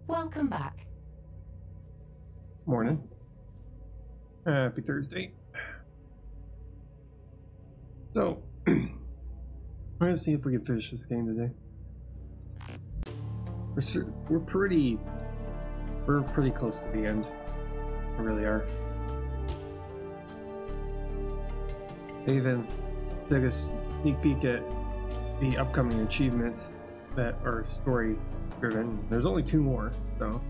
Welcome back. Morning. Happy Thursday. So, I'm gonna see if we can finish this game today. We're pretty close to the end. We really are. They even took a sneak peek at the upcoming achievements that are story driven. There's only 2 more, so.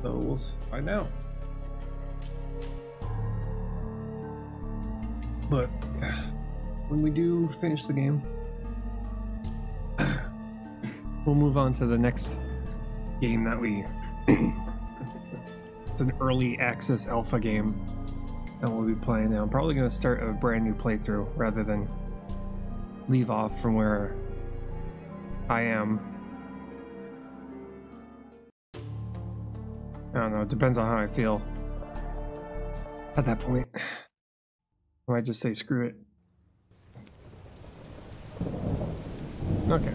So we'll find out. But when we do finish the game, we'll move on to the next game that we... It's an early access alpha game that we'll be playing now. I'm probably going to start a brand new playthrough rather than leave off from where I am. I don't know, it depends on how I feel at that point. I might just say screw it. Okay,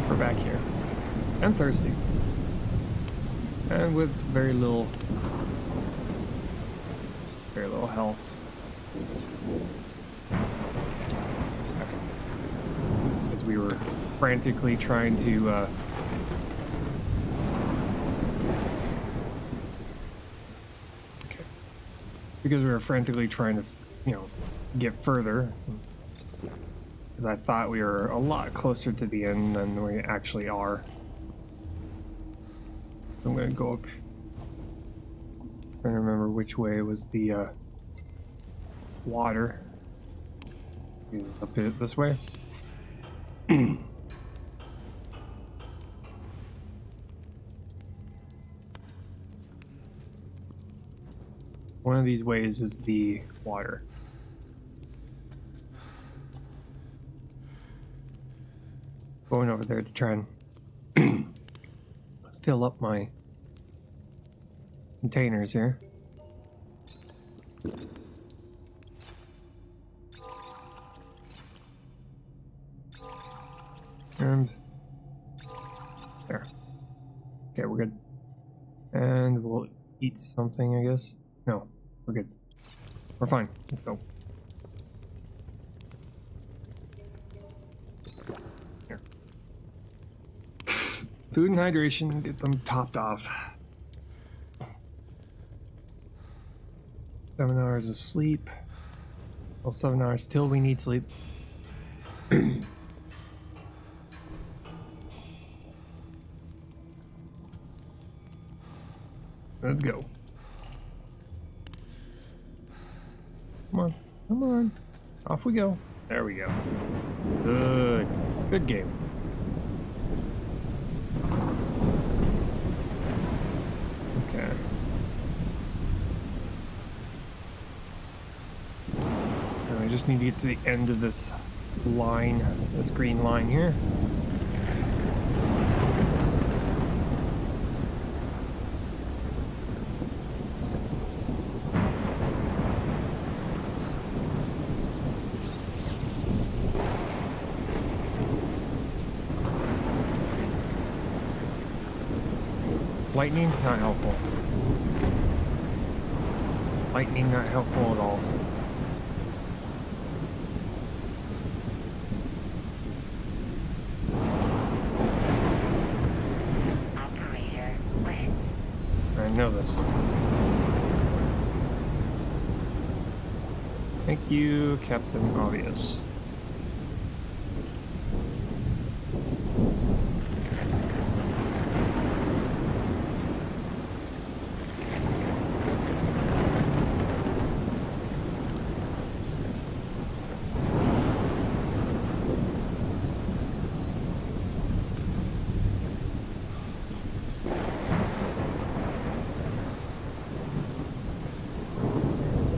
we're back here. And thirsty. And with very little health. As we were frantically trying to because we were frantically trying to, you know, get further. Because I thought we were a lot closer to the end than we actually are. I'm gonna go up. I don't remember which way was the water. Up it this way. One of these ways is the water. Going over there to try and fill up my containers here. And there. Okay, we're good. And we'll eat something, I guess. No, we're good. We're fine. Let's go. Here. Food and hydration, get them topped off. 7 hours of sleep. Well, 7 hours till we need sleep. Let's go. Come on, come on. Off we go. There we go. Good. Good game. Okay. I just need to get to the end of this line, this green line here. Lightning, not helpful. Lightning, not helpful at all. Operator, wait. I know this. Thank you, Captain Obvious.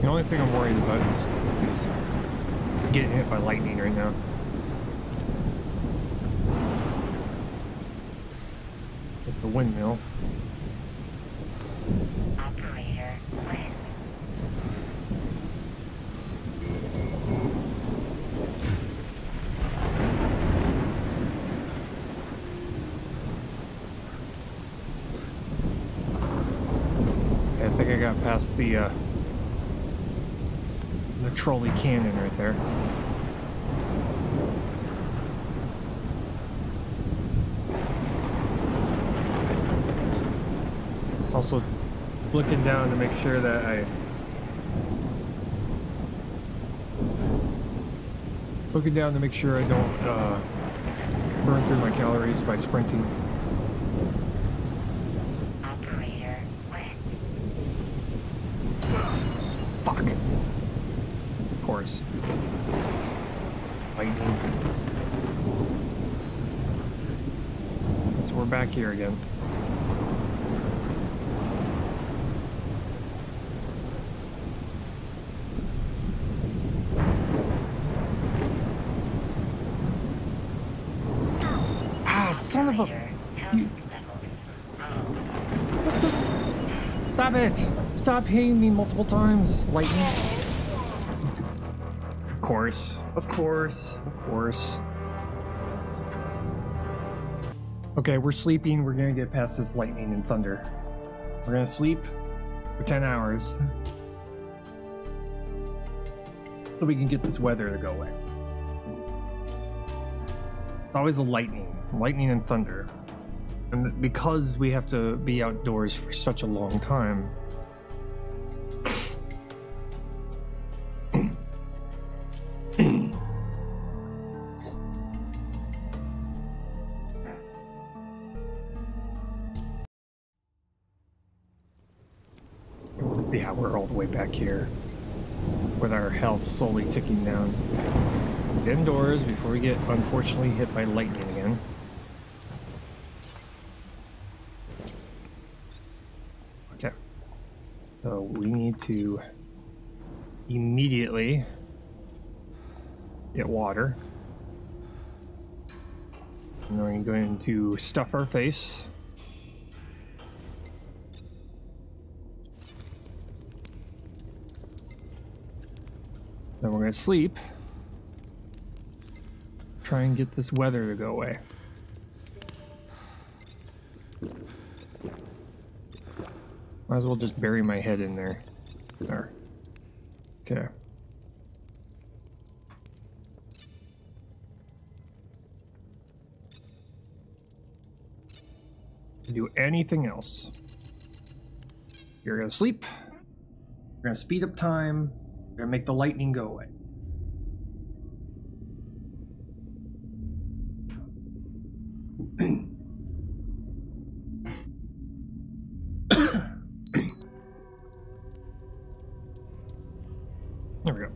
The only thing I'm worried about is getting hit by lightning right now. With the windmill. Operator, wait. I got past the trolley cannon right there. Also looking down to make sure that I don't burn through my calories by sprinting. Operator went. Fuck. Of course. Lightning. So we're back here again. Son of a... Stop it! Stop hitting me multiple times, lightning. Of course. Of course. Of course. Okay, we're sleeping. We're gonna get past this lightning and thunder. We're gonna sleep for 10 hours. So we can get this weather to go away. It's always the lightning and thunder. And because we have to be outdoors for such a long time, yeah, we're all the way back here with our health slowly ticking down. Get indoors before we get unfortunately hit by lightning again. Okay, so we need to immediately get water. And then we're going to stuff our face. Then we're going to sleep. Try and get this weather to go away. Might as well just bury my head in there. There. Okay. Do anything else. You're gonna sleep. We're gonna speed up time. We're gonna make the lightning go away. There we go.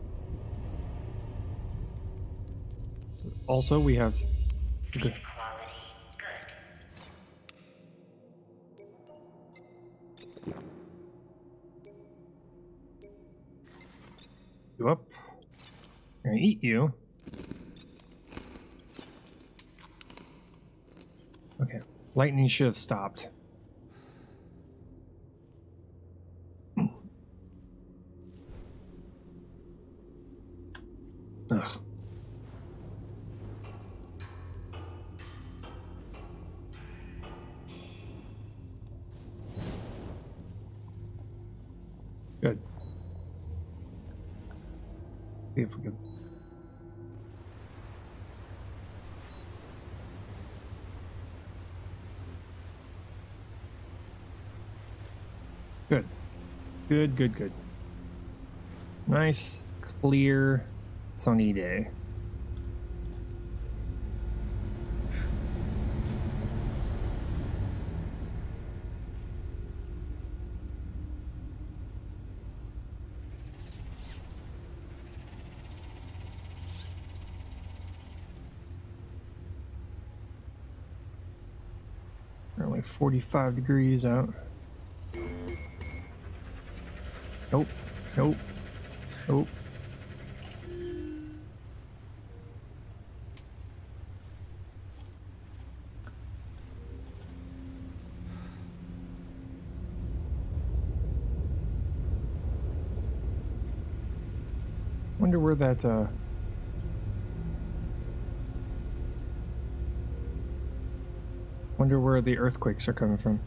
Also, we have Sleep quality good. you up. I'm gonna eat you. Okay, lightning should have stopped. Ugh. Good. See if we can. Good. Good, good, good. Nice, clear, sunny day. We're only 45 degrees out. Nope. Nope. Nope. Wonder where that wonder where the earthquakes are coming from.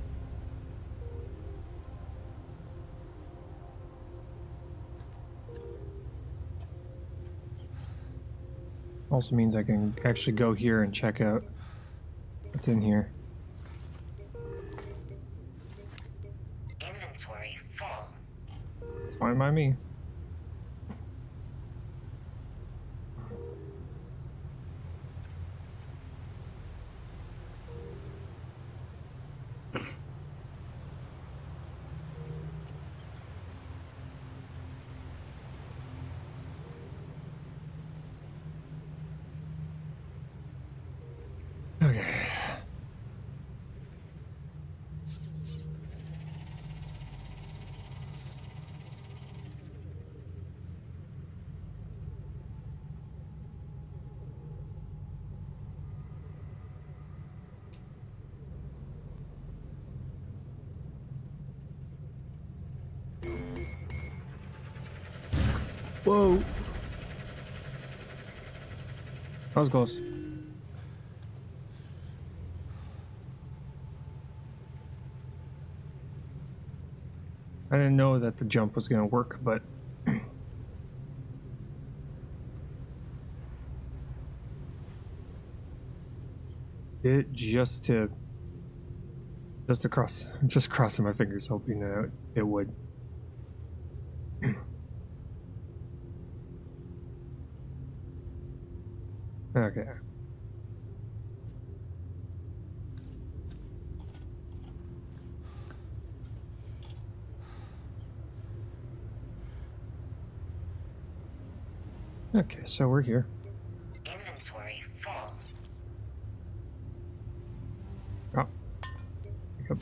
also means I can actually go here and check out what's in here. Inventory full. It's fine by me. Okay. Whoa. That was close. I didn't know that the jump was going to work, but it just crossing my fingers, hoping that it would. Okay. Okay, so we're here. Inventory full. Oh. Pick up.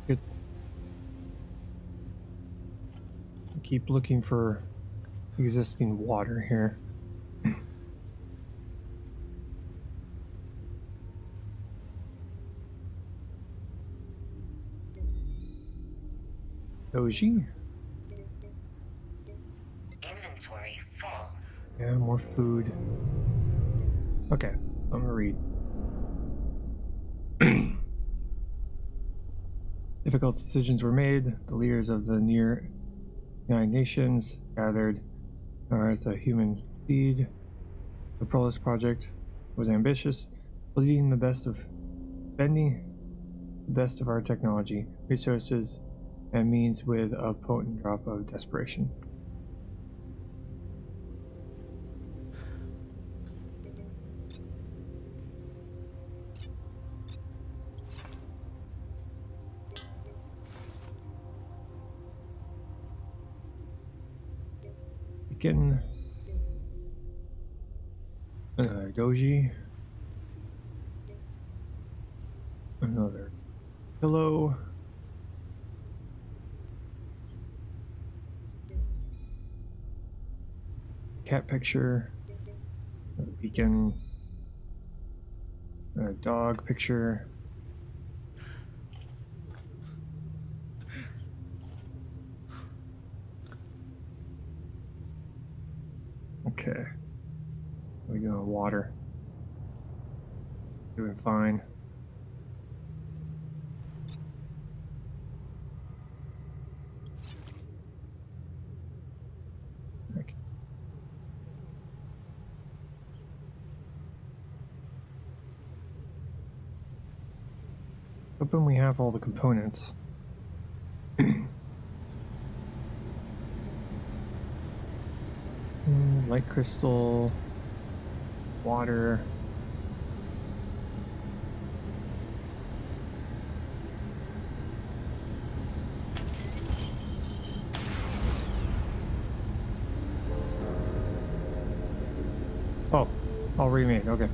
Good. Keep looking for existing water here. Doji. Inventory full. Yeah, more food. Okay, I'm gonna read. Difficult decisions were made. The leaders of the near United Nations gathered as a human seed. The Solus project was ambitious, bending the best of our technology, resources, and means with a potent drop of desperation. Begin. Doji. Another pillow. Cat picture. A beacon. A dog picture. Okay. We go water. Doing fine. Okay. Hoping we have all the components. Light crystal, water. Oh, all remade, okay.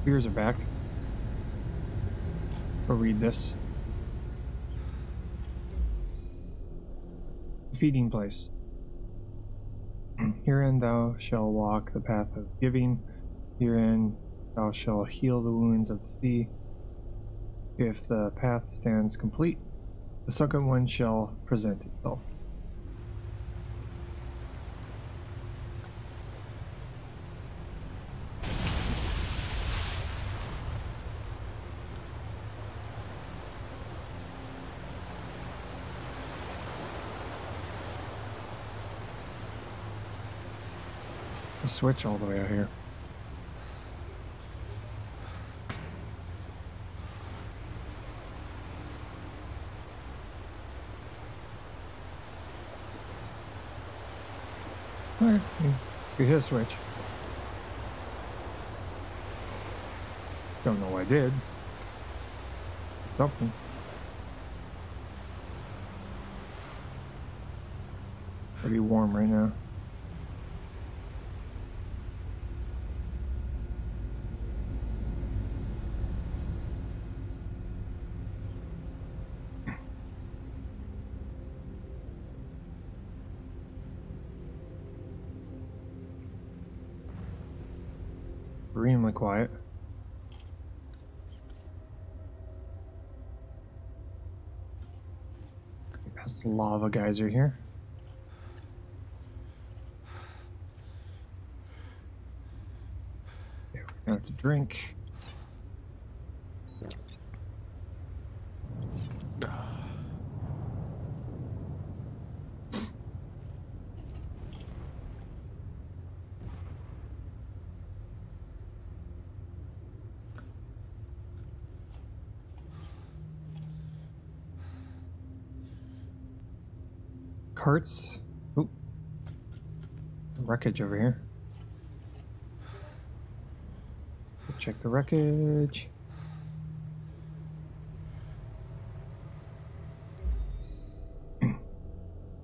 Ears are back. I'll read this. Feeding place. Herein thou shalt walk the path of giving. Herein thou shalt heal the wounds of the sea. If the path stands complete, the second one shall present itself. the switch all the way out here? Alright, you hit a switch. Don't know what I did. Something. Pretty warm right now. Extremely quiet. Past the lava geyser here. Okay, we're gonna have to drink. Carts. Oop. Wreckage over here. Check the wreckage.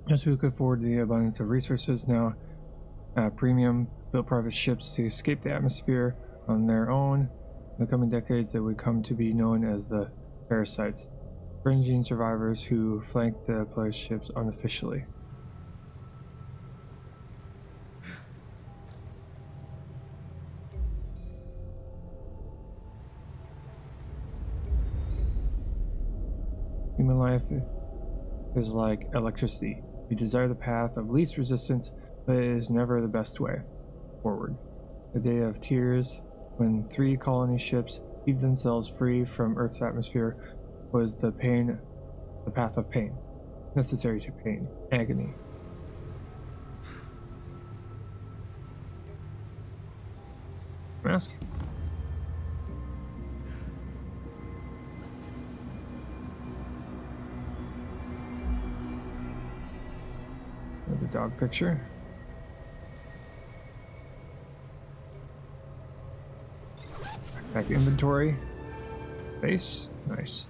As we could afford the abundance of resources now, premium built private ships to escape the atmosphere on their own. In the coming decades, they would come to be known as the parasites, fringing survivors who flanked the player's ships unofficially. Human life is like electricity. We desire the path of least resistance, but it is never the best way forward. The day of tears, when 3 colony ships heaved themselves free from Earth's atmosphere, was the path of pain, necessary to pain, agony. Mask? The dog picture. Backpack inventory. Base. Nice.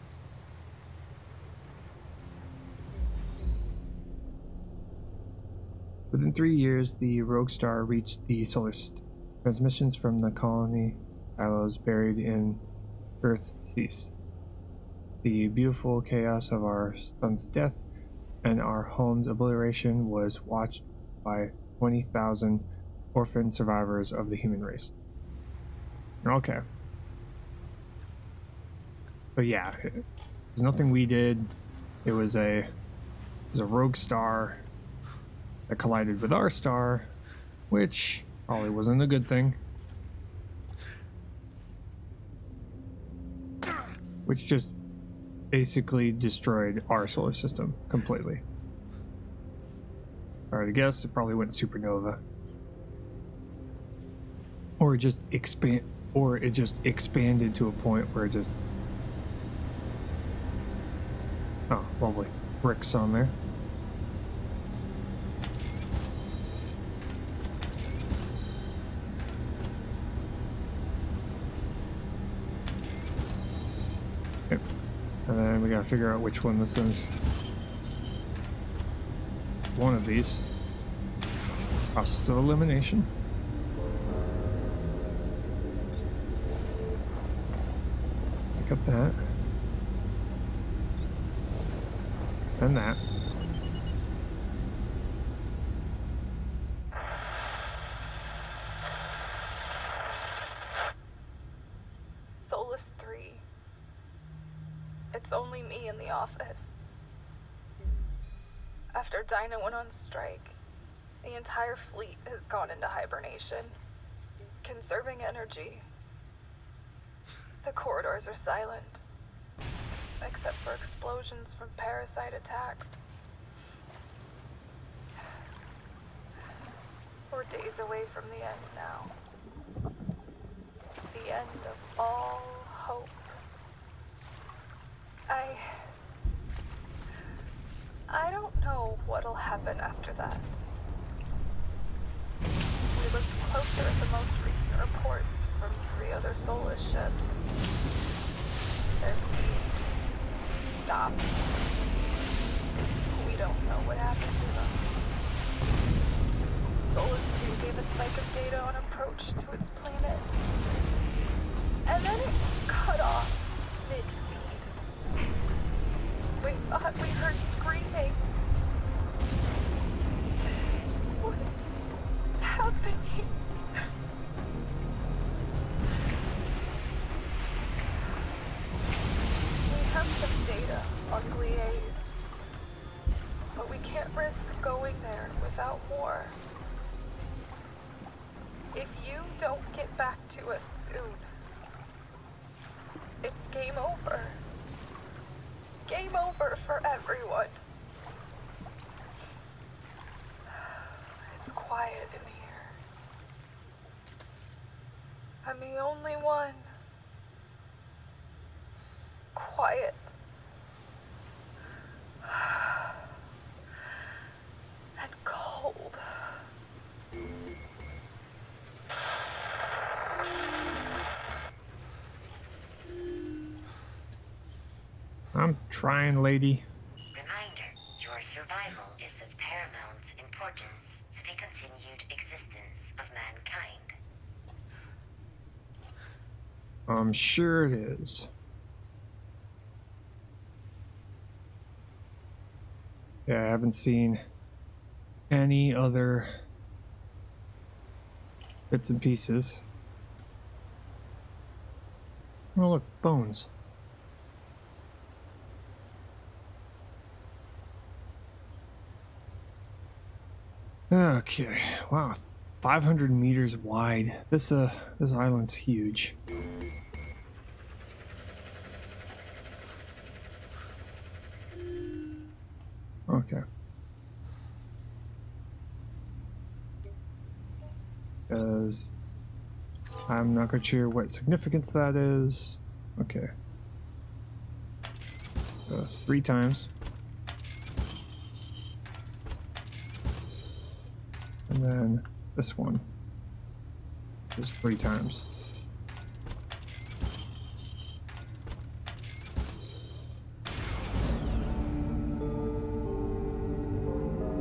Within 3 years, the Rogue Star reached the Solus. Transmissions from the colony silos buried in Earth ceased. The beautiful chaos of our sun's death and our home's obliteration was watched by 20,000 orphan survivors of the human race. Okay. But yeah, it was nothing we did. It was a rogue star that collided with our star, which probably wasn't a good thing. Which just basically destroyed our solar system completely. Alright, I guess it probably went supernova. Or it just expanded to a point where it just... Oh, lovely. Bricks on there. Okay. And then we gotta figure out which one this is. One of these. Process of elimination. Pick up that. And that. Solus 3. It's only me in the office. After Dinah went on strike, the entire fleet has gone into hibernation, conserving energy. The corridors are silent, except for explosions from parasite attacks. We're days away from the end now. The end of all hope. I don't know what'll happen after that. We looked closer at the most recent reports from 3 other Solus ships. Their speed stopped. We don't know what happened to them. Solus 2 gave a spike of data on approach to its planet. And then it cut off mid-feed. We thought we heard screaming. What's happening? We have some data on Gliese, but we can't risk going there without more. If you don't get back to us soon, it's game over. Game over for everyone. It's quiet in here. I'm the only one. Quiet. And cold. I'm trying, lady. Reminder, your survival is of paramount importance to the continued existence of mankind. I'm sure it is. Yeah, I haven't seen any other bits and pieces. Oh, look, bones. Okay, wow, 500 meters wide. This island's huge. Okay. Because I'm not quite sure what significance that is. Okay. 3 times. And then this one is 3 times.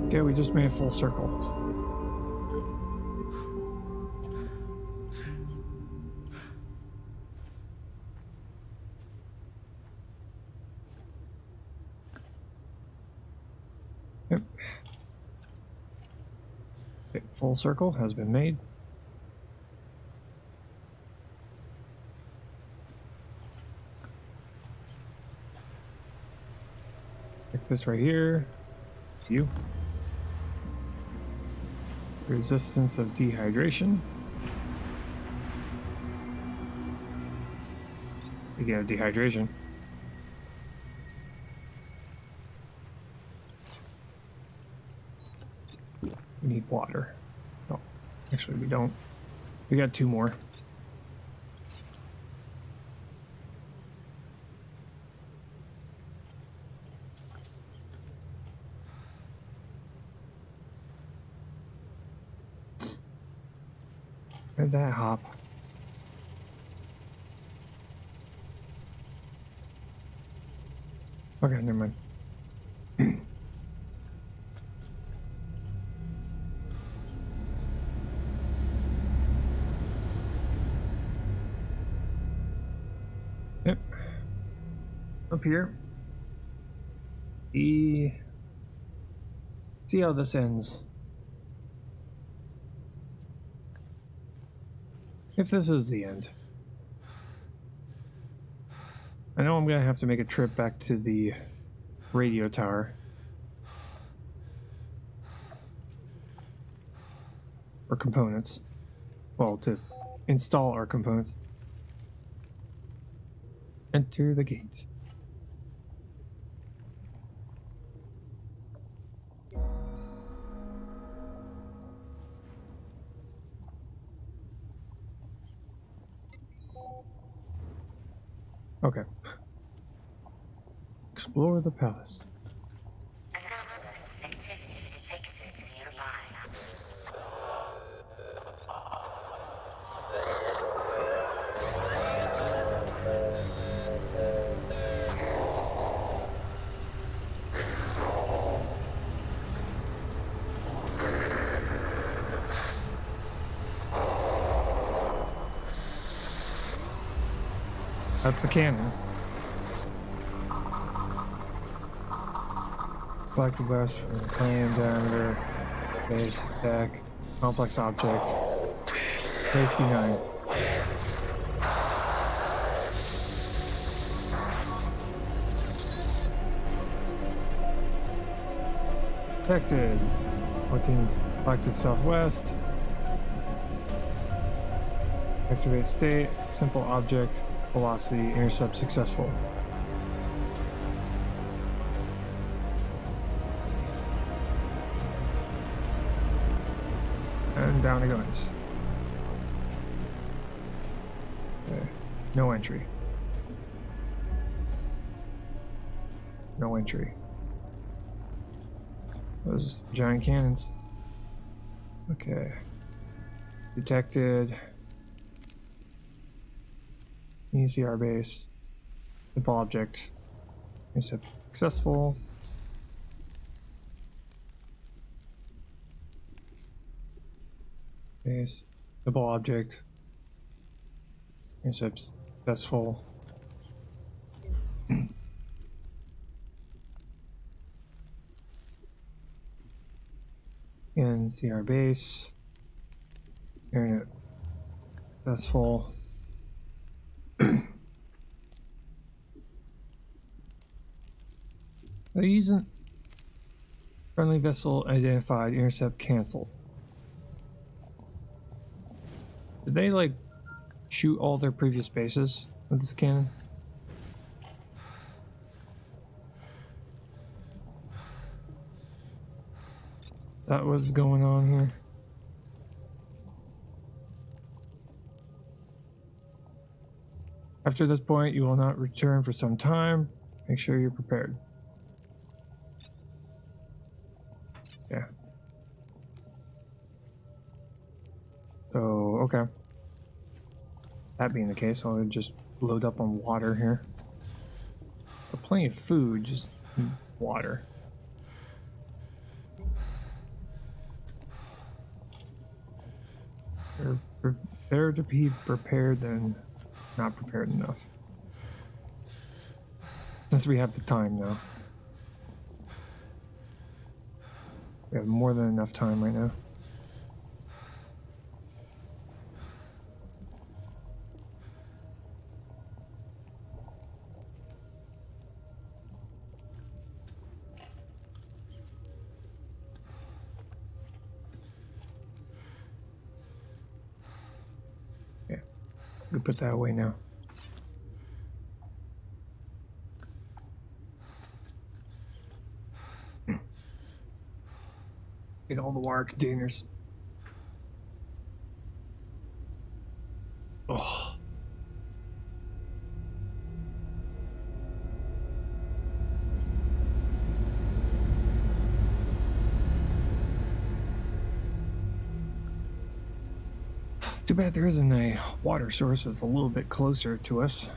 Okay, we just made a full circle. Yep. Okay, full circle has been made. Take this right here. You. Resistance of dehydration. Speaking of dehydration. We need water. Oh, actually we don't. We got 2 more. Where'd that hop? Okay, never mind. Yep. Up here. See how this ends. If this is the end. I know I'm gonna have to make a trip back to the radio tower. Or components. Well, to install our components. Enter the gate. Okay. Explore the palace. Anomalous activity detected nearby. That's the cannon. Collective blast from the plane diameter, base, deck, complex object, base D9. Detected. Looking collective southwest. Activate state, simple object, velocity, intercept successful. And down it goes. Okay. No entry. No entry. Those giant cannons. Okay. Detected. ECR base. Simple object. Intercept successful. Base. Simple object. Intercept successful. And CR base. Internet successful. Using friendly vessel identified. Intercept canceled. Did they like shoot all their previous bases with this cannon? That was going on here. After this point, you will not return for some time. Make sure you're prepared. Yeah. So, okay. That being the case, I'll just load up on water here. But plenty of food, just water. Better to be prepared than not prepared enough. Since we have the time now. We have more than enough time right now. Yeah, we put that away now. Get all the water containers. Oh. Too bad there isn't a water source that's a little bit closer to us.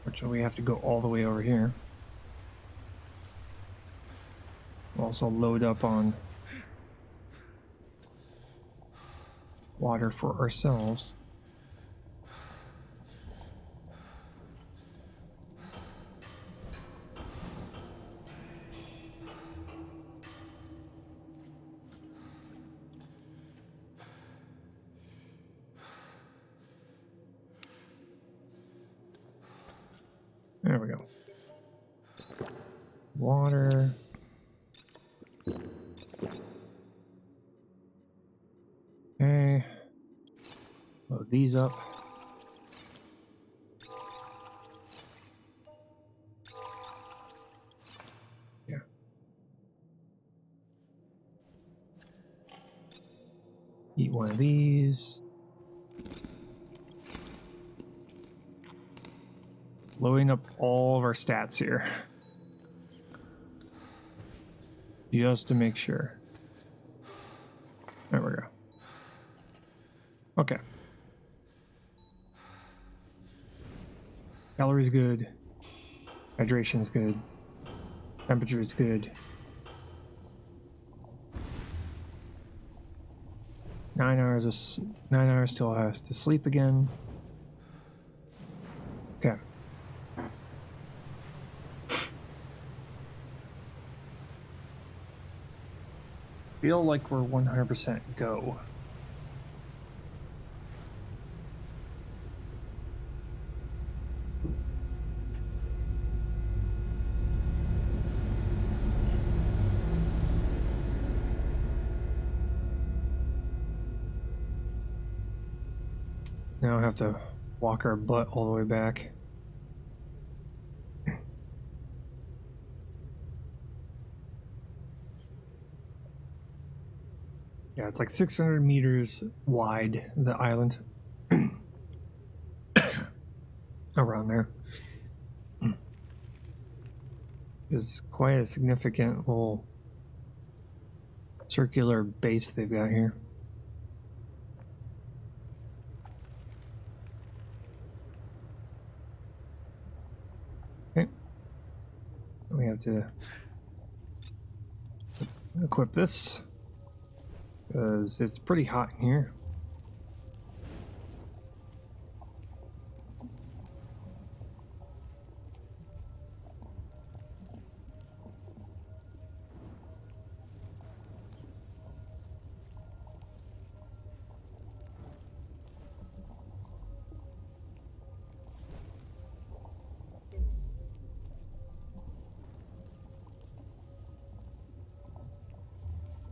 Fortunately, we have to go all the way over here. We'll also load up on water for ourselves. There we go. Water. Okay. Load these up. Yeah. Eat one of these. loading up all of our stats here. Just to make sure. There we go. Okay. Calories good. Hydration's good. Temperature is good. 9 hours. 9 hours till I have to sleep again. Okay. Feel like we're 100% go. Now I have to walk our butt all the way back. Yeah, it's like 600 meters wide, the island. Around there. It's quite a significant little circular base they've got here. Okay. We have to equip this. Because it's pretty hot in here.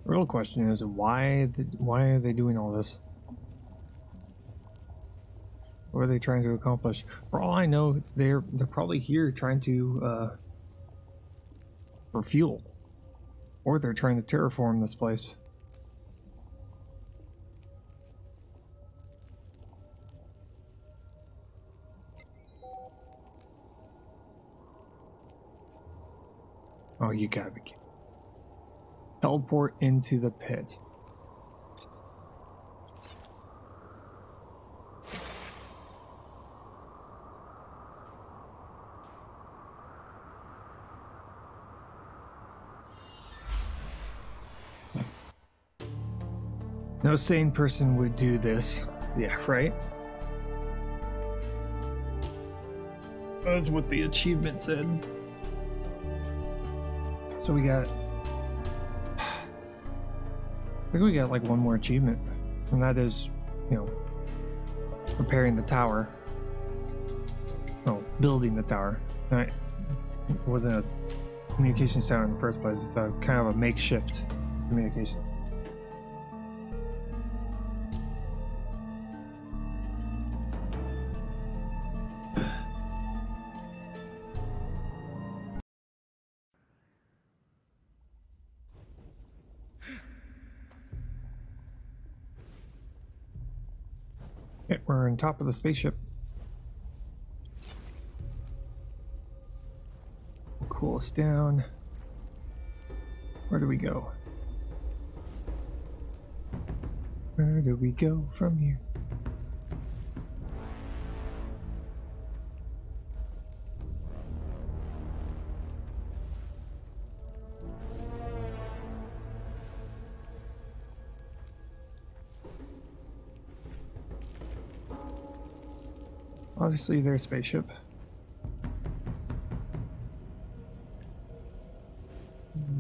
The real question is why are they doing all this? What are they trying to accomplish? For all I know, they're probably here trying to for fuel, or they're trying to terraform this place. Oh, you gotta be kidding. Teleport into the pit. No sane person would do this. Yeah, right? That's what the achievement said. So we got... I think we got like one more achievement, and that is, you know, repairing the tower. No, building the tower. It wasn't a communications tower in the first place. It's a kind of a makeshift communication. Okay, we're on top of the spaceship. Cool us down. Where do we go? Where do we go from here? Obviously their spaceship.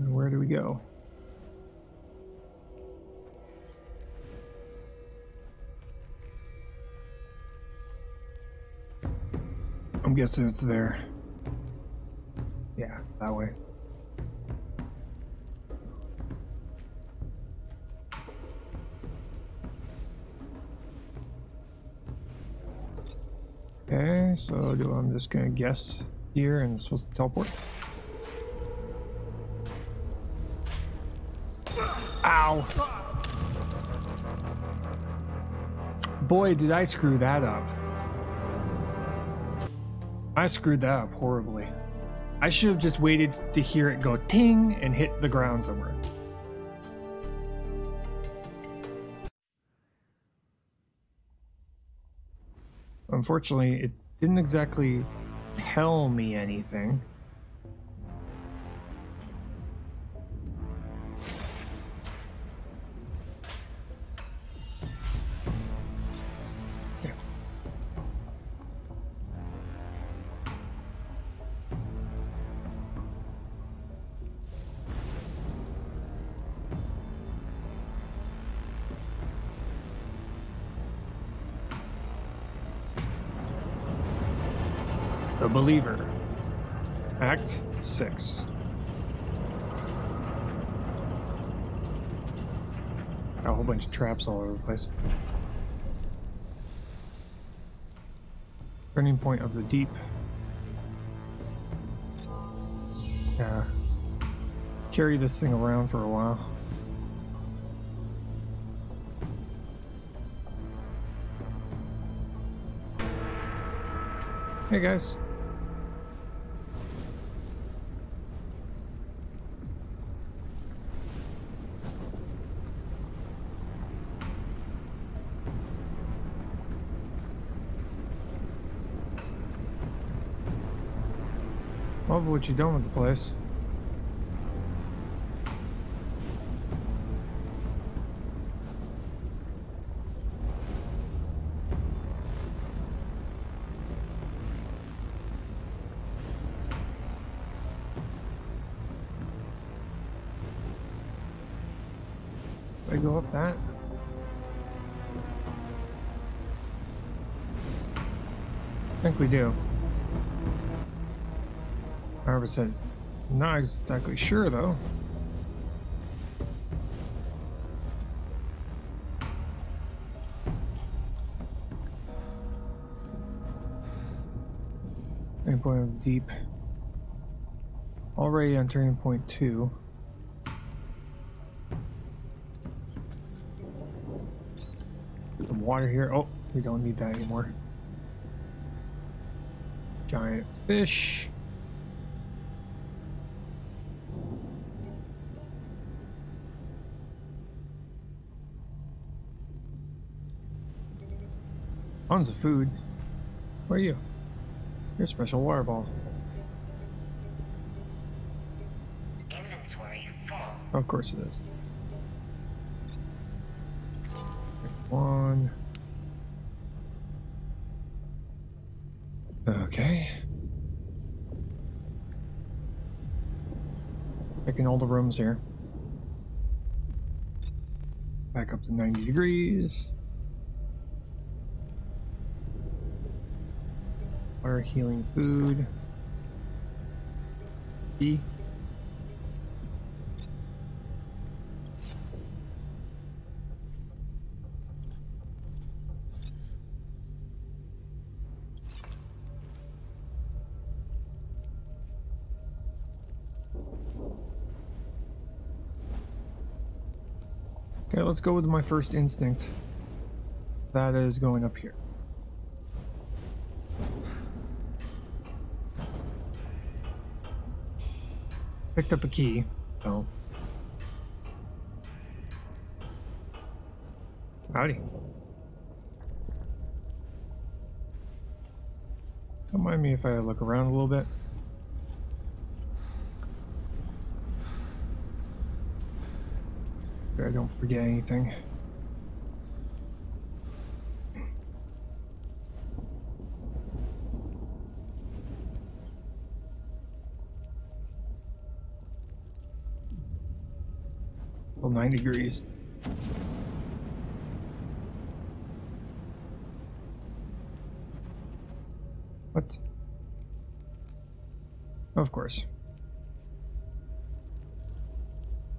Where do we go? I'm guessing it's there. Yeah, that way. Okay, so I'm just gonna guess here and I'm supposed to teleport. Ow! Boy, did I screw that up. I screwed that up horribly. I should have just waited to hear it go ting and hit the ground somewhere. Unfortunately, it didn't exactly tell me anything. The Believer, Act 6. Got a whole bunch of traps all over the place. Turning point of the deep. Yeah. Carry this thing around for a while. Hey guys. Love what you're doing with the place. I go up that? I think we do. 100%. Not exactly sure though. Turning point of deep. Already on turning point 2. Some water here. Oh, we don't need that anymore. Giant fish. Tons of food. Where are you? You're a special water ball. Inventory full. Of course it is. One. Okay. Checking all the rooms here. Back up to 90 degrees. Water, healing, food. E. Okay, let's go with my first instinct. That is going up here. Picked up a key, so. Howdy. Don't mind me if I look around a little bit. I don't forget anything. Well, 9 degrees. What? Of course.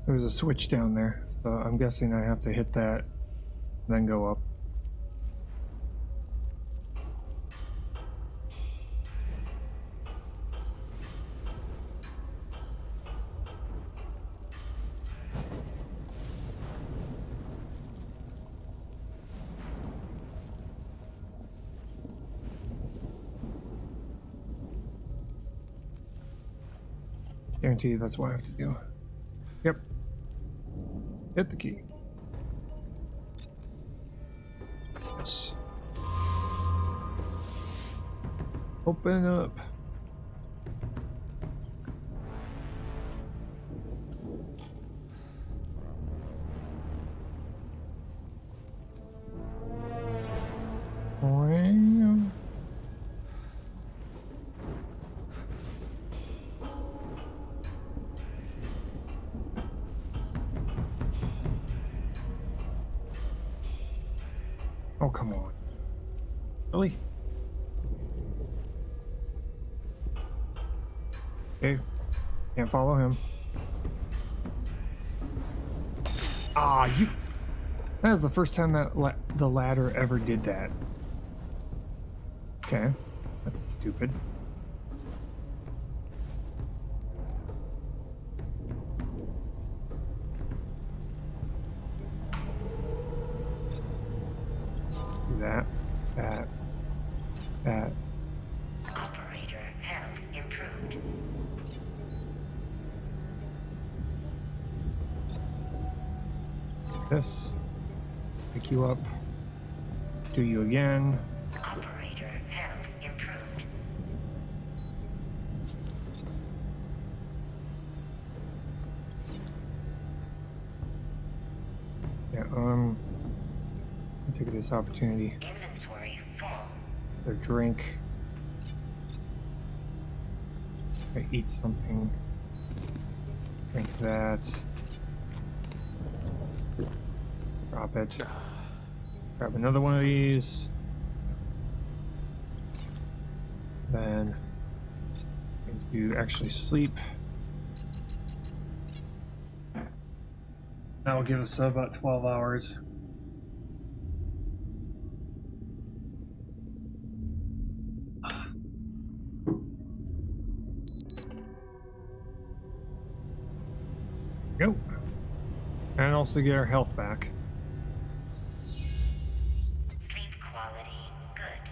There's a switch down there, so I'm guessing I have to hit that, then go up. Guarantee that's what I have to do. Yep. Hit the key. Yes. Open up. Wham. Oh, come on. Really? Okay. Can't follow him. Ah, you... That is the first time that the ladder ever did that. Okay. That's stupid. Do that. That. Operator health improved. This. Pick you up. Do you again. Operator health improved. Yeah, I'll take this opportunity. Inventory full. Or drink. I eat something. Drink that. Drop it. Grab another one of these. Then you actually sleep. That will give us about 12 hours. Go. And also get our health back. Sleep quality good.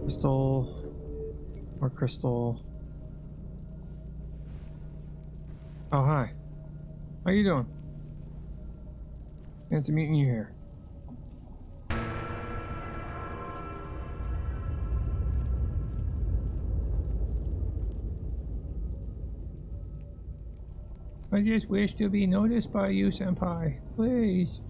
Crystal. More crystal. Oh, hi. How you doing? Fancy meeting you here. I just wish to be noticed by you, senpai. Please.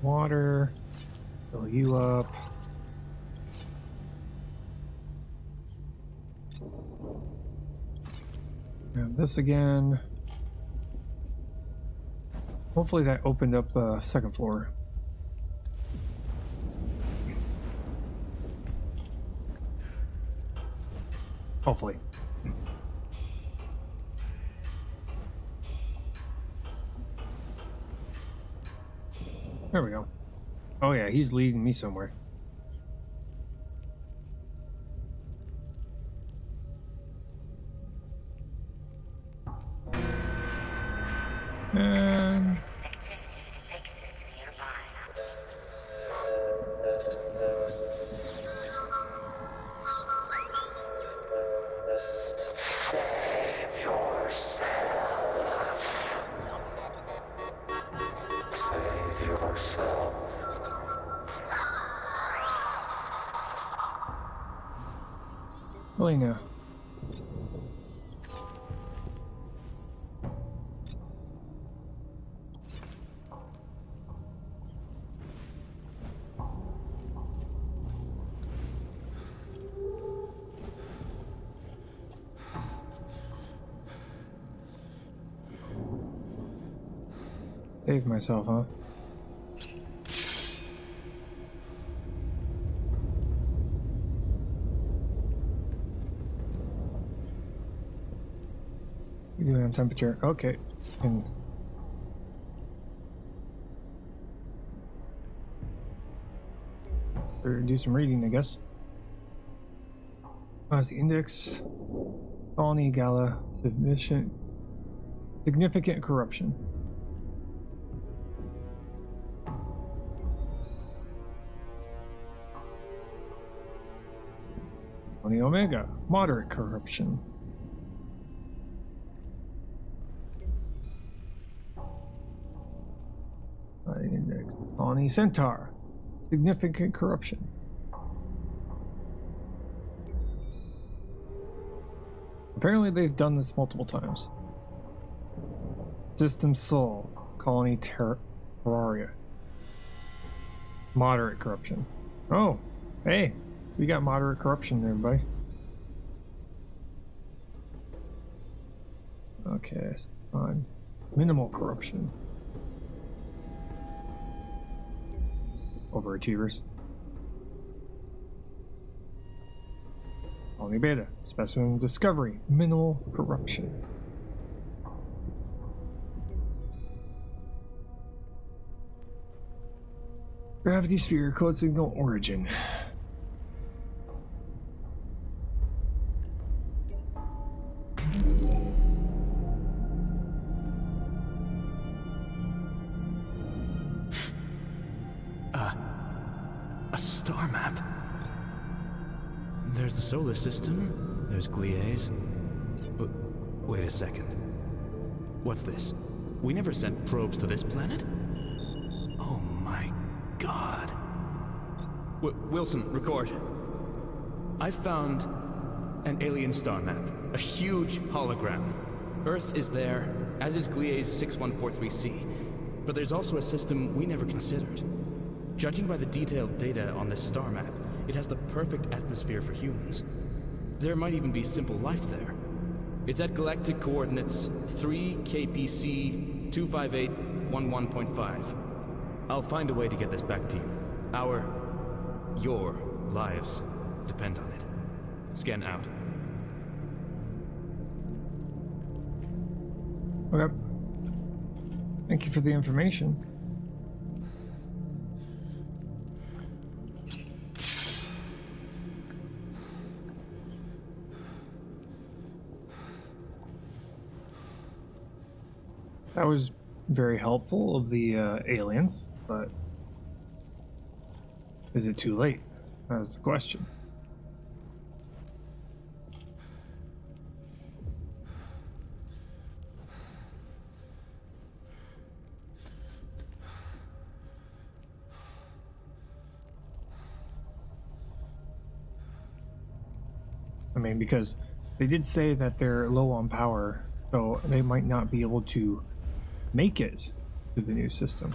Water. Fill you up. Grab this again. Hopefully that opened up the second floor. Hopefully. There we go. Oh yeah, he's leading me somewhere. And Activity detected nearby. Save yourself. Save yourself. really no. Save myself, huh? What are you doing on temperature? Okay. And do some reading, I guess. That's the index. Colony Gala. Significant corruption. Colony Omega. Moderate corruption. Index. Colony Centaur. Significant corruption. Apparently they've done this multiple times. System Sol. Colony Terraria. Moderate corruption. Oh, hey, we got moderate corruption there, everybody. Okay, fine. Minimal corruption. Overachievers. Colony Beta. Specimen discovery. Minimal corruption. Gravity sphere. Code signal origin. A star map. There's the solar system. There's Gliese. But wait a second. What's this? We never sent probes to this planet? Oh my god. Wilson, record. I found an alien star map. A huge hologram. Earth is there, as is Gliese 6143C. But there's also a system we never considered. Judging by the detailed data on this star map, it has the perfect atmosphere for humans. There might even be simple life there. It's at galactic coordinates 3 KPC 25811.5. I'll find a way to get this back to you. Your lives depend on it. Scan out. Okay. Thank you for the information. That was very helpful of the aliens, but is it too late? That was the question. I mean, because they did say that they're low on power, so they might not be able to make it to the new system.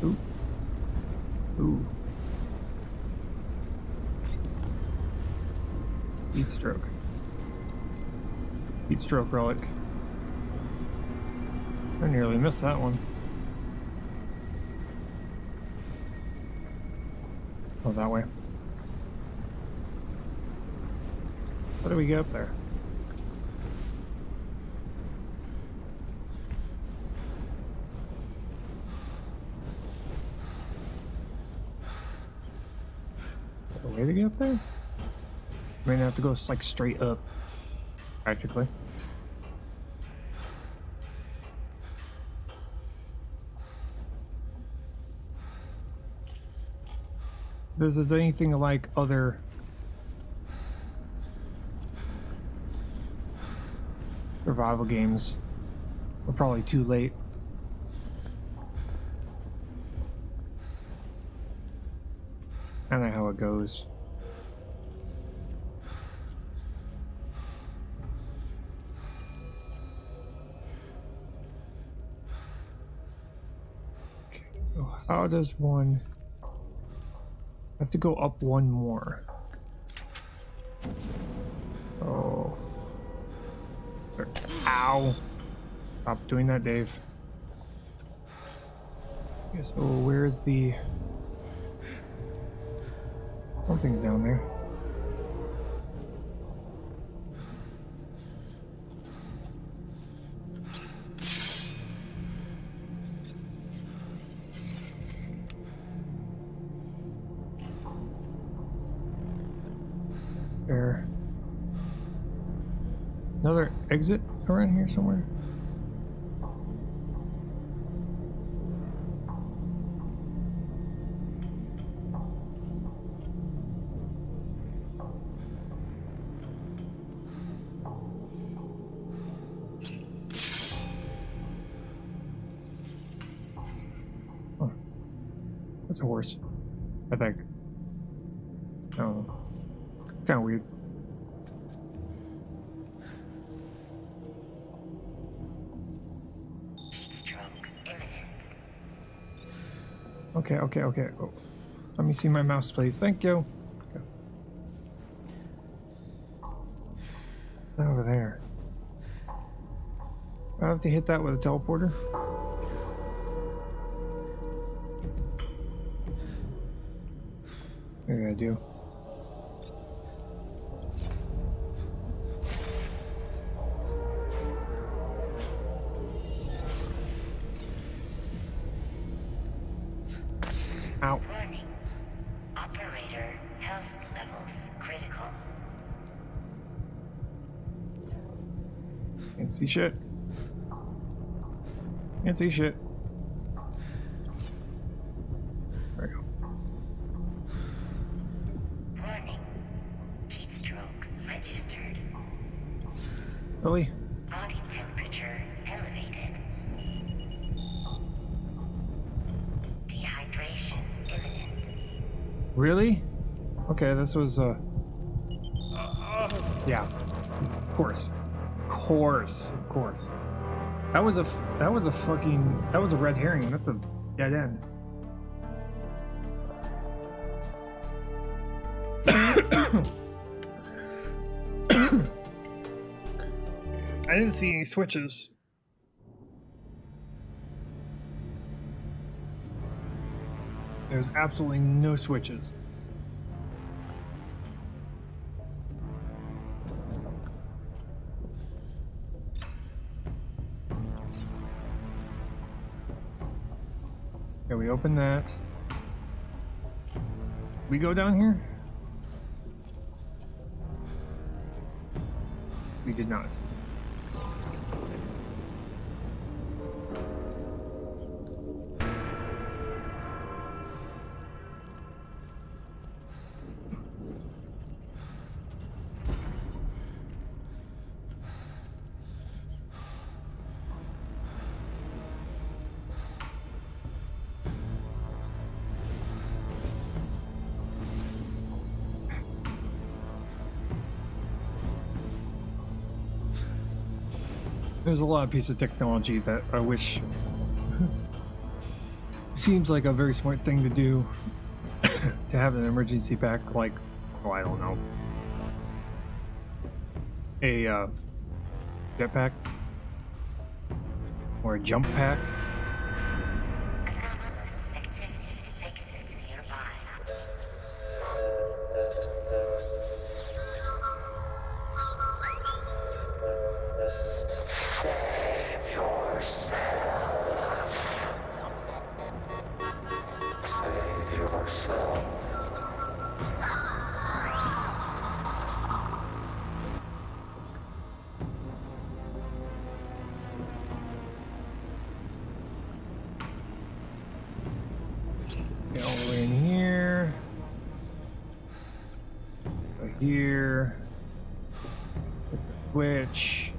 Ooh. Ooh. Heat stroke. Heat stroke relic. I nearly missed that one. Oh, that way. How do we get up there? Is there a way to get up there? Might have to go like straight up, practically. If this is anything like other survival games, we're probably too late. I don't know how it goes. How does one... I have to go up one more. Ow. Stop doing that, Dave. Okay, so where's the... Something's down there. There. Another exit around here somewhere? Oh. That's a horse, I think. I don't know. Kind of weird. Okay. Oh. Let me see my mouse, please. Thank you. Okay. Over there. I have to hit that with a teleporter. Maybe I do. Ow. Warning. Operator health levels critical. Can't see shit. Can't see shit. There we go. Warning. Heat stroke registered. Really? Body temperature elevated. Dehydration imminent. Really? Okay, this was yeah. Of course. Of course. That was a red herring. That's a dead end. I didn't see any switches. There's absolutely no switches. Okay, we open that. We go down here? We did not. There's a lot of pieces of technology that I wish seems like a very smart thing to do to have an emergency pack, like, oh, I don't know, a jetpack or a jump pack. Anomalous activity detected nearby. Save yourself. Save yourself. Get all the way in here. Go here. Hit the switch.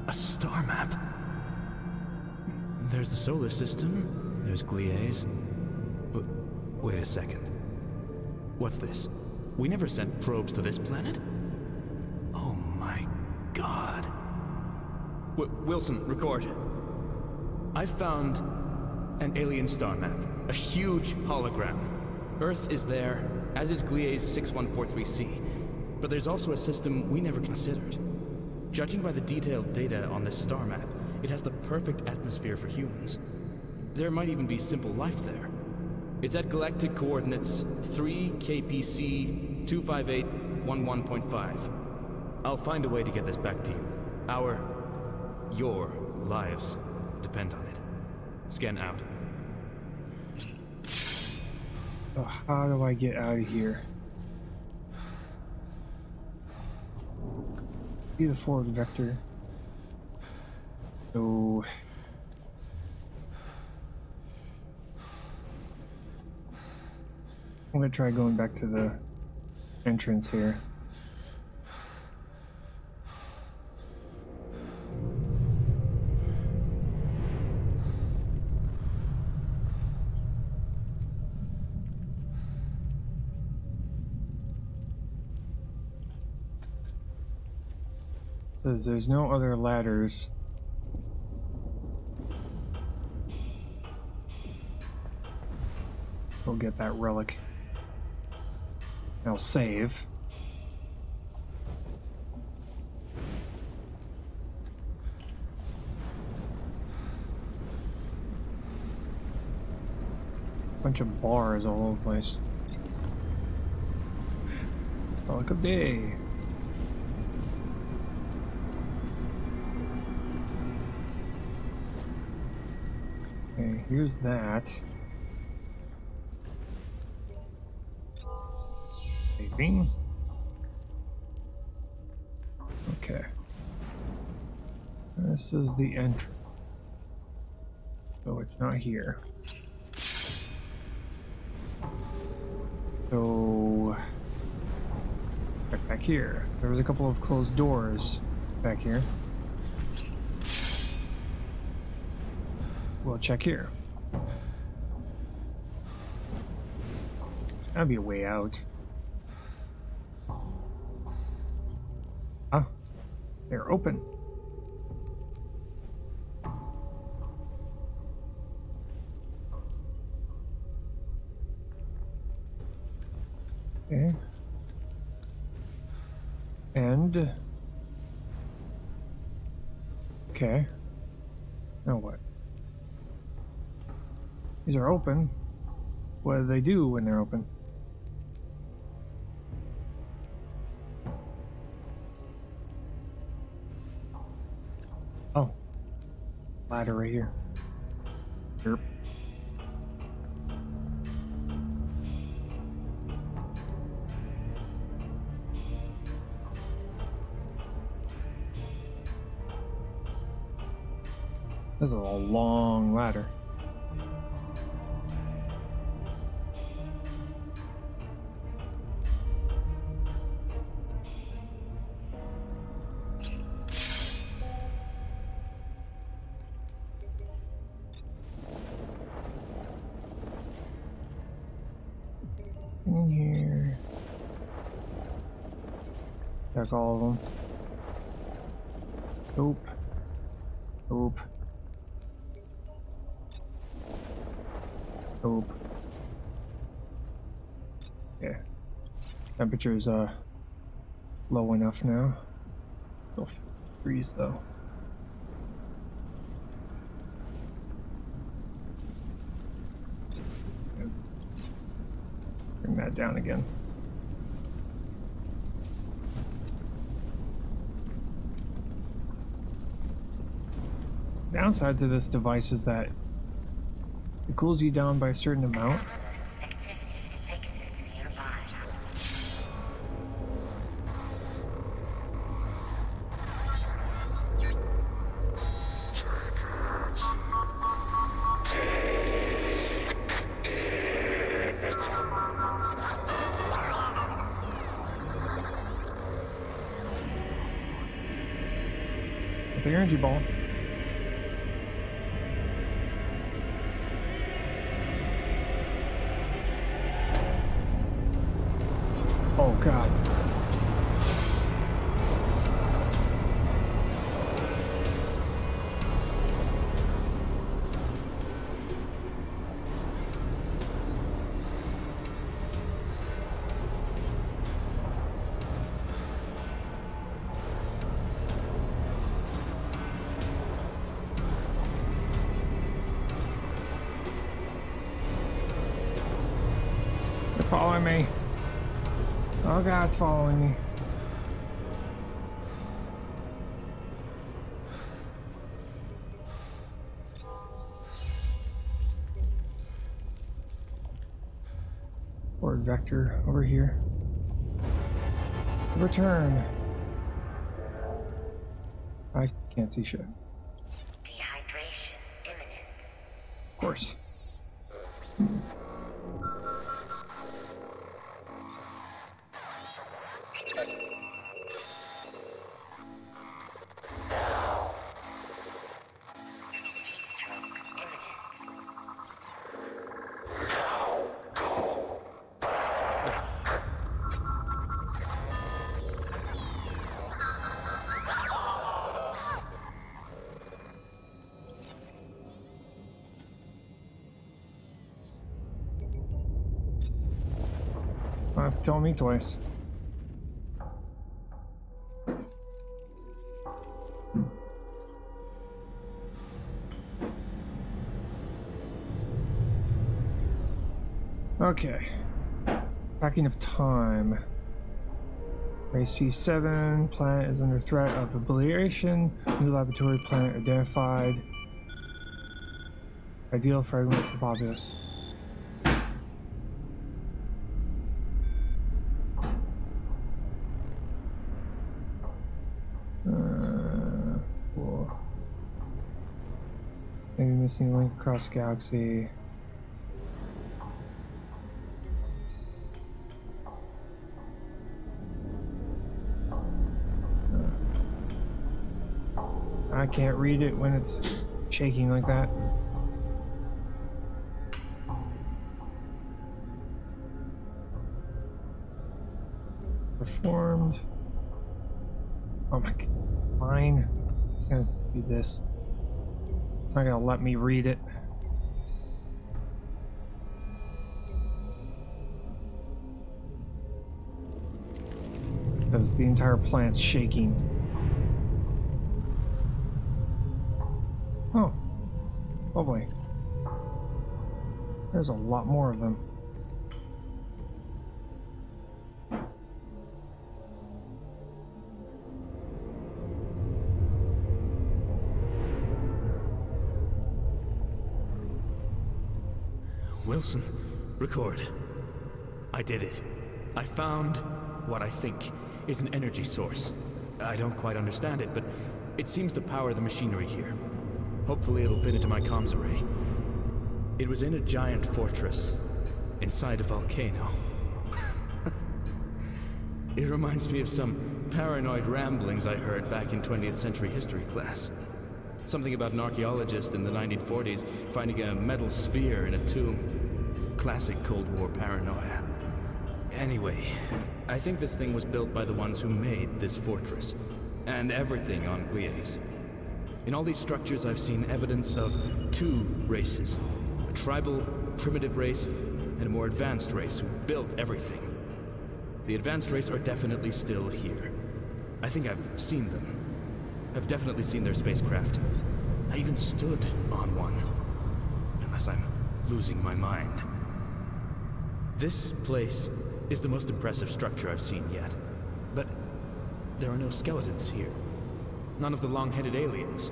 A star map. There's the solar system. There's Gliese. But wait a second. What's this? We never sent probes to this planet? Oh my god. Wilson, record. I found an alien star map. A huge hologram. Earth is there, as is Gliese 6143C. But there's also a system we never considered. Judging by the detailed data on this star map, it has the perfect atmosphere for humans. There might even be simple life there. It's at galactic coordinates 3 KPC 25811.5. I'll find a way to get this back to you. Your lives depend on it. Scan out. So how do I get out of here? See the forward vector. So I'm gonna try going back to the entrance here. Says there's no other ladders. Go get that relic. I'll save. Bunch of bars all over the place. Relic of day. Okay, here's that. Saving. Okay. This is the entrance. So it's not here. So check back here. There was a couple of closed doors back here. We'll check here. That'd be a way out. Ah, they're open. Okay. And okay. Now what? These are open. What do they do when they're open? Oh. Ladder right here. Derp. This is a long ladder. In here. Check all of them. Nope. Nope. Nope. Yeah. Temperature's low enough now. Still freeze though. Bring that down again. Downside to this device is that it cools you down by a certain amount. Activity detected nearby. With the energy ball. Oh god. following me. Oh god, it's following me. Forward vector over here. Return. I can't see shit. Dehydration imminent. Of course. Heat stroke imminent. Tell me twice. Okay. Tracking of time. Race C7. Planet is under threat of obliteration. New laboratory planet identified. Ideal fragment for populace. Cool. Maybe missing link across galaxy. I can't read it when it's shaking like that. Performed. Oh my god. Fine. I'm gonna do this. Not gonna let me read it. Because the entire planet's shaking. Oh. Lovely. There's a lot more of them. Wilson, record. I did it. I found what I think is an energy source. I don't quite understand it, but it seems to power the machinery here. Hopefully it'll fit into my comms array. It was in a giant fortress, inside a volcano. It reminds me of some paranoid ramblings I heard back in 20th century history class. Something about an archaeologist in the 1940s finding a metal sphere in a tomb. Classic Cold War paranoia. Anyway, I think this thing was built by the ones who made this fortress, and everything on Gliese. In all these structures I've seen evidence of two races. A tribal, primitive race, and a more advanced race who built everything. The advanced race are definitely still here. I think I've seen them. I've definitely seen their spacecraft. I even stood on one. Unless I'm losing my mind. This place is the most impressive structure I've seen yet. But there are no skeletons here. None of the long-headed aliens.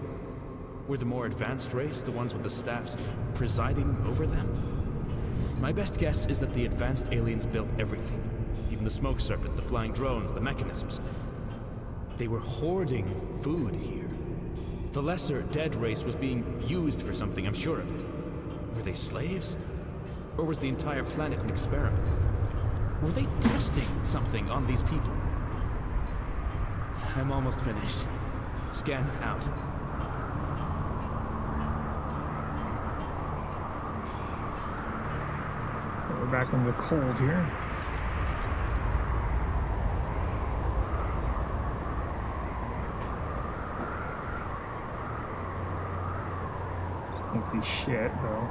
Were the more advanced race the ones with the staffs presiding over them? My best guess is that the advanced aliens built everything. Even the smoke serpent, the flying drones, the mechanisms. They were hoarding food here. The lesser, dead race was being used for something, I'm sure of it. Were they slaves? Or was the entire planet an experiment? Were they testing something on these people? I'm almost finished. Scan out. We're back in the cold here. Can't see shit though.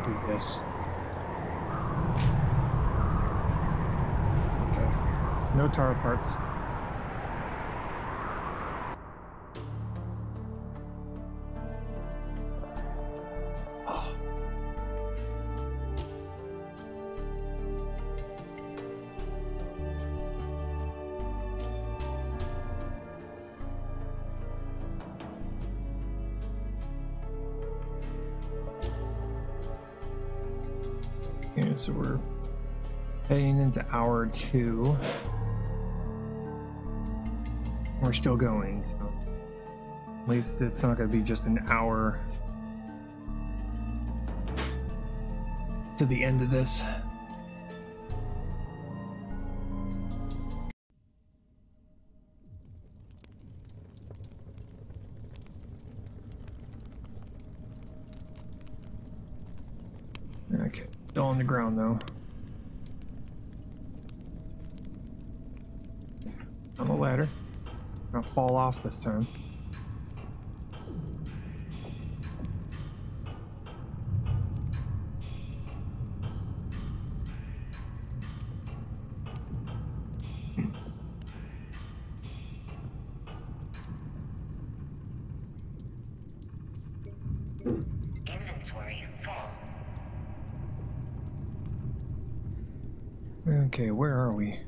Do this. Okay. No tar parts. Okay, so we're heading into hour 2. We're still going, so at least it's not going to be just an hour to the end of this. Okay, still on the ground though. On the ladder. I'll fall off this time. Inventory full. Okay, where are we?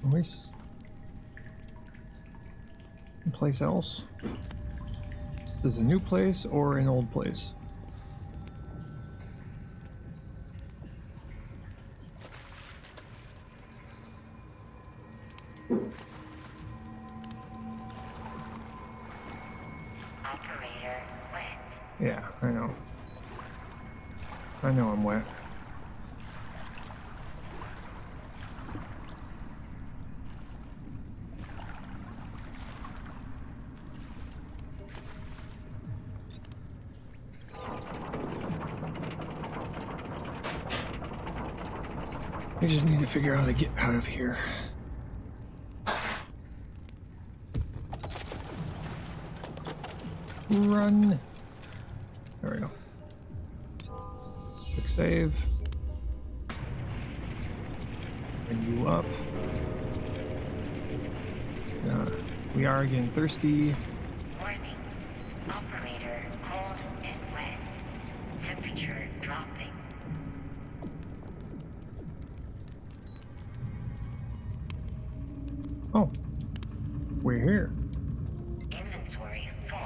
Always someplace else? Is this a new place or an old place? Operator wet. Yeah, I know. I know I'm wet. We just need to figure out how to get out of here. Run! There we go. Quick save. Bring you up. We are getting thirsty. Warning. Operator cold and wet. Temperature dropping. Oh, we're here. Inventory full.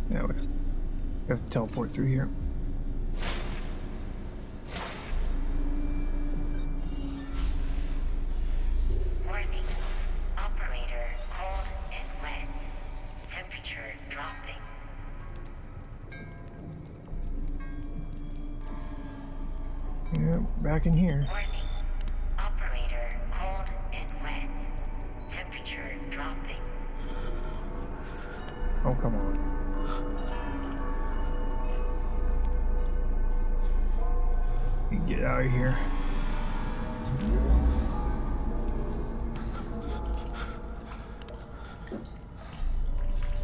Yeah, we have to teleport through here. Warning. Operator cold and wet. Temperature dropping. Yeah, back in here. Warning. Operator cold and wet. Temperature dropping. Oh, come on. Get out of here.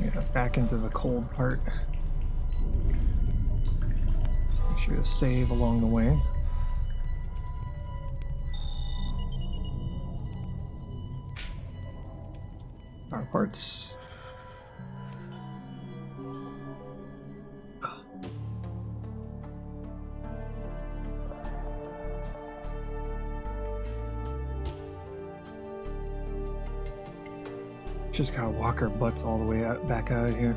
Yeah, back into the cold part. Make sure to save along the way. Our parts. Just gotta walk our butts all the way out, back out of here.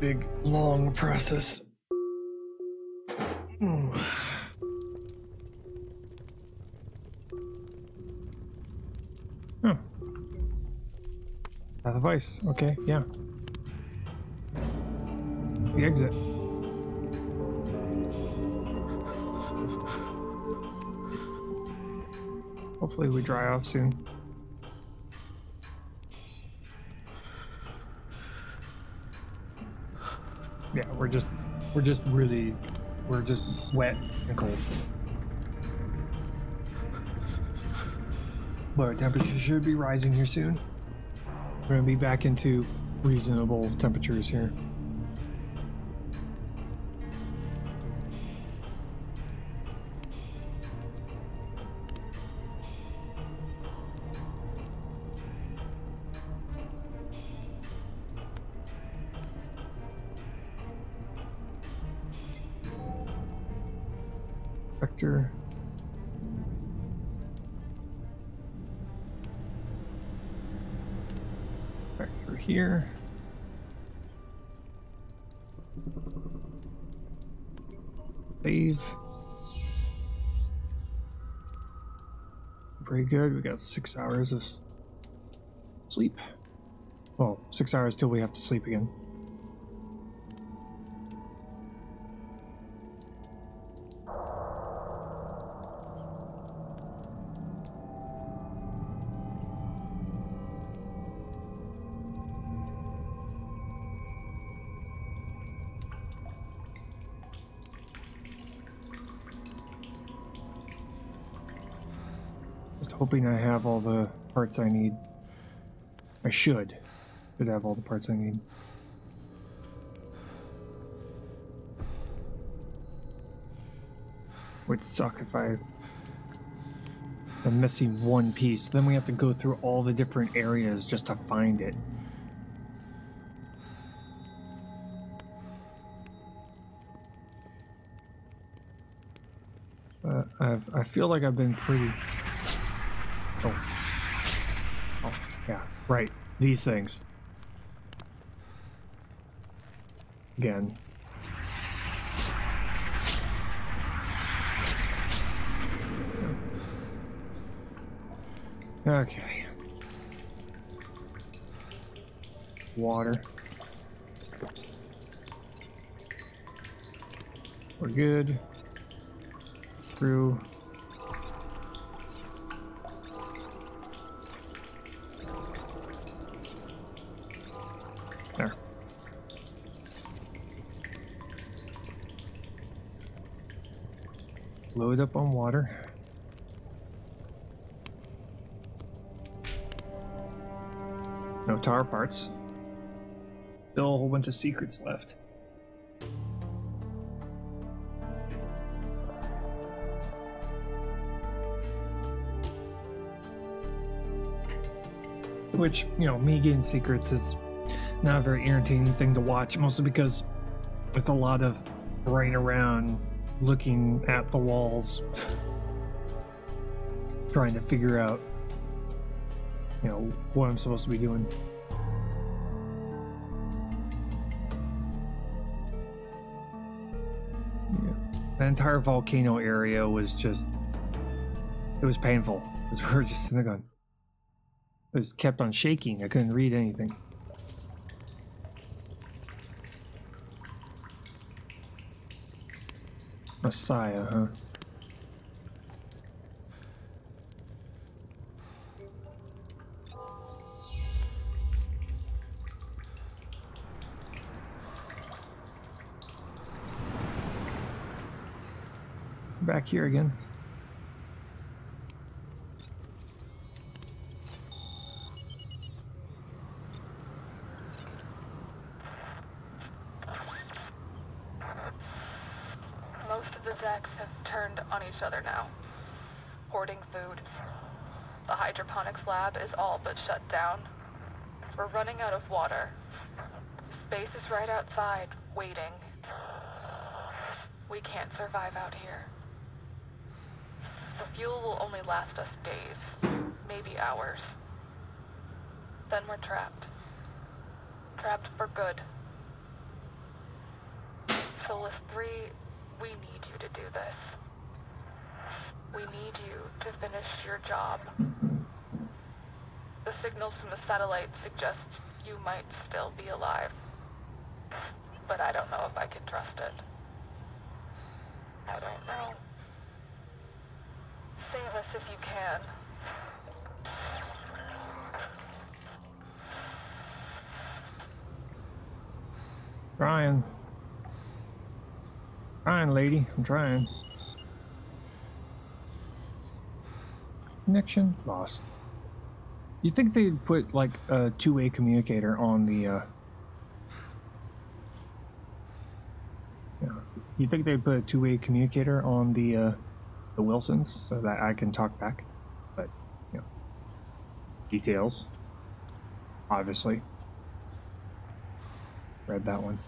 Big, long process. Ooh. Oh. Path of ice. Okay, yeah. The exit. Hopefully we dry off soon. Yeah, we're just wet and cold. But our temperature should be rising here soon. We're gonna be back into reasonable temperatures here. Vector. Back through here. Save. Very good. We got 6 hours of sleep. Well, 6 hours till we have to sleep again. Hoping I have all the parts I need. I should have all the parts I need. Would suck if I'm missing one piece. Then we have to go through all the different areas just to find it. I feel like I've been pretty... Oh, yeah, right. These things. Again. Okay. Water. We're good. Through. There. Load up on water. No tower parts. Still a whole bunch of secrets left. Which, you know, me getting secrets is not a very entertaining thing to watch, mostly because it's a lot of running around looking at the walls, trying to figure out, you know, what I'm supposed to be doing. Yeah. The entire volcano area was just, it was painful, because we were just sitting there going, it was kept on shaking. I couldn't read anything. Messiah, huh? Back here again. Most of the decks have turned on each other now, hoarding food. The hydroponics lab is all but shut down. We're running out of water. Space is right outside, waiting. We can't survive out here. The fuel will only last us days, maybe hours. Then we're trapped. Trapped for good. Solus 3, we need you to do this. We need you to finish your job. The signals from the satellite suggest you might still be alive. But I don't know if I can trust it. I don't know. Save us if you can. Trying. Trying, lady. I'm trying. Connection lost. You think they'd put like a two-way communicator on the you think they'd put a two-way communicator on the Wilsons so that I can talk back? But, you know, details. Obviously. Read that one.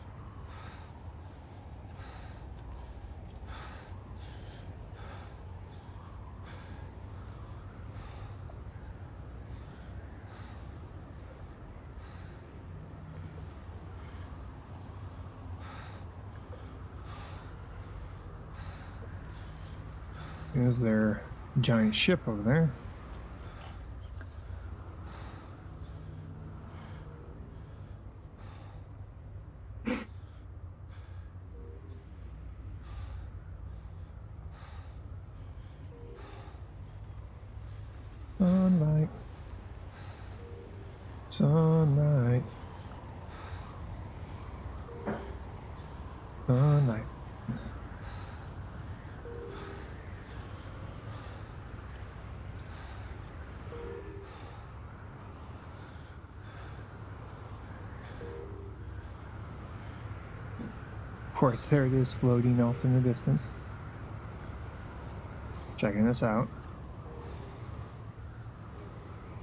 Is there a giant ship over there? Sunlight. Sunlight. Sunlight. Of course, there it is floating off in the distance. Checking this out.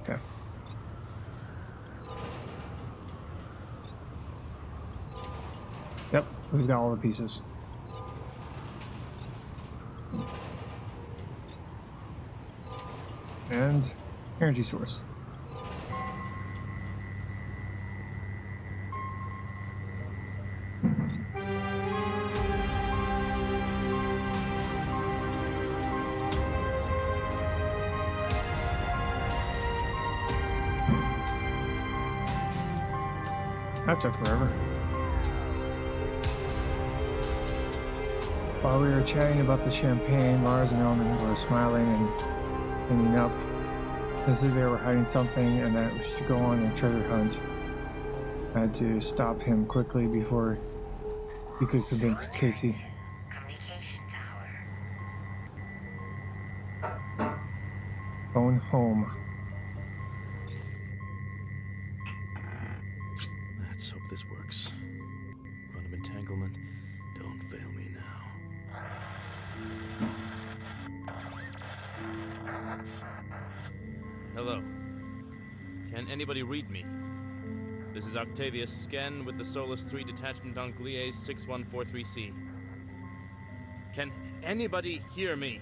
Okay. Yep, we've got all the pieces. And energy source. That took forever. While we were chatting about the champagne, Lars and Elman were smiling and ending up as if they were hiding something and that we should go on a treasure hunt. I had to stop him quickly before he could convince Casey. Communication tower. Phone home. Let's hope this works. Quantum entanglement, don't fail me now. Hello. Can anybody read me? This is Octavius Sken with the Solus 3 detachment on Gliese 6143C. Can anybody hear me?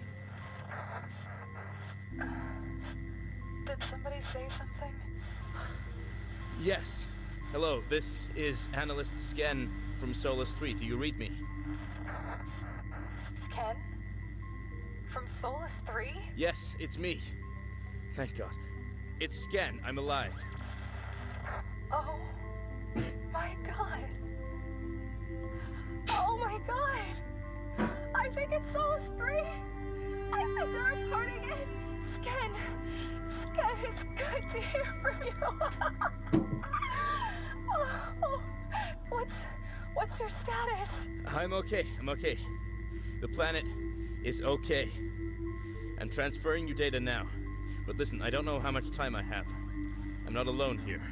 Did somebody say something? Yes. Hello, this is Analyst Sken from Solus 3. Do you read me? Ken? From Solus 3? Yes, it's me. Thank God. It's Sken. I'm alive. Oh my god. Oh my god. I think it's Solus 3. I think they're reporting it. Sken, it's good to hear from you. Oh, what's your status? I'm okay. The planet is okay. I'm transferring you data now. But listen, I don't know how much time I have. I'm not alone here.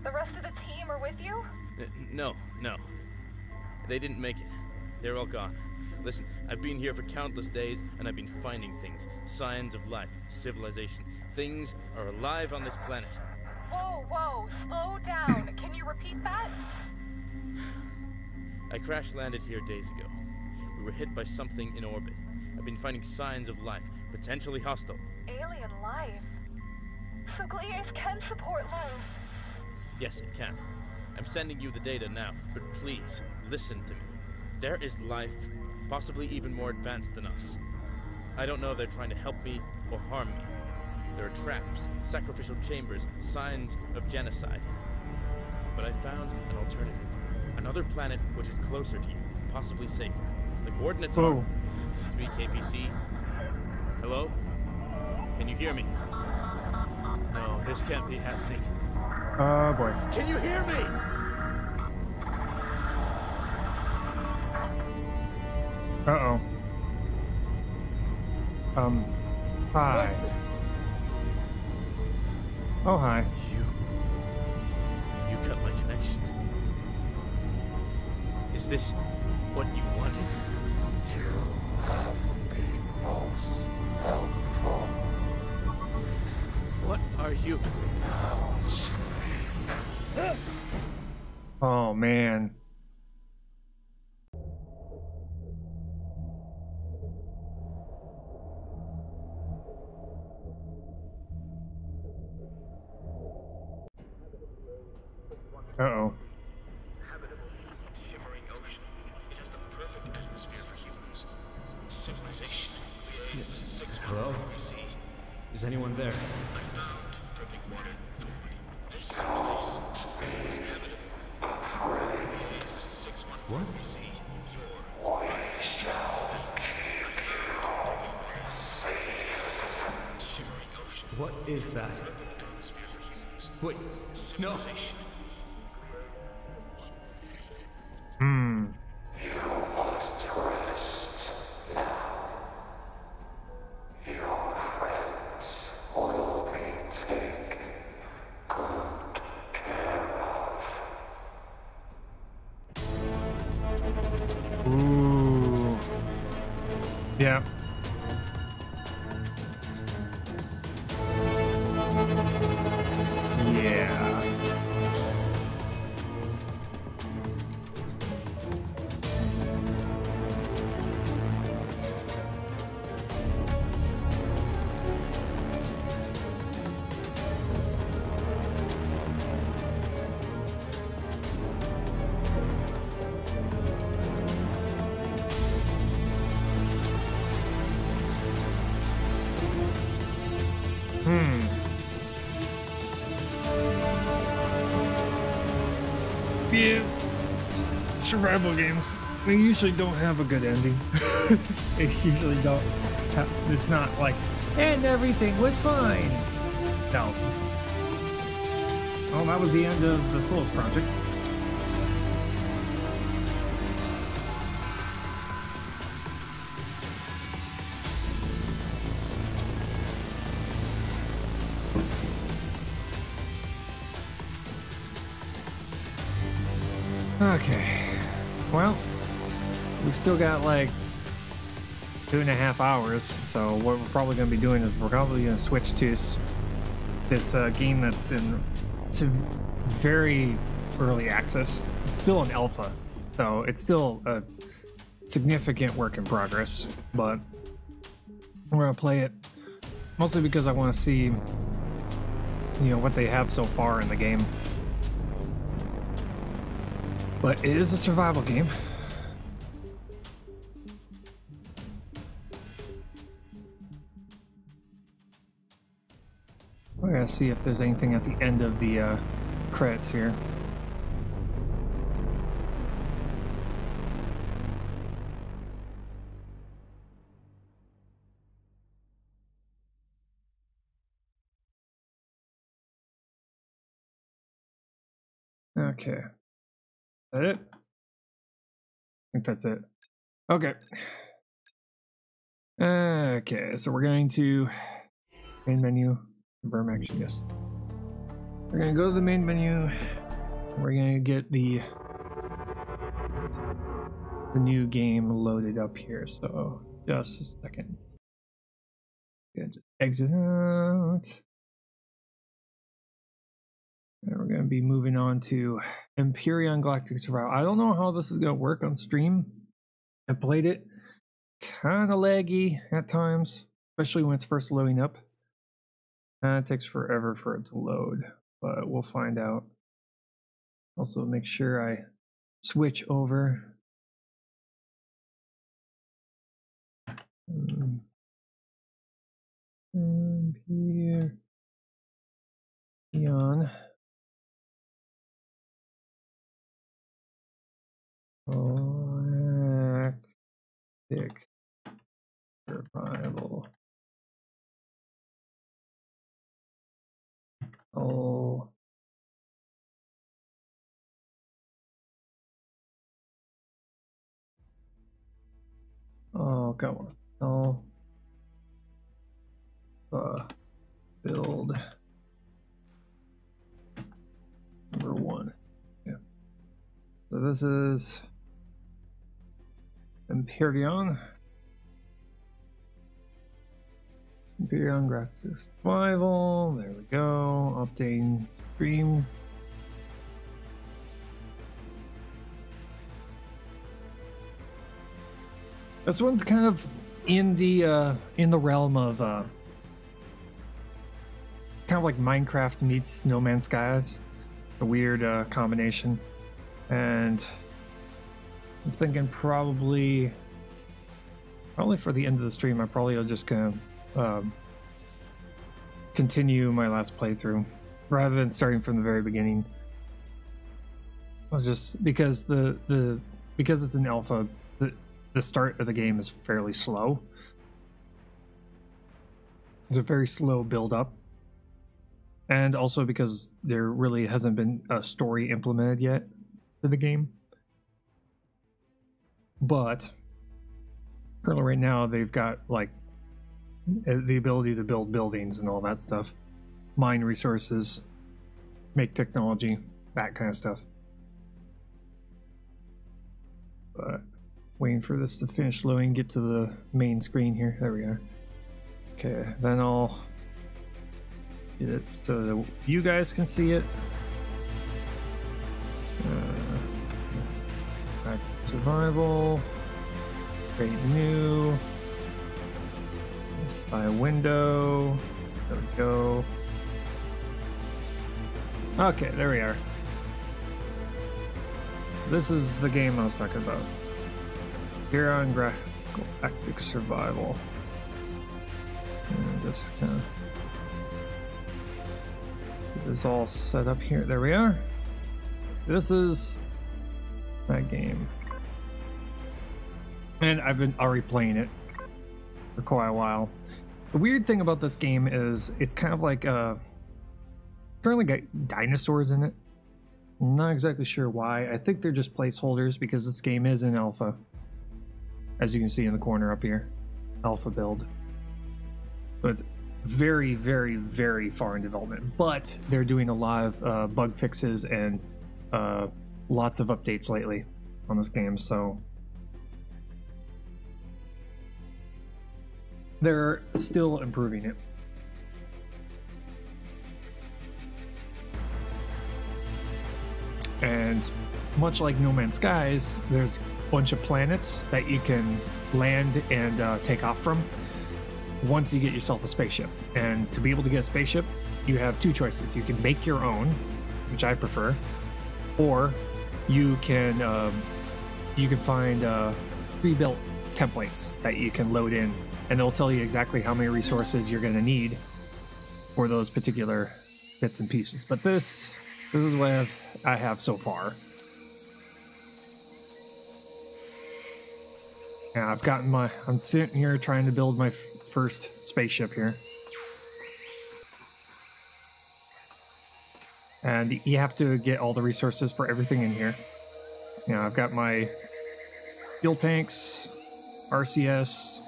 The rest of the team are with you? No. They didn't make it. They're all gone. Listen, I've been here for countless days, and I've been finding things. Signs of life, civilization. Things are alive on this planet. Whoa, slow down. Can you repeat that? I crash-landed here days ago. We were hit by something in orbit. I've been finding signs of life, potentially hostile. Alien life? So Gliese can support life? Yes, it can. I'm sending you the data now, but please, listen to me. There is life, possibly even more advanced than us. I don't know if they're trying to help me or harm me. There are traps, sacrificial chambers, signs of genocide. But I found an alternative. Another planet which is closer to you, possibly safer. The coordinates are 3 KPC. Hello? Can you hear me? No, this can't be happening. Oh boy. Can you hear me? Uh-oh. Hi. Oh, hi. You cut my connection. Is this what you wanted? You have been most helpful. What are you? Now sleep. Oh, man. Uh-oh. Habitable, shimmering ocean. It has the perfect atmosphere for humans. Civilization. Is anyone there? What? We shall keep you safe. What is that? Wait, no! You must rest now. Your friends will be taken good care of. Ooh. Yeah. Yeah. Yeah, survival games, they usually don't have a good ending. They usually don't have, it's not like, and everything was fine. No. Oh, that was the end of the Solus project. Okay, well, we've still got like 2.5 hours, so what we're probably going to be doing is we're probably going to switch to this game that's in very early access. It's still an alpha, so it's still a significant work in progress, but we're going to play it mostly because I want to see, you know, what they have so far in the game. But it is a survival game. We're gonna see if there's anything at the end of the credits here. Okay. Is that it? I think that's it. Okay. Okay, so we're going to main menu, confirm action, yes. We're gonna go to the main menu. We're gonna get the new game loaded up here. So just a second. Yeah, just exit out. And we're going to be moving on to Empyrean Galactic Survival. I don't know how this is going to work on stream. I played it kind of laggy at times, especially when it's first loading up. It takes forever for it to load, but we'll find out. Also, make sure I switch over. Empyrean. Galactic Survival. Oh. Oh, come on. Oh. Build. Number 1. Yeah. So this is Empyrean. Empyrean Galactic Survival. There we go. Updating stream. This one's kind of in the realm of kind of like Minecraft meets No Man's Skies, a weird combination. And I'm thinking probably for the end of the stream, I probably will just gonna continue my last playthrough rather than starting from the very beginning. Well, just because because it's an alpha, the start of the game is fairly slow. It's a very slow build up. And also because there really hasn't been a story implemented yet to the game. But currently right now they've got like the ability to build buildings and all that stuff. Mine resources, make technology, that kind of stuff. But waiting for this to finish loading, get to the main screen here. There we are. Okay, then I'll get it so that you guys can see it. Back to survival. Create new. By window. There we go. Okay, there we are. This is the game I was talking about. Here on Galactic Survival. And just kind of get this all set up here. There we are. This is that game. And I've been already playing it for quite a while. The weird thing about this game is it's kind of like currently got dinosaurs in it. I'm not exactly sure why. I think they're just placeholders because this game is in alpha. As you can see in the corner up here. Alpha build. So it's very, very, very far in development. But they're doing a lot of bug fixes and lots of updates lately on this game. So they're still improving it. And much like No Man's Skies, there's a bunch of planets that you can land and take off from once you get yourself a spaceship. And to be able to get a spaceship, you have two choices. You can make your own, which I prefer, or you can find pre-built templates that you can load in, and they'll tell you exactly how many resources you're going to need for those particular bits and pieces. But this is what I have so far. And I've gotten I'm sitting here trying to build my first spaceship here. And you have to get all the resources for everything in here. You know, I've got my fuel tanks, RCS,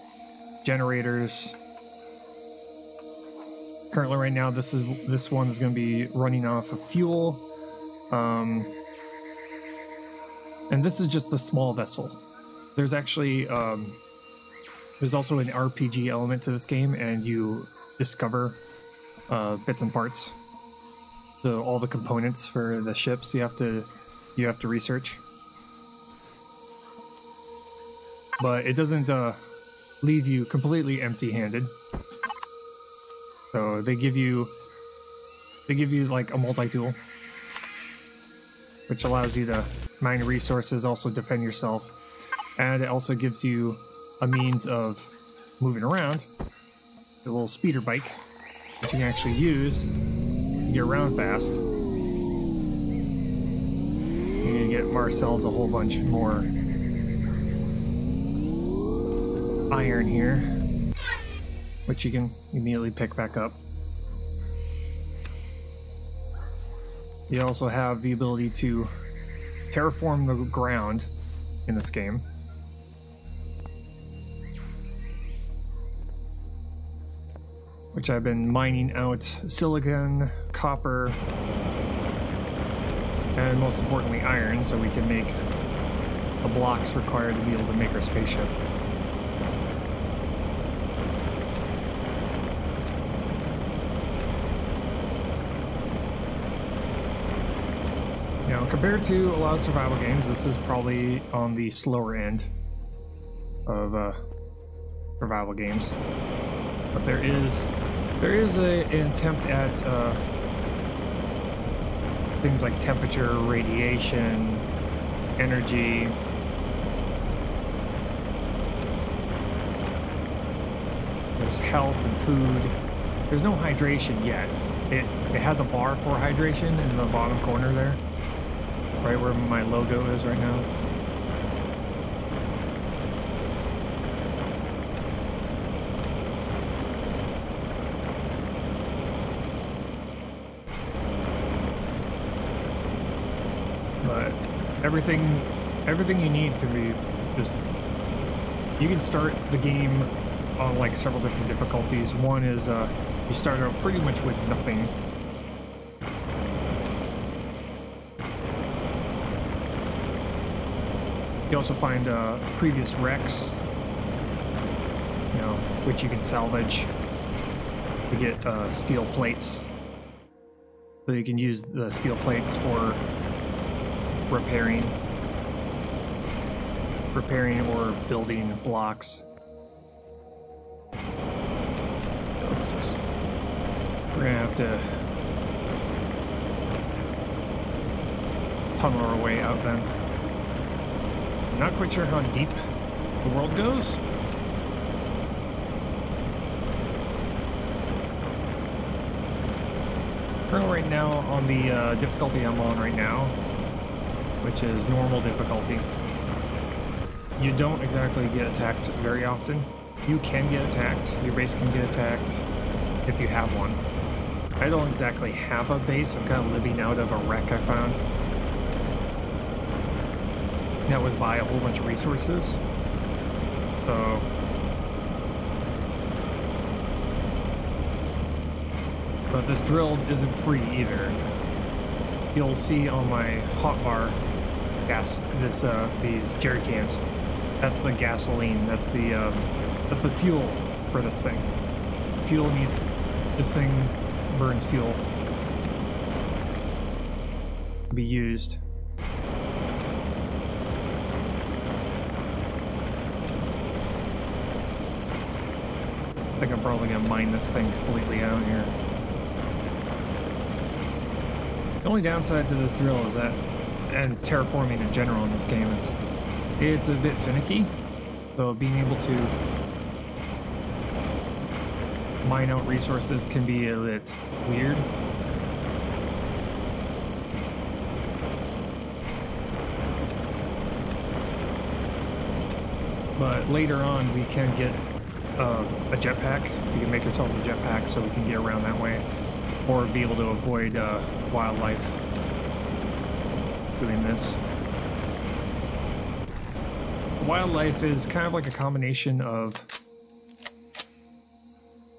generators. Currently right now this one is going to be running off of fuel. And this is just the small vessel. There's actually there's also an RPG element to this game, and you discover bits and parts. So all the components for the ships you have to research. But it doesn't leave you completely empty-handed. So they give you like a multi-tool, which allows you to mine resources, also defend yourself, and it also gives you a means of moving around. A little speeder bike, which you can actually use to get around fast. You can get Marcel's a whole bunch more iron here, which you can immediately pick back up. You also have the ability to terraform the ground in this game. Which I've been mining out silicon, copper, and most importantly iron, so we can make the blocks required to be able to make our spaceship. Now, compared to a lot of survival games, this is probably on the slower end of survival games. But there is an attempt at things like temperature, radiation, energy. There's health and food. There's no hydration yet. It has a bar for hydration in the bottom corner there, right where my logo is right now. But everything you need can be just, you can start the game on like several different difficulties. One is you start out pretty much with nothing. You also find previous wrecks, you know, which you can salvage to get steel plates. So you can use the steel plates for repairing or building blocks. We're gonna have to tunnel our way out then. I'm not quite sure how deep the world goes. Currently right now on the difficulty I'm on right now, which is normal difficulty, you don't exactly get attacked very often. You can get attacked, your base can get attacked if you have one. I don't exactly have a base, I'm kind of living out of a wreck I found. That was by a whole bunch of resources. So but this drill isn't free either. You'll see on my hotbar these jerry cans. That's the gasoline. That's the fuel for this thing. This thing burns fuel to be used. I think I'm probably gonna mine this thing completely out here. The only downside to this drill is that, and terraforming in general in this game, is it's a bit finicky. So being able to mine out resources can be a bit weird. But later on we can get a jetpack. You can make yourself a jetpack so we can get around that way. Or be able to avoid wildlife doing this. Wildlife is kind of like a combination of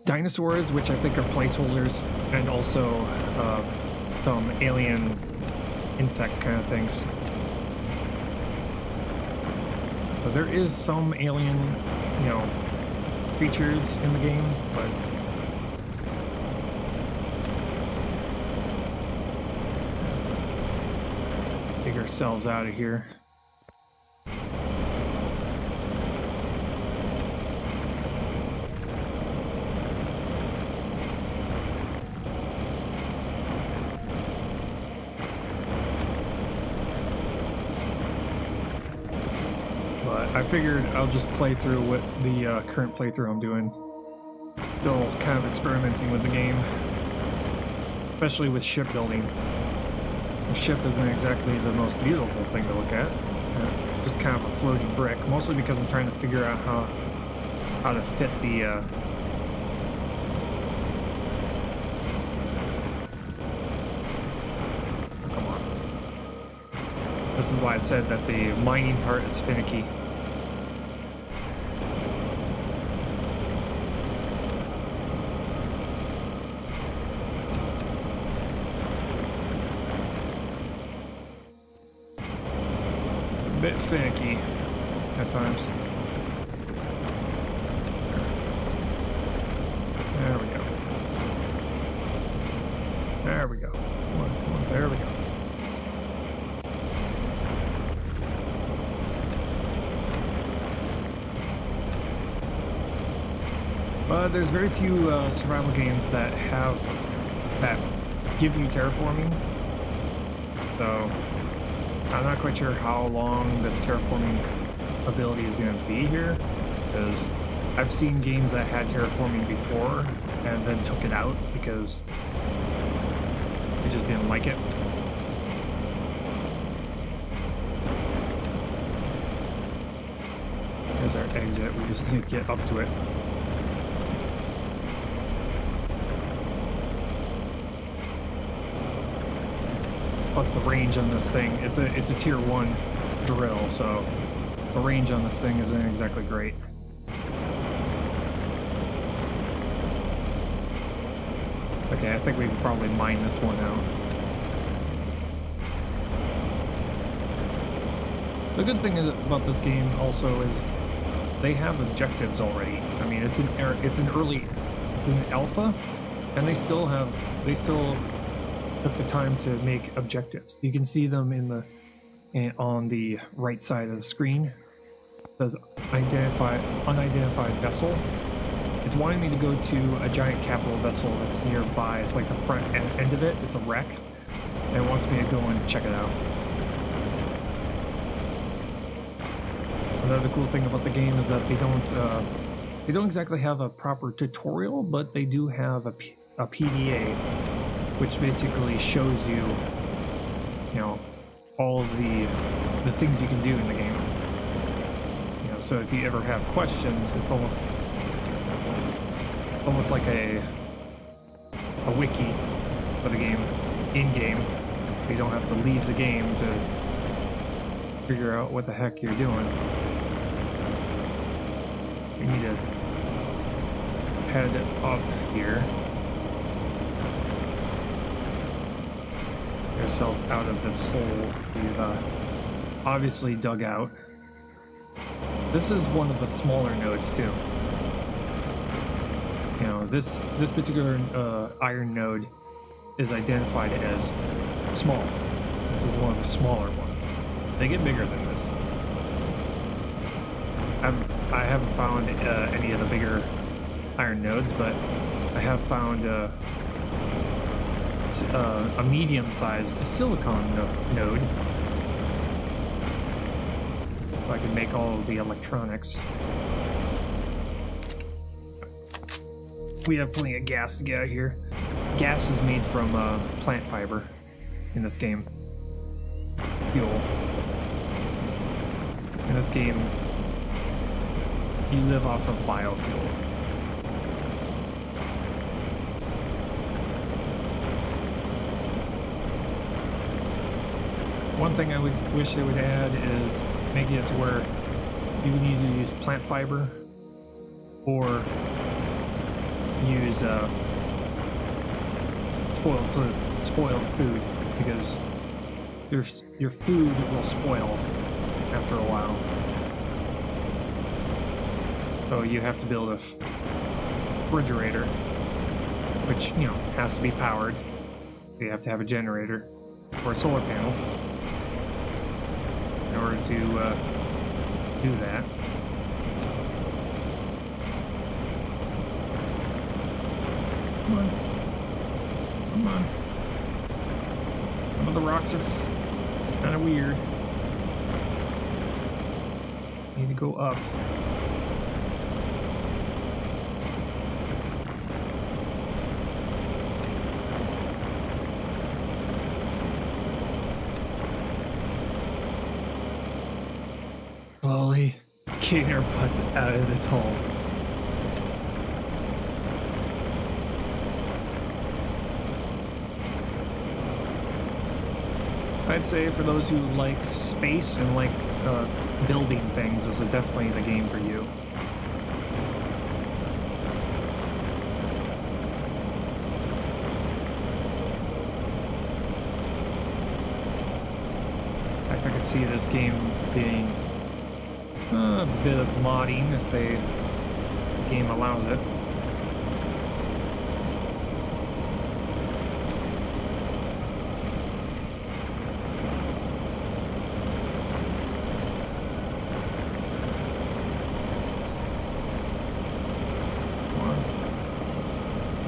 dinosaurs, which I think are placeholders, and also some alien insect kind of things. So there is some alien, you know, creatures in the game, but dig ourselves out of here. I figured I'll just play through what the current playthrough I'm doing. Still kind of experimenting with the game, especially with shipbuilding. The ship isn't exactly the most beautiful thing to look at. It's just kind of a floating brick, mostly because I'm trying to figure out how to fit the come on. This is why I said that the mining part is finicky. Bit finicky at times. There we go. There we go. Come on, come on. There we go. But there's very few survival games that give you terraforming. So I'm not quite sure how long this terraforming ability is going to be here, because I've seen games that had terraforming before and then took it out because I just didn't like it. There's our exit, we just need to get up to it. Plus the range on this thing, it's a tier 1 drill, so the range on this thing isn't exactly great. Okay, I think we can probably mine this one out. The good thing about this game also is they have objectives already. I mean, it's an alpha, and they still took the time to make objectives. You can see them on the right side of the screen. It says unidentified vessel. It's wanting me to go to a giant capital vessel that's nearby. It's like the front end of it. It's a wreck, and it wants me to go and check it out. Another cool thing about the game is that they don't exactly have a proper tutorial, but they do have a PDA, which basically shows you, all of the things you can do in the game. So if you ever have questions, it's almost like a wiki for the game, in-game. You don't have to leave the game to figure out what the heck you're doing. So we need to head up here. Get ourselves out of this hole we've obviously dug out. This is one of the smaller nodes too. This particular iron node is identified as small. This is one of the smaller ones. They get bigger than this. I haven't found any of the bigger iron nodes, but I have found a medium-sized silicon node. So I can make all of the electronics. We have plenty of gas to get out of here. Gas is made from plant fiber in this game. Fuel. In this game, you live off of biofuel. One thing I wish they would add is making it to where you would need to use plant fiber or use spoiled food, because your food will spoil after a while. So you have to build a refrigerator, which has to be powered. You have to have a generator or a solar panel in order to do that. Come on. Come on. Some of the rocks are kind of weird. Need to go up. Slowly getting our butts out of this hole. I'd say for those who like space and like building things, this is definitely the game for you. I could see this game being a bit of modding if the game allows it.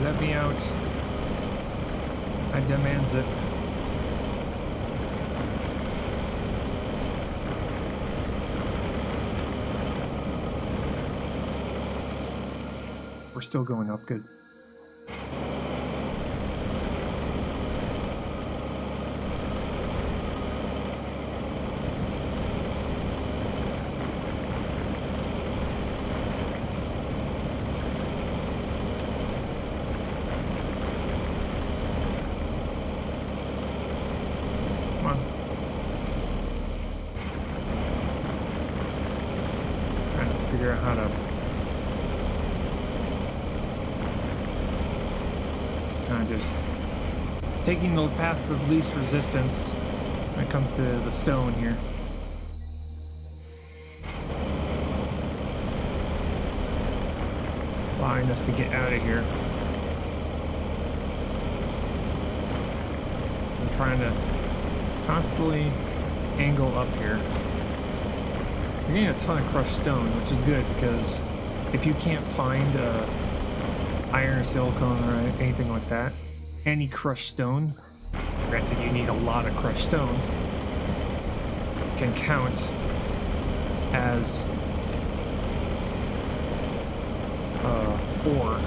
Let me out. I demands it. still going up. Good. Come on. Trying to figure out how to kind of just taking the path of least resistance when it comes to the stone here. Allowing us to get out of here. I'm trying to constantly angle up here. You're getting a ton of crushed stone, which is good because if you can't find iron or silicone or anything like that, any crushed stone, granted you need a lot of crushed stone, can count as ore.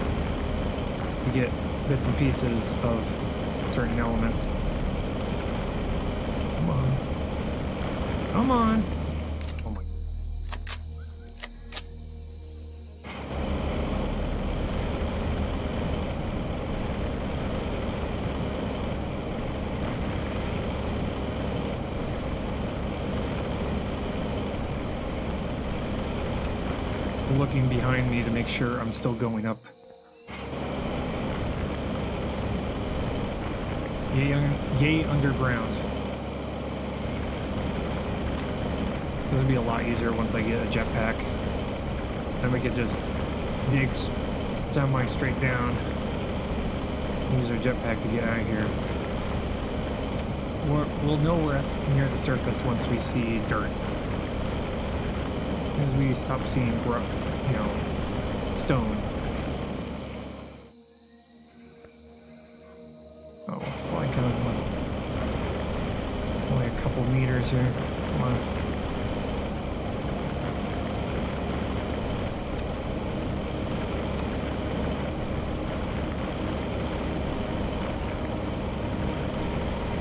You get bits and pieces of certain elements. Come on. Come on. Oh my. Looking behind me to make sure I'm still going up. Yay underground. This will be a lot easier once I get a jetpack. Then we could just dig semi-straight down. Use our jetpack to get out of here. We'll know we're near the surface once we see dirt. As we stop seeing, stone. Oh, flying kind of only a couple meters here. Come on.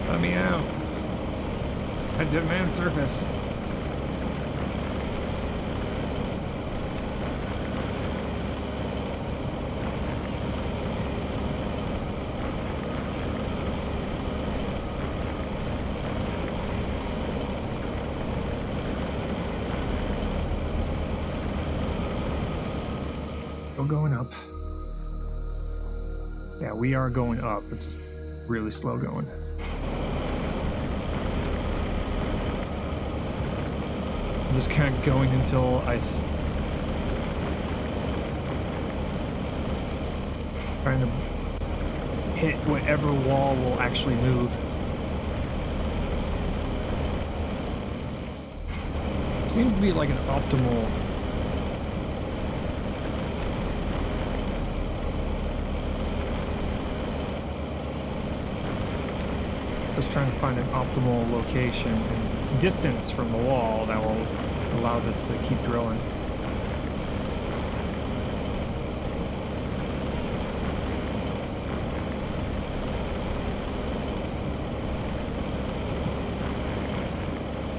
Let me out. I demand surface. Going up. Yeah, we are going up. It's just really slow going. I'm just kind of going until trying to hit whatever wall will actually move. Seems to be like an optimal just trying to find an optimal location and distance from the wall that will allow this to keep drilling.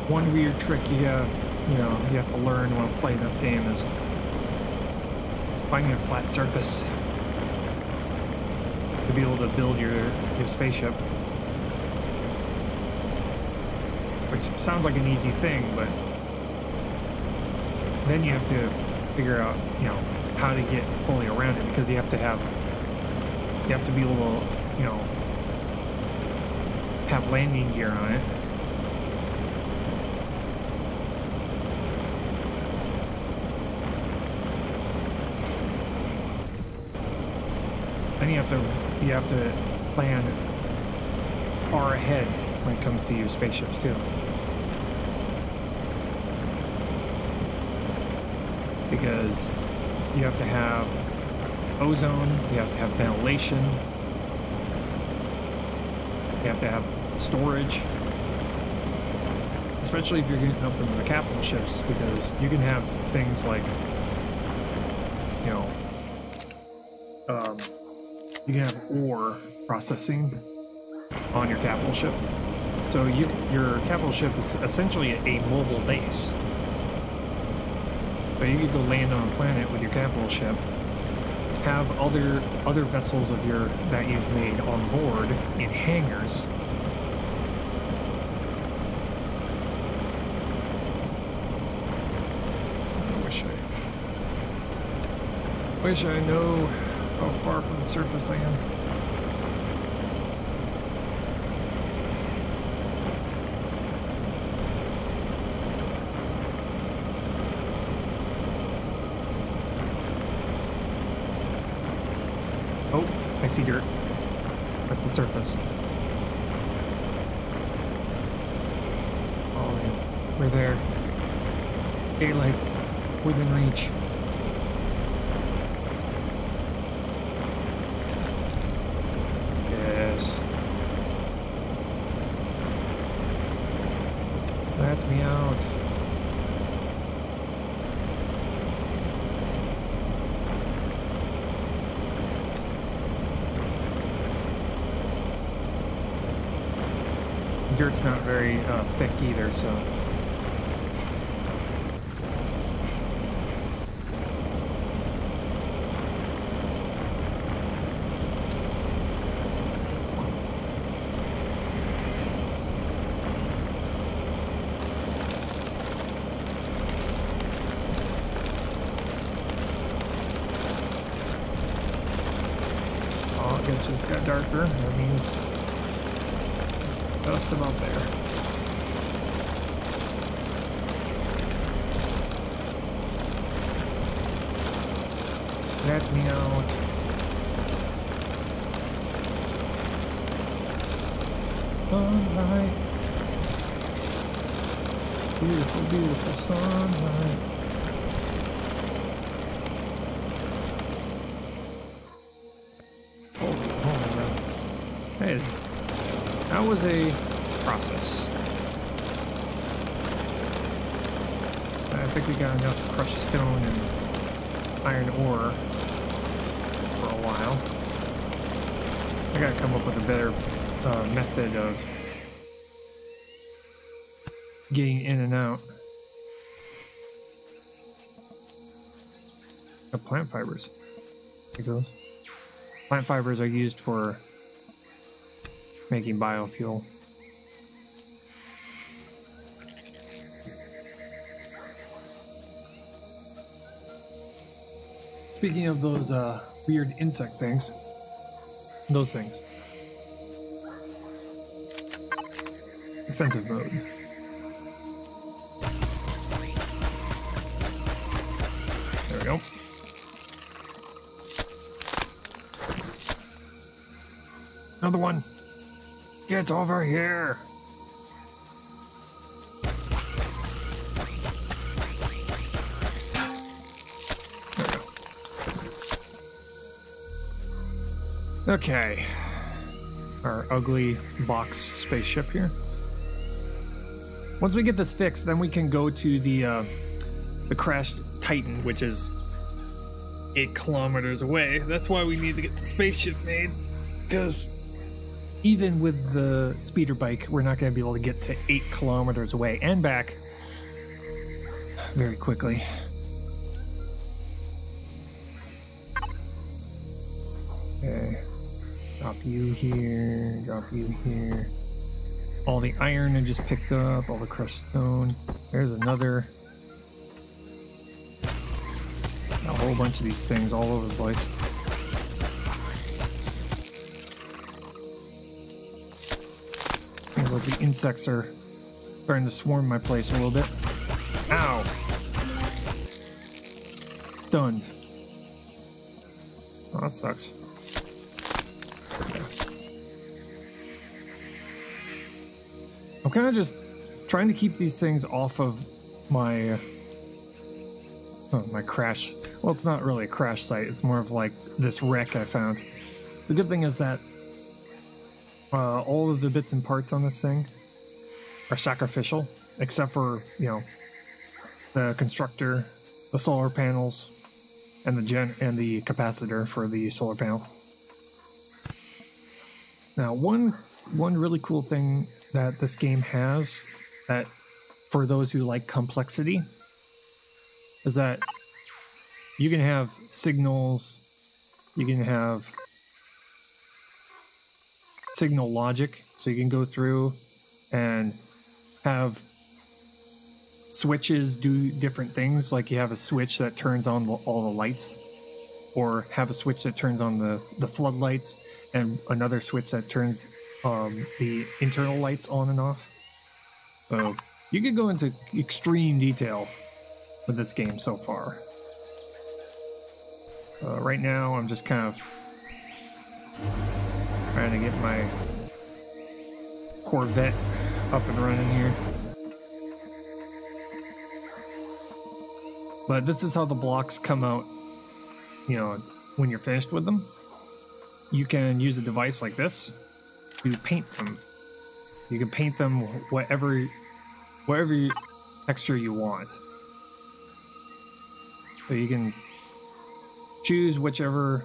One weird trick you have to learn while playing this game is finding a flat surface to be able to build your spaceship. Which sounds like an easy thing, but then you have to figure out, how to get fully around it because you have to be able to, have landing gear on it. Then you have to plan far ahead when it comes to your spaceships too. Because you have to have ozone, you have to have ventilation, you have to have storage, especially if you're getting up into the capital ships, because you can have things like, you can have ore processing on your capital ship. So your capital ship is essentially a mobile base. So you could go land on a planet with your capital ship, have other vessels of that you've made on board in hangars. Wish I know how far from the surface I am. Oh, I see dirt. That's the surface. Oh, yeah. We're there. Daylight's within reach. Yes. Let me out. Dirt's not very thick either, so. Oh, it just got darker. That means just about there. Let me out. Sunlight. Beautiful, beautiful sunlight. Hey, that was a process. I think we got enough crushed stone and iron ore for a while. I gotta come up with a better method of getting in and out. The plant fibers. Take those. Plant fibers are used for making biofuel. Speaking of those weird insect things, those things. Defensive mode. There we go. Another one. Get over here. Okay, our ugly box spaceship here. Once we get this fixed, then we can go to the crashed Titan, which is 8 kilometers away. That's why we need to get the spaceship made, because even with the speeder bike, we're not going to be able to get to 8 kilometers away and back very quickly. Okay. Drop you here, drop you here. All the iron I just picked up, all the crushed stone. There's another. A whole bunch of these things all over the place. Seems like the insects are starting to swarm my place a little bit. Ow! Stunned. Oh, that sucks. I'm kind of just trying to keep these things off of my my crash. Well, it's not really a crash site. It's more of like this wreck I found. The good thing is that all of the bits and parts on this thing are sacrificial, except for, you know, the constructor, the solar panels, and the capacitor for the solar panel. Now, one really cool thing that this game has, that for those who like complexity, is that you can have signals, you can have signal logic, so you can go through and have switches do different things, like you have a switch that turns on all the lights, or have a switch that turns on the floodlights, and another switch that turns the internal lights on and off. So you could go into extreme detail with this game so far. Right now I'm just kind of trying to get my Corvette up and running here. But this is how the blocks come out, you know, when you're finished with them. You can use a device like this to paint them. You can paint them whatever texture you want. So you can choose whichever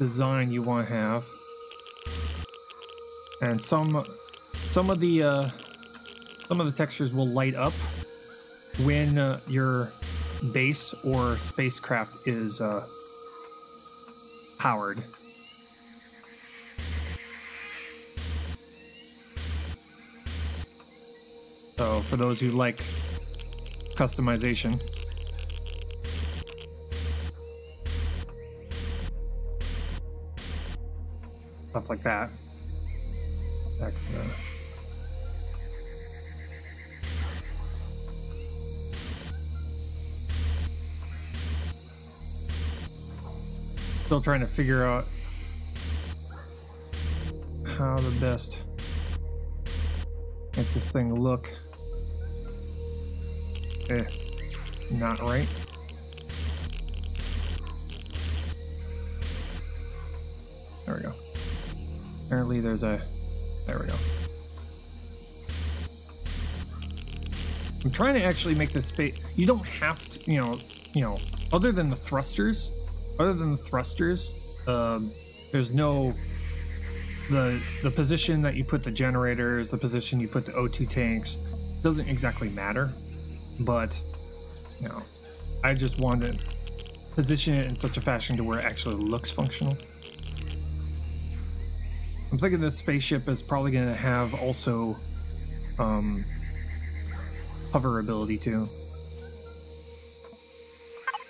design you want to have. And some of the textures will light up when your base or spacecraft is powered. So for those who like customization, stuff like that. Back to the... Still trying to figure out how the best make this thing look. Not right. There we go. Apparently there's a... There we go. I'm trying to actually make this space... You don't have to, you know, other than the thrusters, there's no... The position that you put the generators, the position you put the O2 tanks, doesn't exactly matter. But, you know, I just want to position it in such a fashion to where it actually looks functional. I'm thinking this spaceship is probably going to have also hover ability too.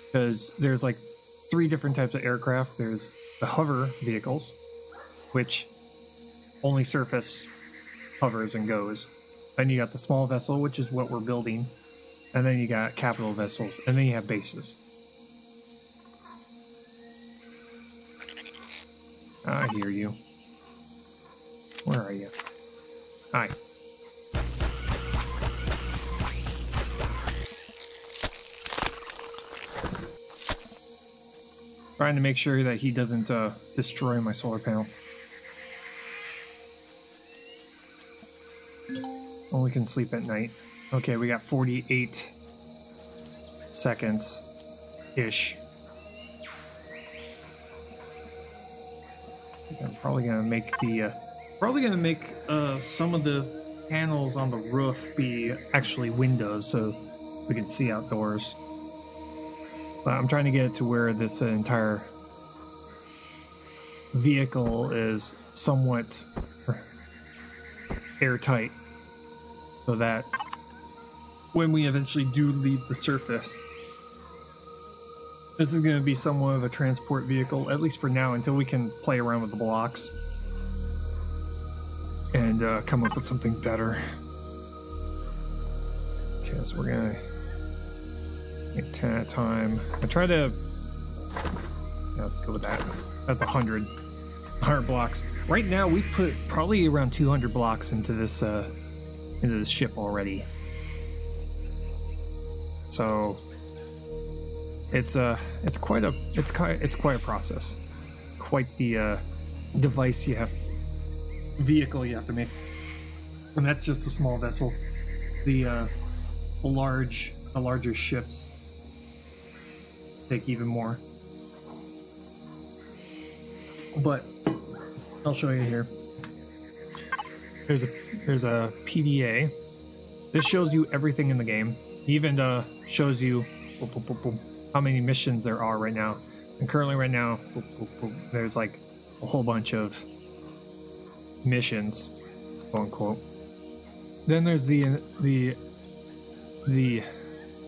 Because there's like 3 different types of aircraft. There's the hover vehicles, which only surface hovers and goes. Then you got the small vessel, which is what we're building. And then you got capital vessels, and then you have bases. I hear you. Where are you? Hi. Trying to make sure that he doesn't destroy my solar panel. Only can sleep at night. Okay, we got 48 seconds-ish. I'm probably gonna make the some of the panels on the roof be actually windows so we can see outdoors. But I'm trying to get it to where this entire vehicle is somewhat airtight, so that when we eventually do leave the surface, this is going to be somewhat of a transport vehicle, at least for now, until we can play around with the blocks and come up with something better. Okay, so we're going to make 10 at a time. I try to... Yeah, let's go with that. That's 100 blocks. Right now, we put probably around 200 blocks into this ship already. So it's quite a process, quite the device vehicle you have to make, and that's just a small vessel. The larger ships take even more. But I'll show you here. There's a PDA. This shows you everything in the game. Even shows you how many missions there are right now. And currently right now, there's like a whole bunch of missions, quote unquote. Then there's the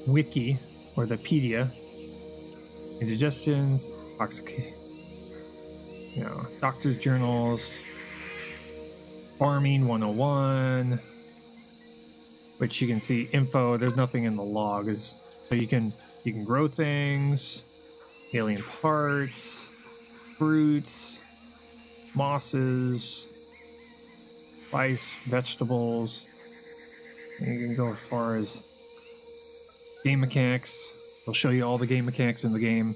wiki or the pedia, indigestions, doctor's journals, farming 101, which you can see info. There's nothing in the logs, so you can grow things, alien parts, fruits, mosses, spice, vegetables. And you can go as far as game mechanics. They'll show you all the game mechanics in the game.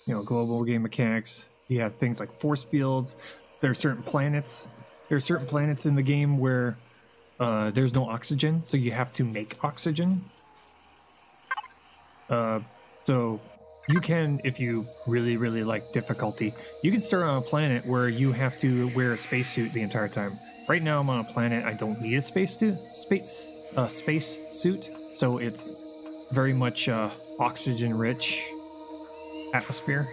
Global game mechanics. You have things like force fields. There are certain planets. There are certain planets in the game where there's no oxygen, so you have to make oxygen. So you can, if you really, really like difficulty, you can start on a planet where you have to wear a spacesuit the entire time. Right now I'm on a planet I don't need a spacesuit, so it's very much oxygen-rich atmosphere.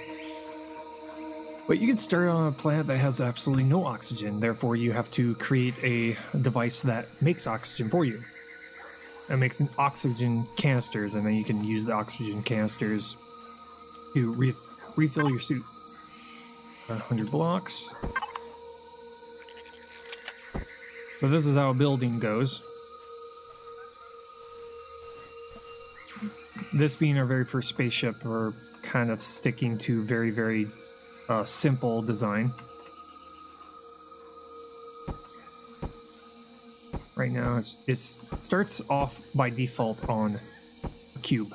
But you can start on a planet that has absolutely no oxygen, therefore you have to create a device that makes oxygen for you. It makes an oxygen canisters, and then you can use the oxygen canisters to refill your suit. 100 blocks. So this is how a building goes. This being our very first spaceship, we're kind of sticking to very, very simple design. Right now, it starts off by default on a cube.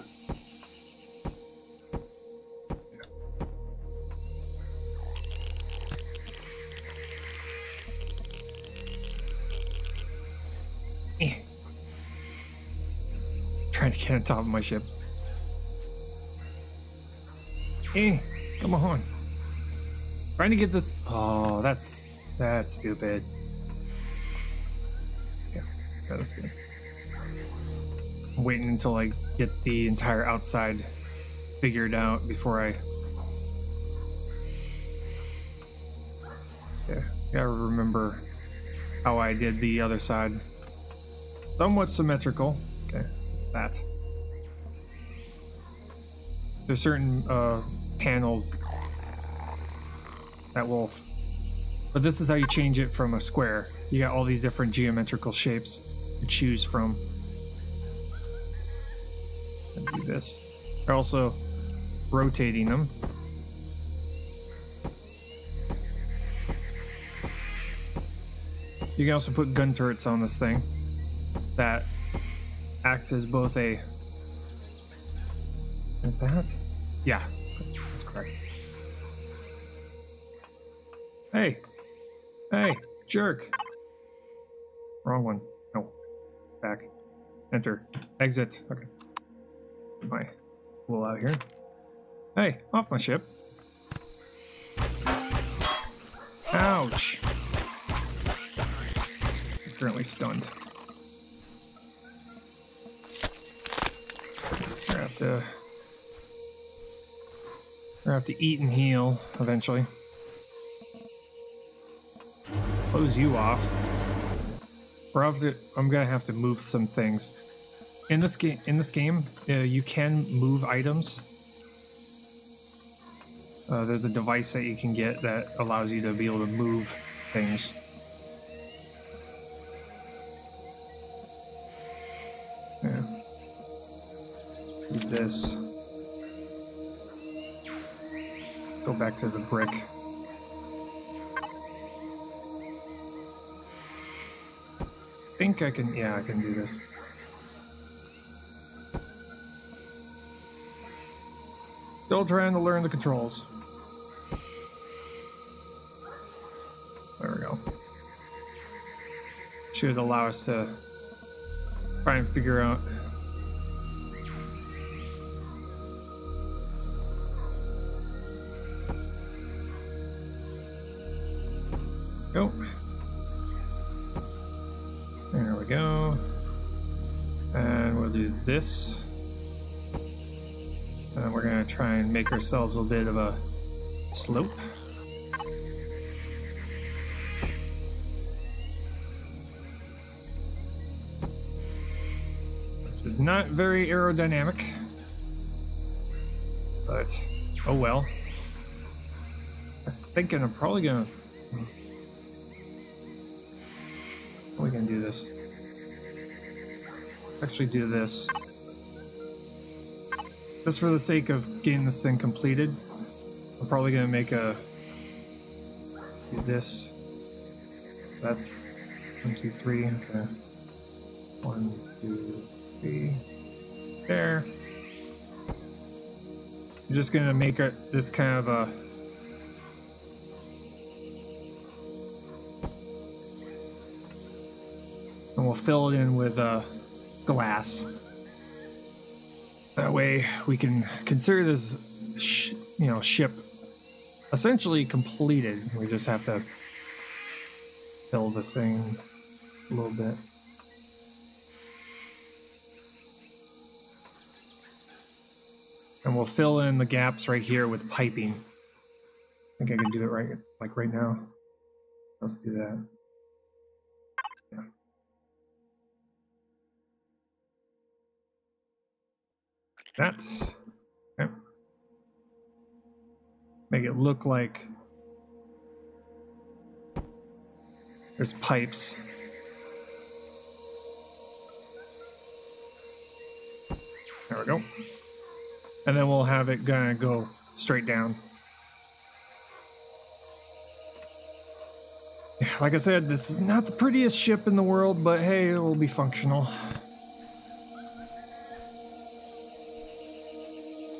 Trying to get on top of my ship. Come on. Trying to get this. Oh, that's stupid. Yeah, that's good. I'm waiting until I get the entire outside figured out before I. Yeah, gotta remember how I did the other side. Somewhat symmetrical. Okay, that's that. There's certain panels that will, but this is how you change it from a square. You got all these different geometrical shapes to choose from. And do this. They're also rotating them. You can also put gun turrets on this thing that act as both a. Is that? Yeah, that's correct. Hey, jerk. Wrong one. No, back. Enter. Exit. Okay. Get my tool out here. Hey, off my ship. Ouch. I'm currently stunned. I have to eat and heal eventually. Close you off. I'm gonna have to move some things. In this game, you can move items. There's a device that you can get that allows you to be able to move things. Yeah. Do this. Go back to the brick. I think I can, yeah, I can do this. Still trying to learn the controls. There we go. Should allow us to try and figure out Go. There we go. And we'll do this. And we're going to try and make ourselves a bit of a slope. Which is not very aerodynamic. But, oh well. I'm thinking I'm probably going to do this. Actually do this. Just for the sake of getting this thing completed, I'm probably going to make do this. That's 1, 2, 3. Okay. 1, 2, 3. There. I'm just going to make this kind of a and we'll fill it in with glass. That way we can consider this ship essentially completed. We just have to fill this thing a little bit. And we'll fill in the gaps right here with piping. I think I can do it right now. Let's do that. Yeah. That's okay. Make it look like there's pipes. There we go. And then we'll have it gonna go straight down. Like I said, this is not the prettiest ship in the world, but hey, it will be functional.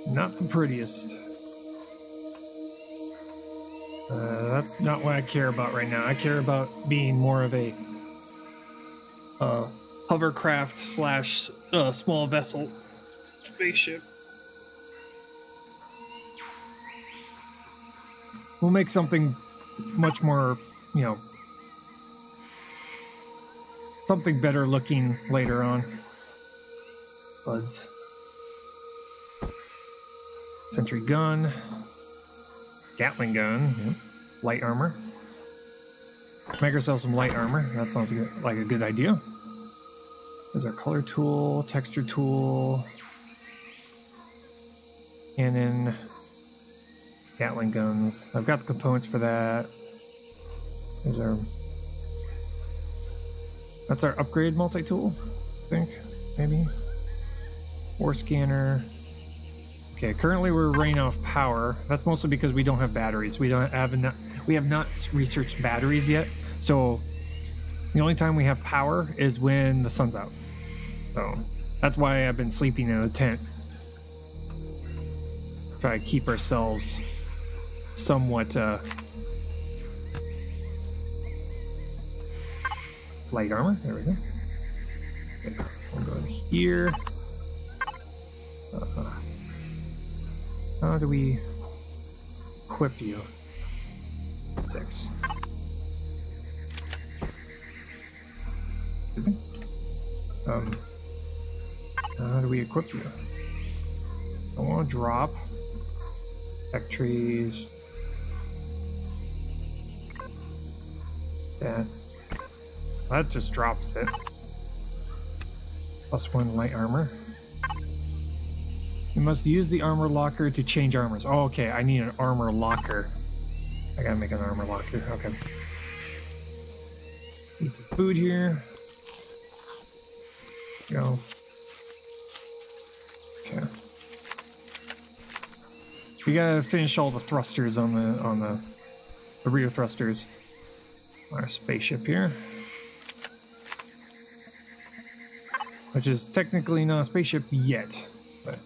Not the prettiest. That's not what I care about right now. I care about being more of a hovercraft slash small vessel spaceship. We'll make something much more, something better looking later on. Buds. Sentry gun. Gatling gun. Yep. Light armor. Make ourselves some light armor. That sounds like a good idea. There's our color tool, texture tool, cannon, Gatling guns. I've got the components for that. That's our upgrade multi-tool, I think, maybe. Ore scanner. Okay, currently we're running off power. That's mostly because we don't have batteries. We have not researched batteries yet. So the only time we have power is when the sun's out. So that's why I've been sleeping in a tent. Try to keep ourselves somewhat light armor. There we go. Okay, we'll go in here. How do we equip you? 6. How do we equip you? I want to drop tech trees, stats. That just drops it. +1 light armor. You must use the armor locker to change armors. Oh, okay. I need an armor locker. I gotta make an armor locker. Okay. Need some food here. Go. Okay. We gotta finish all the thrusters on the rear thrusters. Our spaceship here, which is technically not a spaceship yet, but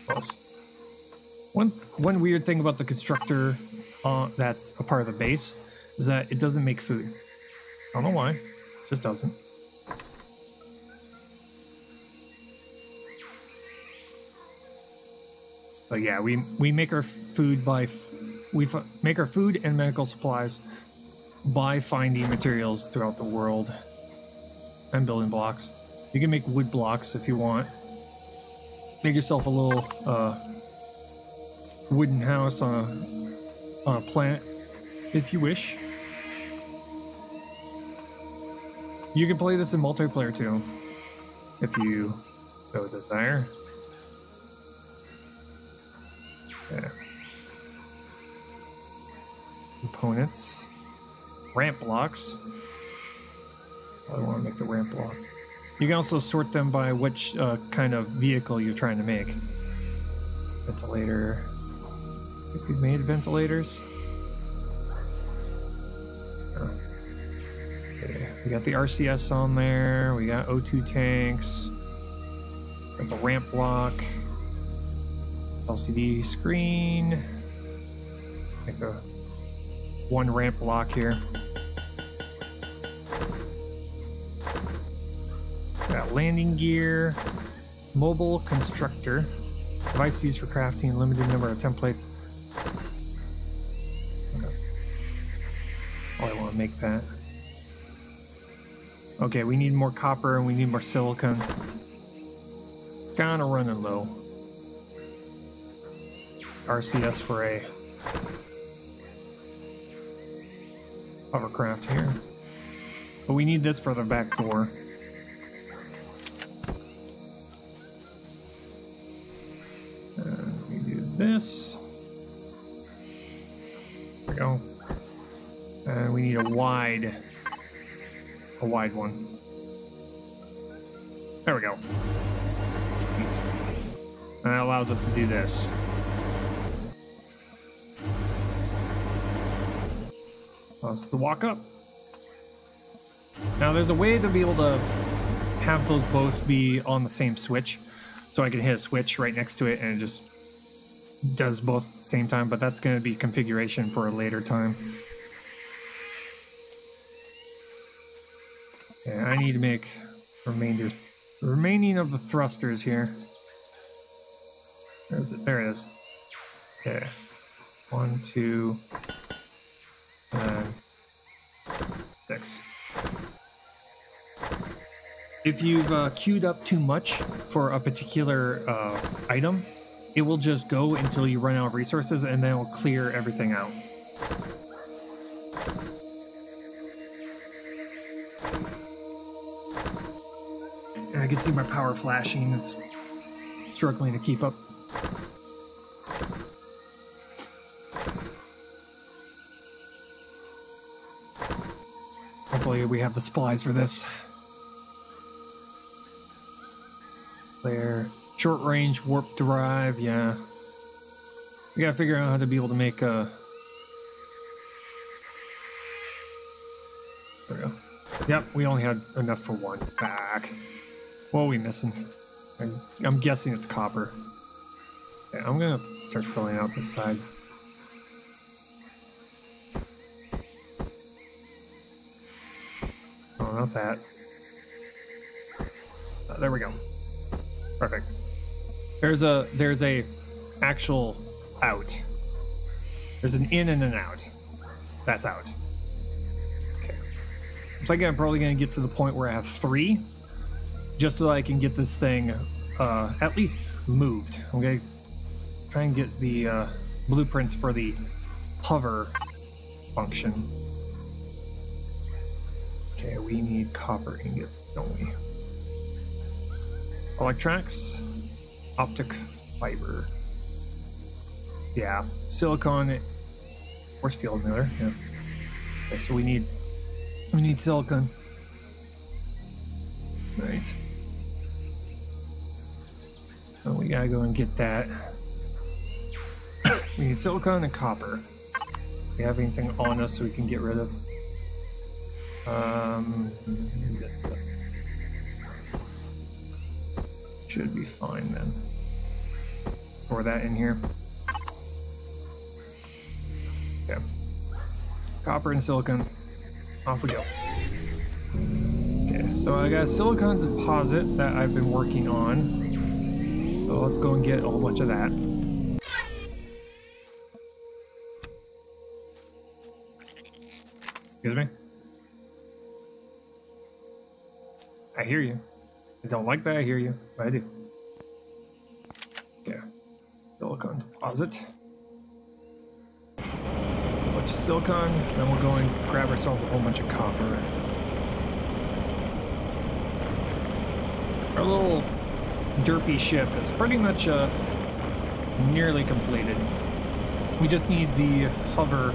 close. One weird thing about the constructor that's a part of the base is that it doesn't make food. I don't know why. It just doesn't. So yeah, we make our food by we make our food and medical supplies by finding materials throughout the world and building blocks. You can make wood blocks if you want. Make yourself a little wooden house on a planet if you wish. You can play this in multiplayer too, if you so desire. Yeah. Components. Ramp blocks. I don't want to make the ramp blocks. You can also sort them by which kind of vehicle you're trying to make. Ventilator. I think we've made ventilators. Okay. We got the RCS on there. We got O2 tanks. Got the ramp block. LCD screen. Make a one ramp block here. Got landing gear, mobile constructor, device used for crafting, limited number of templates. Okay. Oh, I want to make that. Okay, we need more copper and we need more silicon. Kind of running low. RCS for a hovercraft here. But we need this for the back door. We do this. There we go. And we need a wide one. There we go. And that allows us to do this. Allows us to walk up. Now there's a way to be able to have those both be on the same switch. So I can hit a switch right next to it and it just does both at the same time, but that's going to be configuration for a later time. Yeah, I need to make remaining of the thrusters here. Where is it? There it is. Okay. 1, 2, and 6. If you've queued up too much for a particular item, it will just go until you run out of resources and then it will clear everything out. And I can see my power flashing. It's struggling to keep up. Hopefully we have the supplies for this. There. Short range warp drive, yeah. We gotta figure out how to be able to make a... There we go. Yep, we only had enough for one. Back. What are we missing? I'm guessing it's copper. Okay, I'm gonna start filling out this side. Oh, not that. There we go. Perfect. There's a actual out. There's an in and an out. That's out. Okay. I'm thinking I'm probably gonna get to the point where I have 3, just so that I can get this thing at least moved. I'm gonna try and get the blueprints for the hover function. Okay, we need copper ingots, don't we? Electronics, optic fiber. Yeah, silicon, force field emitter. Yeah. Okay, so we need silicon. Right. So we gotta go and get that. We need silicon and copper. Do we have anything on us so we can get rid of? That stuff. Should be fine then. Pour that in here. Okay. Copper and silicon. Off we go. Okay, so I got a silicon deposit that I've been working on. So let's go and get a whole bunch of that. Excuse me? I hear you. I don't like that, I hear you, but I do. Yeah. Silicon deposit. A bunch of silicon, then we'll go and grab ourselves a whole bunch of copper. Our little derpy ship is pretty much nearly completed. We just need the hover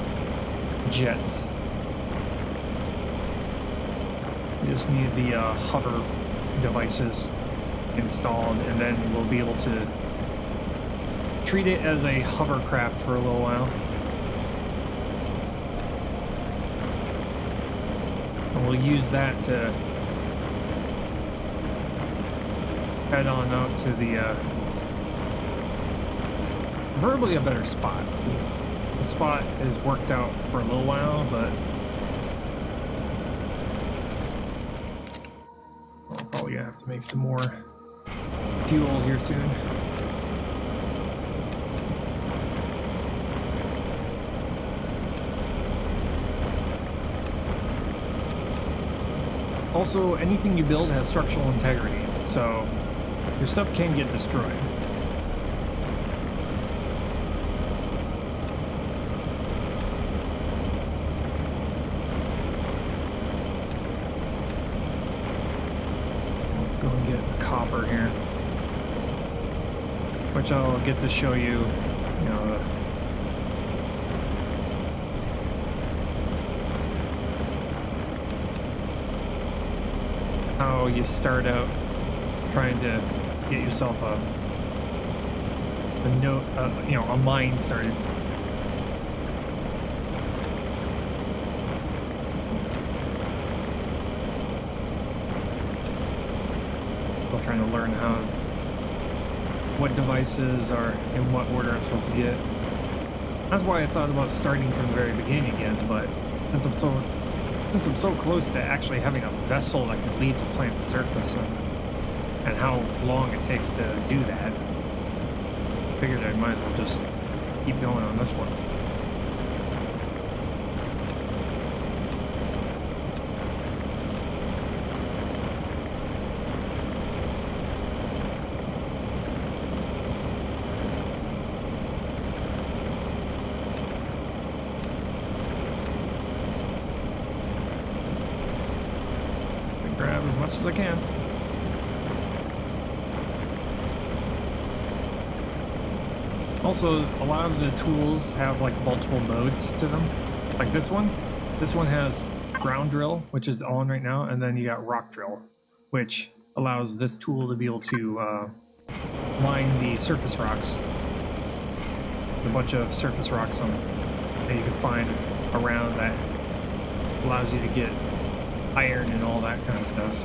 jets. We just need the hover devices installed, and then we'll be able to treat it as a hovercraft for a little while. And we'll use that to head on out to the preferably a better spot. The spot is worked out for a little while, but I'll probably have to make some more fuel here soon. Also, anything you build has structural integrity, so your stuff can get destroyed. Let's go and get copper here, which I'll get to show you, you know, how you start out trying to get yourself a mine started. Still trying to learn what devices are in what order I'm supposed to get. That's why I thought about starting from the very beginning again, but since I'm so close to actually having a vessel that can leave the planet's surface and how long it takes to do that, I figured I might as well just keep going on this one. Grab as much as I can. Also, a lot of the tools have like multiple modes to them. Like this one. This one has ground drill, which is on right now, and then you got rock drill, which allows this tool to be able to mine the surface rocks. A bunch of surface rocks that you can find around that allows you to get iron and all that kind of stuff.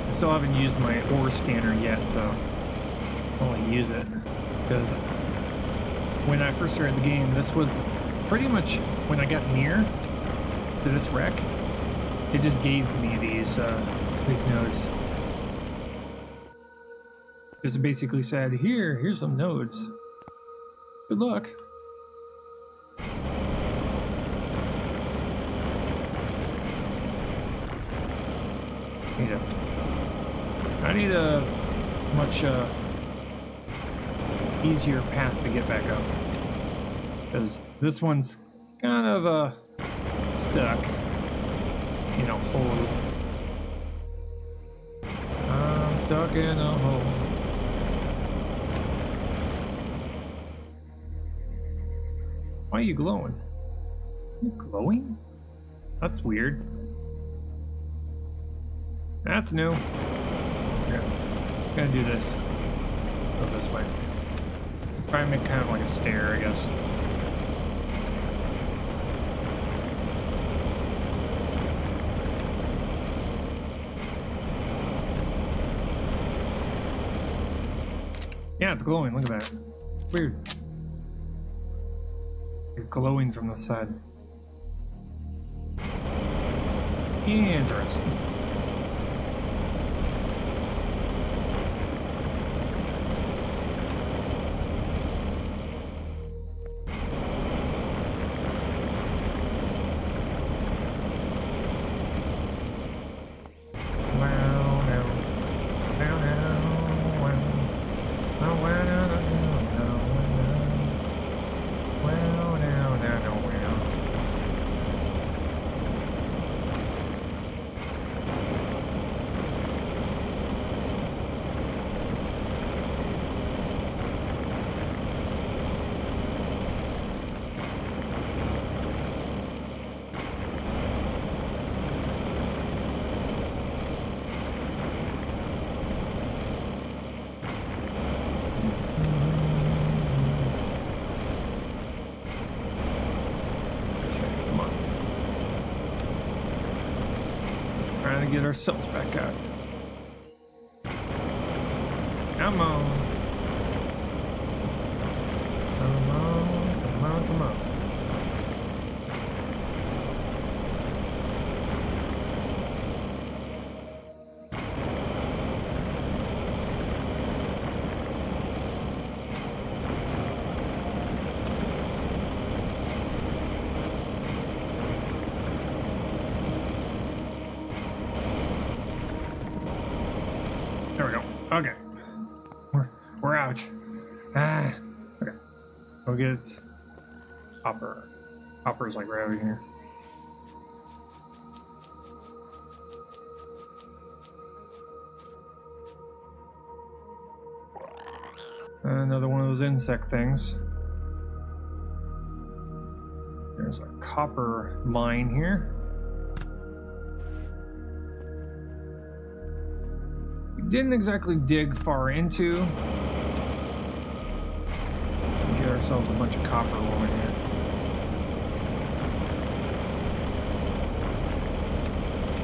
I still haven't used my ore scanner yet, so I'll only use it. Because when I first started the game, this was pretty much when I got near to this wreck, it just gave me these nodes. Just basically said, here's some nodes. Good luck. I need a much easier path to get back up, because this one's kind of stuck in a hole. I'm stuck in a hole. Why are you glowing? You glowing? That's weird. That's new. Yeah. Gonna do this. Go this way. Try and make kind of like a stair, I guess. it's glowing. Look at that. Weird. It's glowing from the side. Interesting. Trying to get ourselves back out. Come on. Come on, come on, come on. There we go. Okay. We're out. Ah. Okay. Go get Hopper. Hopper's like right over here. Another one of those insect things. There's a copper mine here. Didn't exactly dig far into. Get ourselves a bunch of copper while we're here.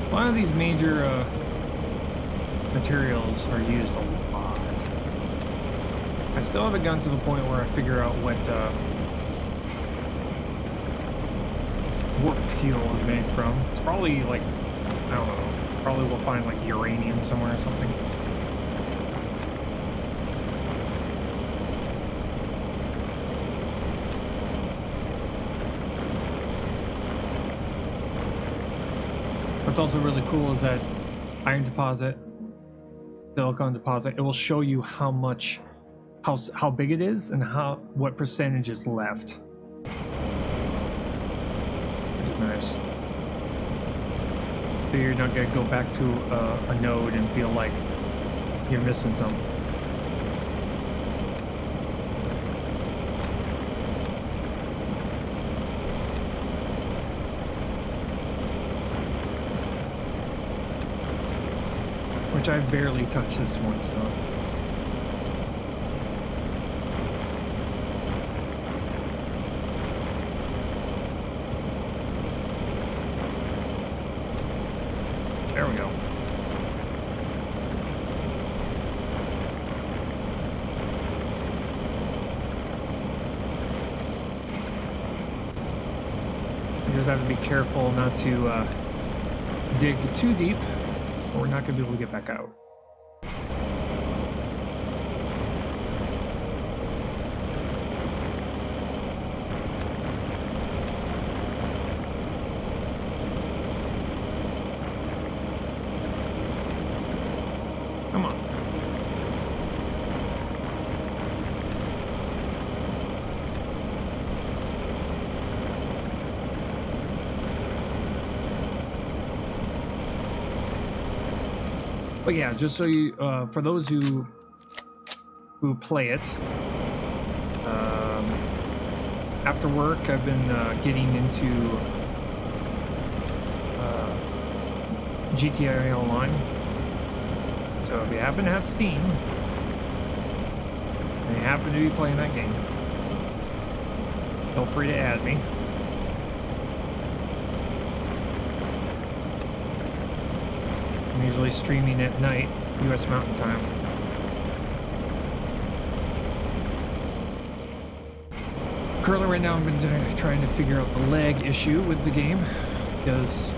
A lot of these major materials are used a lot. I still haven't gotten to the point where I figure out what warp fuel is made from. It's probably like, I don't know. Probably we'll find like uranium somewhere or something. What's also really cool is that iron deposit, silicon deposit, it will show you how much, how big it is and what percentage is left. Which is nice. So you're not going to go back to a node and feel like you're missing something. Which I barely touched this one, so. There we go. You just have to be careful not to dig too deep, or we're not going to be able to get back out. Come on. But yeah, just so you, for those who play it, after work I've been getting into GTA Online. So if you happen to have Steam, and you happen to be playing that game, feel free to add me. I'm usually streaming at night, US Mountain Time. Currently, right now, I've been trying to figure out the lag issue with the game because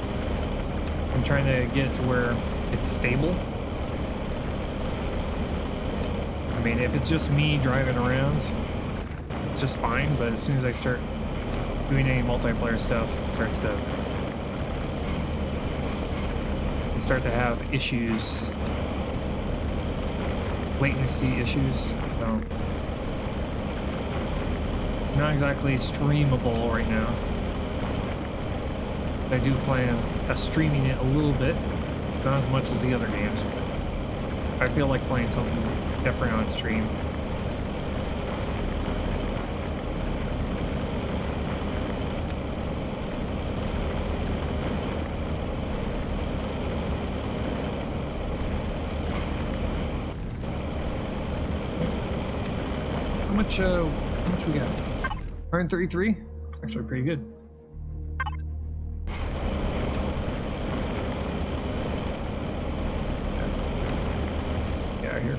I'm trying to get it to where it's stable. I mean, if it's just me driving around, it's just fine, but as soon as I start doing any multiplayer stuff, it start to have issues, latency issues, so not exactly streamable right now. I do plan on streaming it a little bit, not as much as the other games. I feel like playing something different on stream. How much we got? 133? It's actually pretty good. Get out of here.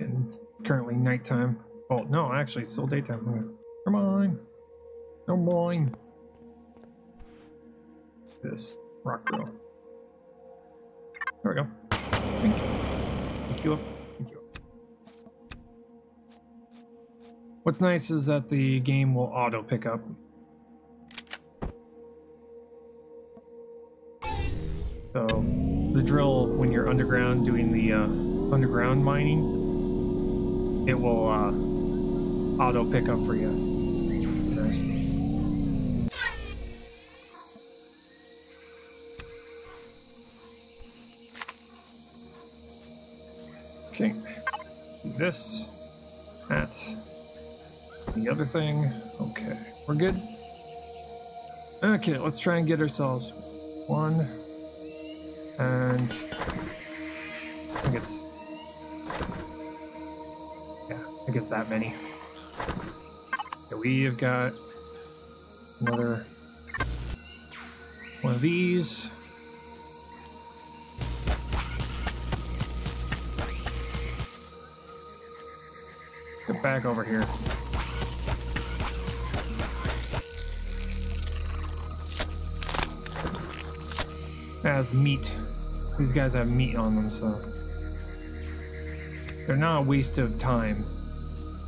And it's currently nighttime. Oh, no, actually, it's still daytime. Come on. Come on. This rock drill. There we go. Thank you. Thank you up. What's nice is that the game will auto pick up. So the drill, when you're underground doing the underground mining, it will auto pick up for you. Nice. Okay. This, that. The other thing, okay, we're good. Okay, let's try and get ourselves one, and I think it's, yeah, I think it's that many. Okay, we have got another one of these. Get back over here. Has meat. These guys have meat on them, so they're not a waste of time.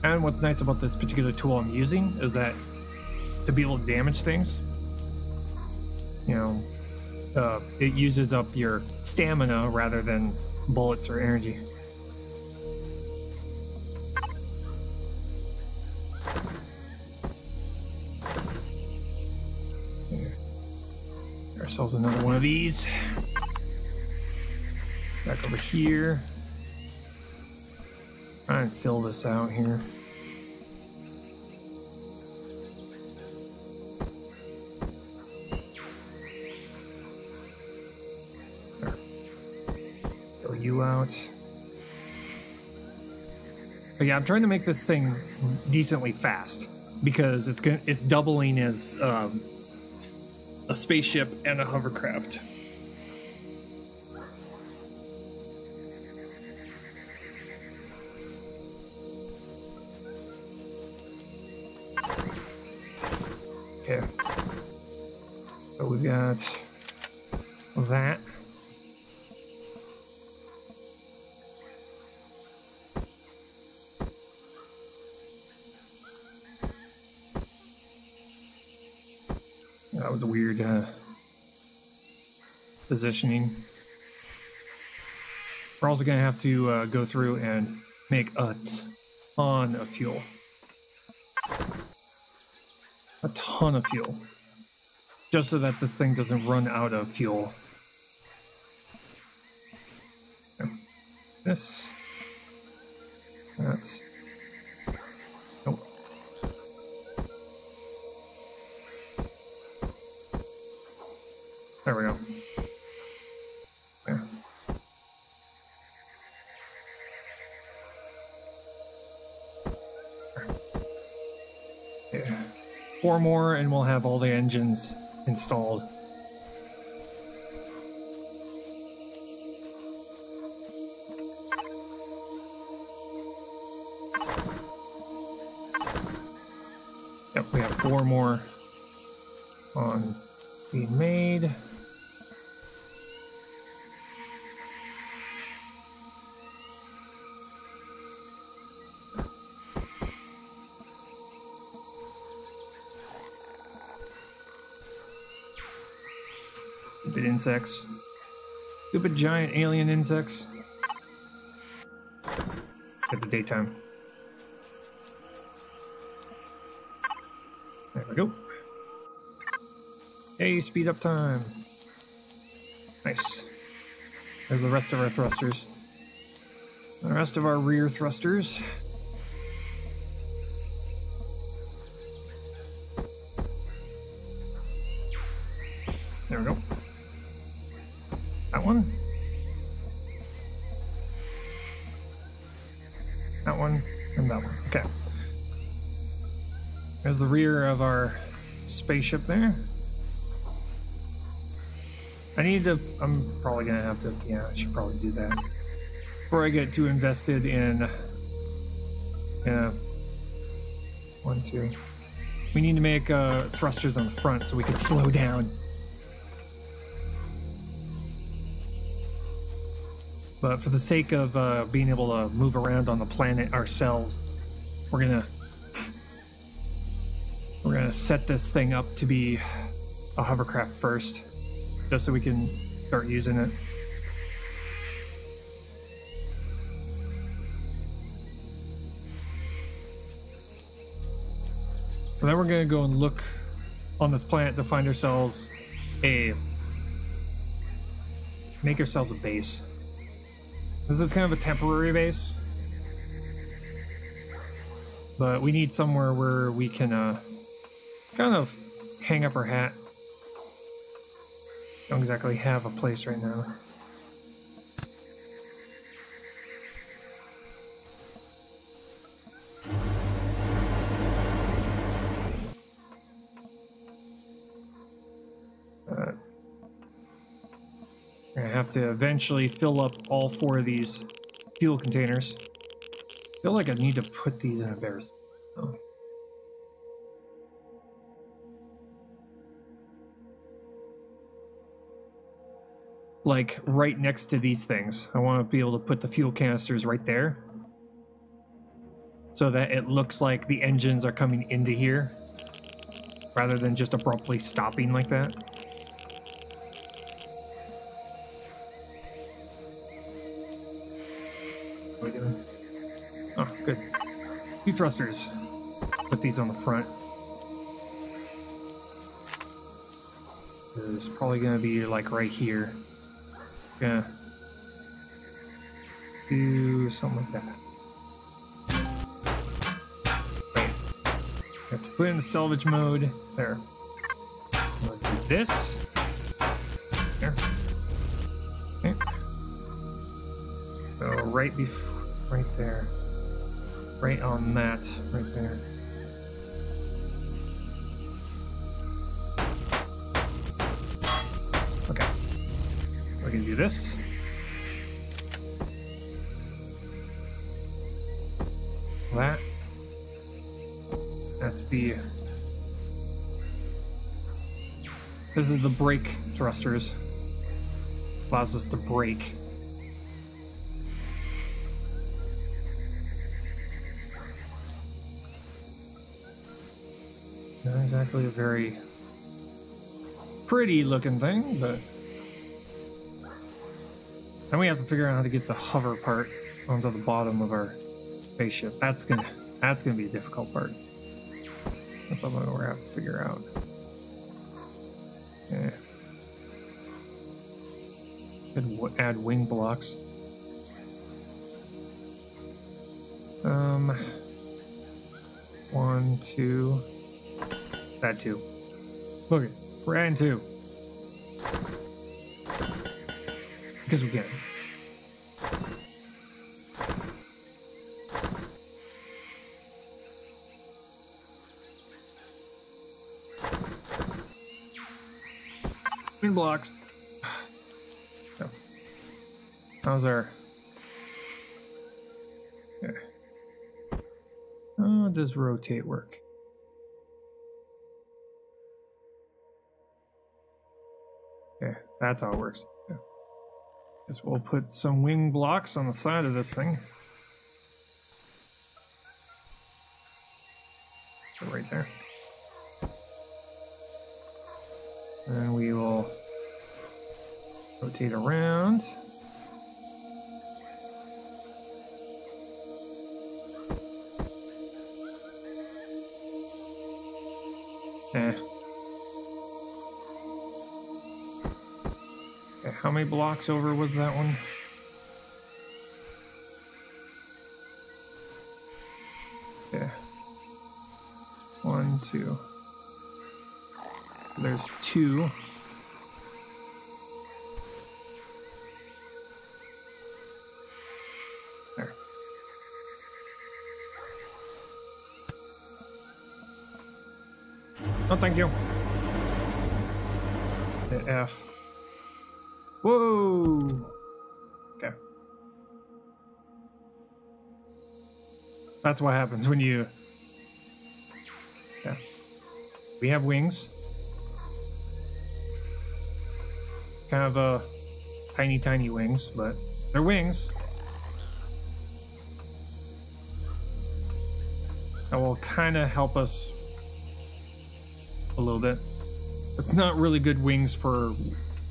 And what's nice about this particular tool I'm using is that to be able to damage things, you know, it uses up your stamina rather than bullets or energy. Ourselves another one of these. Back over here. Try and fill this out here. There. Fill you out. But yeah, I'm trying to make this thing decently fast because it's doubling as a spaceship and a hovercraft. Okay. So we got that. That was a weird positioning. We're also going to have to go through and make a ton of fuel. A ton of fuel. Just so that this thing doesn't run out of fuel. Okay. This. That. Nope. There we go. There. Yeah. 4 more and we'll have all the engines installed. Yep, we have 4 more on being made. Stupid insects. Stupid giant alien insects. At the daytime. There we go. Hey, speed up time. Nice. There's the rest of our thrusters. The rest of our rear thrusters. There we go. That one. That one. And that one. Okay. There's the rear of our spaceship there. I'm probably gonna have to, yeah, I should probably do that. Before I get too invested in, 1, 2. We need to make thrusters on the front so we can slow down. But for the sake of being able to move around on the planet ourselves, we're gonna set this thing up to be a hovercraft first, just so we can start using it. So then we're gonna go and look on this planet to find ourselves make ourselves a base. This is kind of a temporary base, but we need somewhere where we can kind of hang up our hat. Don't exactly have a place right now. We're gonna have to eventually fill up all 4 of these fuel containers. I feel like I need to put these in a better spot. Oh. Like right next to these things. I want to be able to put the fuel canisters right there, so that it looks like the engines are coming into here rather than just abruptly stopping like that. What are we doing? Oh, good. 2 thrusters. Put these on the front. There's probably going to be like right here. Gonna do something like that. Wait. Have to put in the salvage mode. There. Let's do this. There. Okay. So right there. Right on that. Right there. Okay. We're gonna do this. That. That's the... This is the brake thrusters. Allows us to brake. Not exactly a very pretty looking thing, but... Then we have to figure out how to get the hover part onto the bottom of our spaceship. That's gonna be a difficult part. That's something we're gonna have to figure out. Yeah. Could add wing blocks. 1, 2. That 2. Okay, we're adding 2. Because we can. Wing blocks. Oh. How's our... Okay. How does rotate work? That's how it works. Yeah. Guess we'll put some wing blocks on the side of this thing. So right there. And we will rotate around. Okay, how many blocks over was that one? Okay. 1, 2. There's 2. There. Oh, thank you. Hit F. Whoa! Okay. That's what happens when you... Yeah. We have wings. Kind of tiny wings, but they're wings. That will kind of help us a little bit. It's not really good wings for,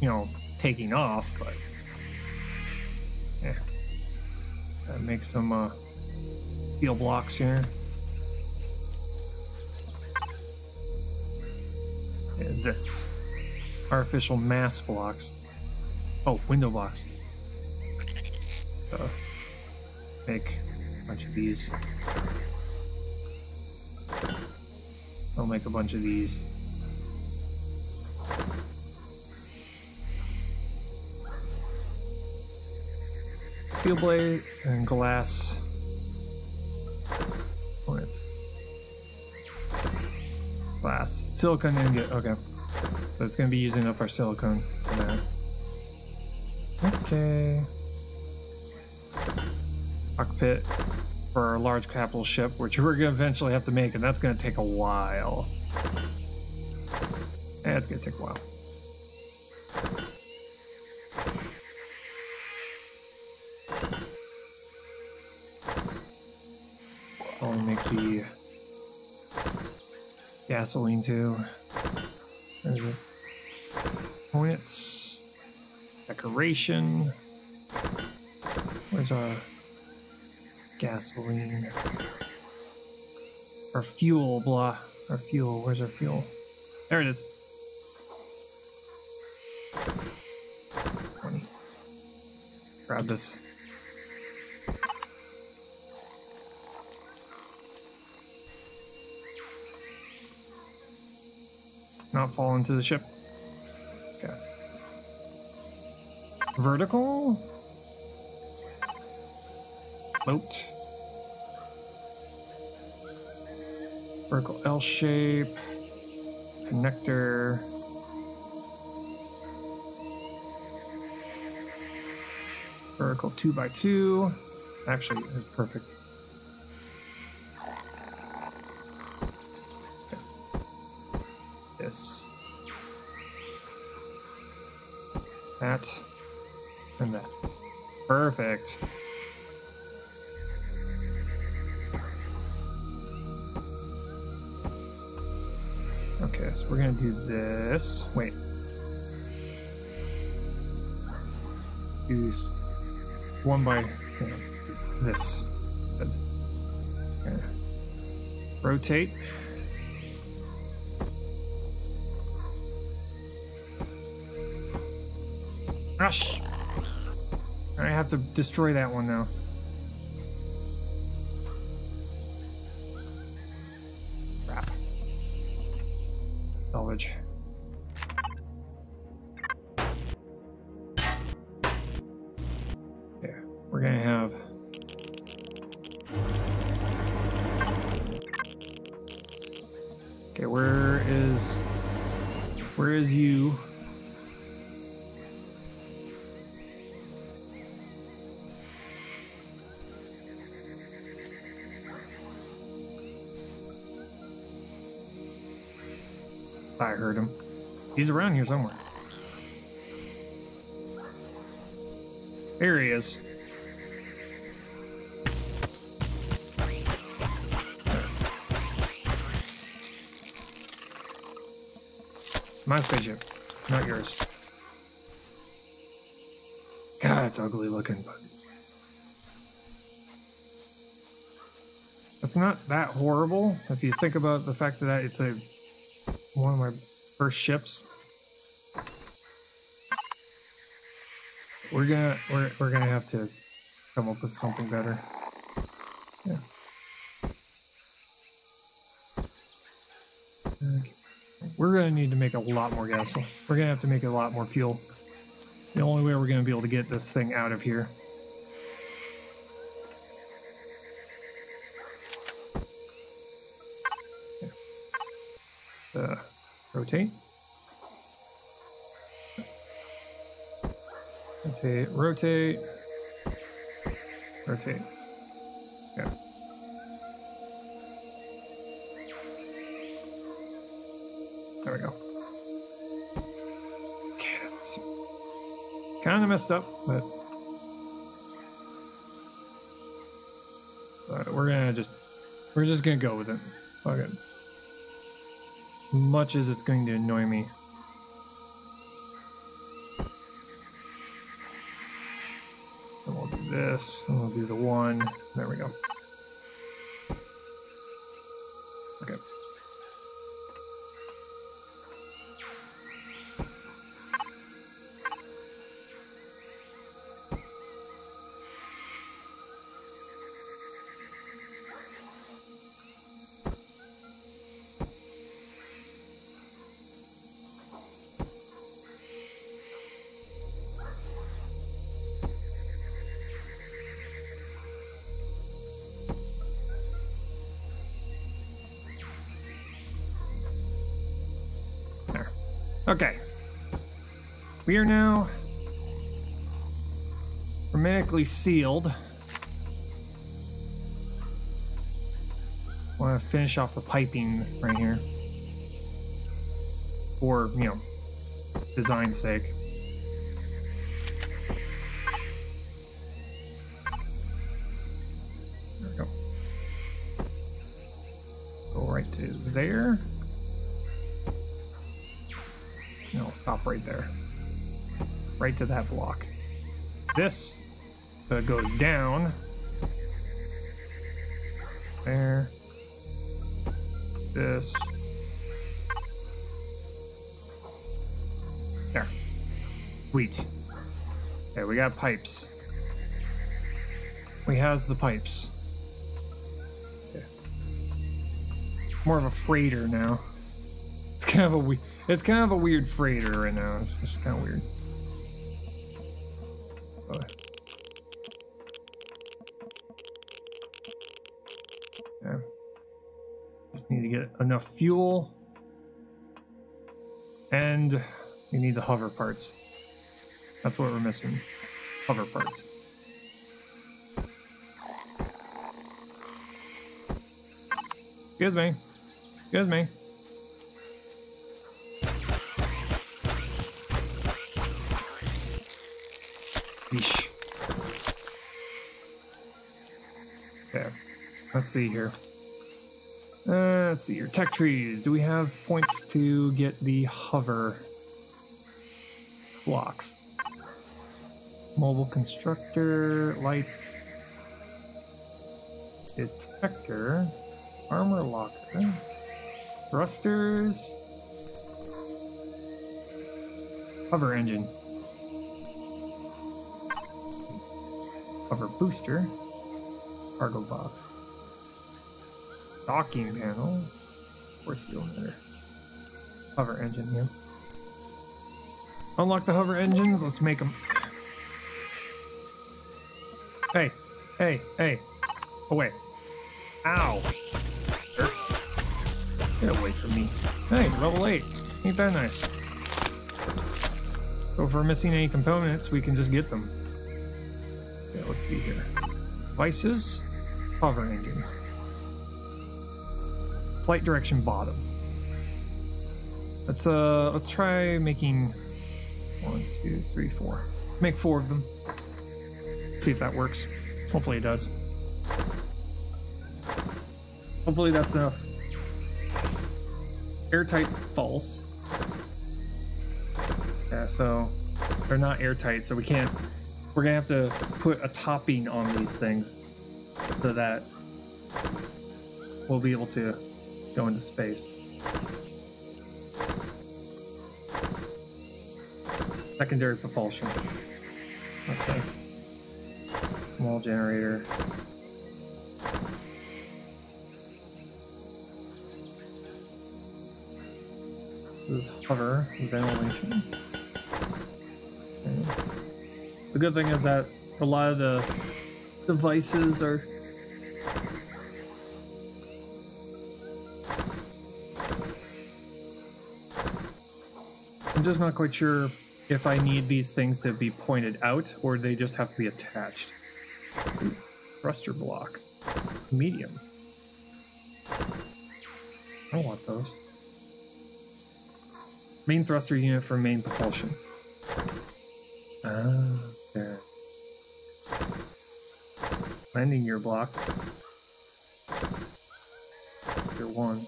you know, taking off, but yeah. Gotta make some steel blocks here. And this. Artificial mass blocks. Oh, window blocks. Make a bunch of these. I'll make a bunch of these. Steel blade and glass. Oh, it's glass. Silicon ingot. Okay. So it's going to be using up our silicone for that. Okay. Cockpit for our large capital ship, which we're going to eventually have to make, and that's going to take a while. Yeah, it's going to take a while. I'll make the gasoline too. There's it. Points. Decoration. Where's our gasoline? Our fuel, blah. Our fuel. Where's our fuel? There it is. 20. Grab this. Not fall into the ship. Okay. Vertical. Float. Vertical L shape. Connector. Vertical 2x2. Actually, it's perfect. This, that, and that. Perfect. Okay, so we're gonna do this. Wait. Use one by this. Good. Okay. Rotate. Gosh! I have to destroy that one now. Crap. Salvage. Yeah, we're gonna have... Okay, where is you? I heard him. He's around here somewhere. Here he is. My spaceship, not yours. God, it's ugly looking, but it's not that horrible if you think about the fact that it's one of my first ships. We're gonna have to come up with something better. Yeah. Okay. We're gonna need to make a lot more gasoline. We're gonna have to make a lot more fuel. The only way we're gonna be able to get this thing out of here. Yeah. Rotate. Rotate, rotate, rotate. Yeah. There we go. Okay, that's kind of messed up, but we're just gonna go with it. Fuck it. Much as it's going to annoy me. And we'll do this, and we'll do the one. There we go. Okay. Okay. We are now hermetically sealed. I want to finish off the piping right here. For, you know, design's sake. There we go. Go right to there. No, stop right there. Right to that block. This goes down. There. This. There. Sweet. Okay, we got pipes. We has the pipes. Okay. More of a freighter now. It's kind of a weird freighter right now. It's just kind of weird. Yeah. Just need to get enough fuel. And we need the hover parts. That's what we're missing. Hover parts. Excuse me. Excuse me. Yeesh. Okay, let's see here. Let's see here. Tech trees. Do we have points to get the hover blocks? Mobile constructor, lights, detector, armor locker, thrusters, hover engine. Hover booster, cargo box, docking panel, force field emitter, hover engine here. Unlock the hover engines. Let's make them. Hey, hey, hey! Away! Ow! Get away from me! Hey, level 8. Ain't that nice? So if we're missing any components, we can just get them. Okay, let's see here. Devices, hover engines. Flight direction bottom. Let's try making 1, 2, 3, 4. Make 4 of them. See if that works. Hopefully it does. Hopefully that's enough. Airtight false. Yeah, so they're not airtight, so we can't. We're gonna have to put a topping on these things so that we'll be able to go into space. Secondary propulsion. Okay. Small generator. This is hover ventilation. Okay. The good thing is that a lot of the devices are I'm just not quite sure if I need these things to be pointed out or they just have to be attached. Thruster block. Medium. I don't want those. Main thruster unit for main propulsion. Ah, there. Landing gear blocks. Tier 1.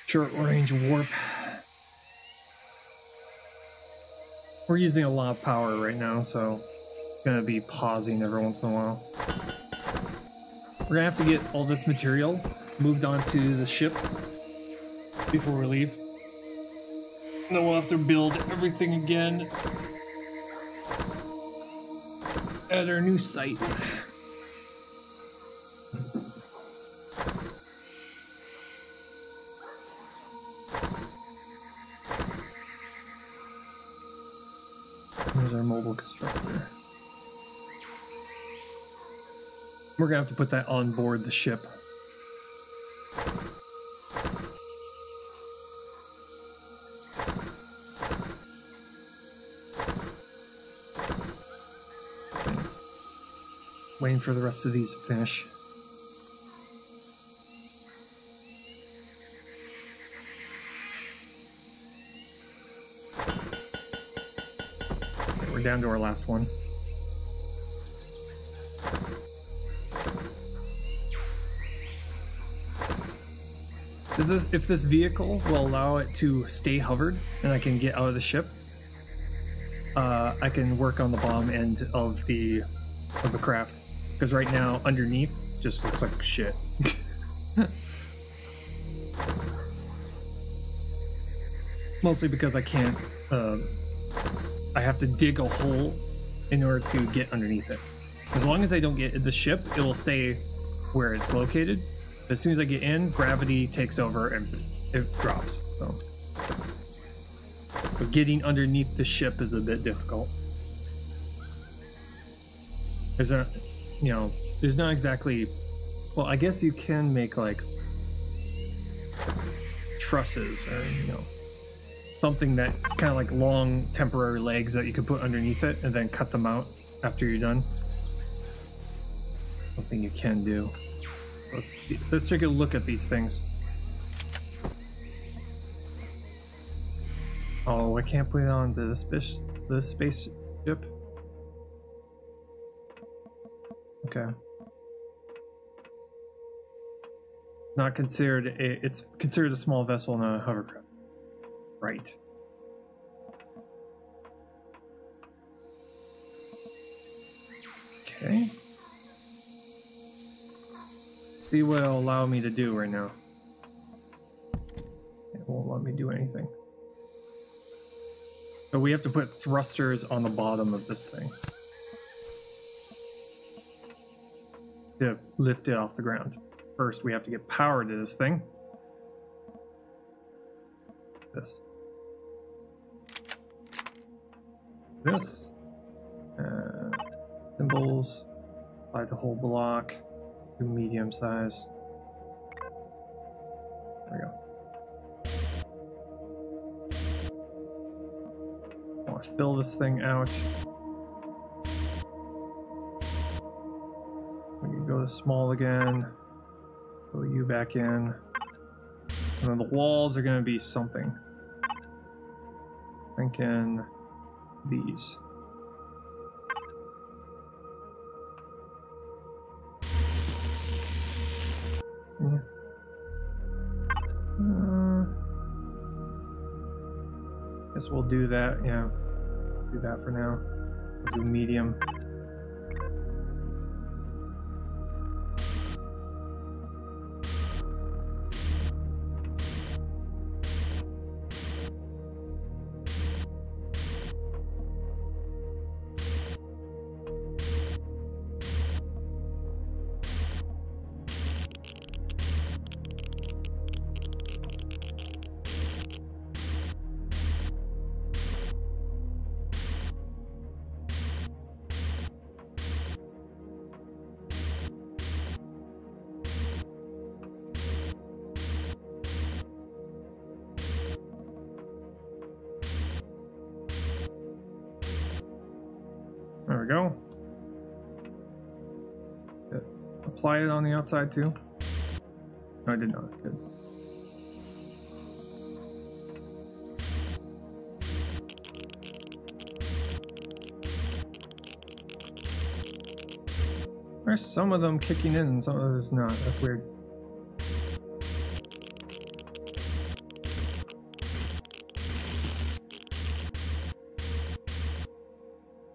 Short range warp. We're using a lot of power right now, so it's gonna be pausing every once in a while. We're gonna have to get all this material moved onto the ship before we leave. And then we'll have to build everything again at our new site. There's our mobile constructor. We're gonna have to put that on board the ship. Waiting for the rest of these to finish. Okay, we're down to our last one. If this vehicle will allow it to stay hovered and I can get out of the ship, I can work on the bottom end of the craft. Because right now, underneath, just looks like shit. Mostly because I can't, I have to dig a hole in order to get underneath it. As long as I don't get in the ship, it will stay where it's located. As soon as I get in, gravity takes over and it drops. So but getting underneath the ship is a bit difficult. There's a, you know, there's not exactly, well, I guess you can make like trusses or, you know, something that kind of like long temporary legs that you could put underneath it and then cut them out after you're done. Something you can do. Let's take a look at these things. Oh, I can't put it on the spaceship. Okay. Not considered it's considered a small vessel, not a hovercraft. Right. Okay. See what it'll allow me to do right now. It won't let me do anything. So we have to put thrusters on the bottom of this thing to lift it off the ground. First, we have to get power to this thing. This. Symbols. Apply the whole block. Do medium size. There we go. I want to fill this thing out. We can go to small again. Put you back in. And then the walls are going to be something. crank in these. Yeah. Guess we'll do that. Yeah, do that for now. We'll do medium. There we go. Apply it on the outside too. No, I did not. Good. There's some of them kicking in and some of those not. That's weird.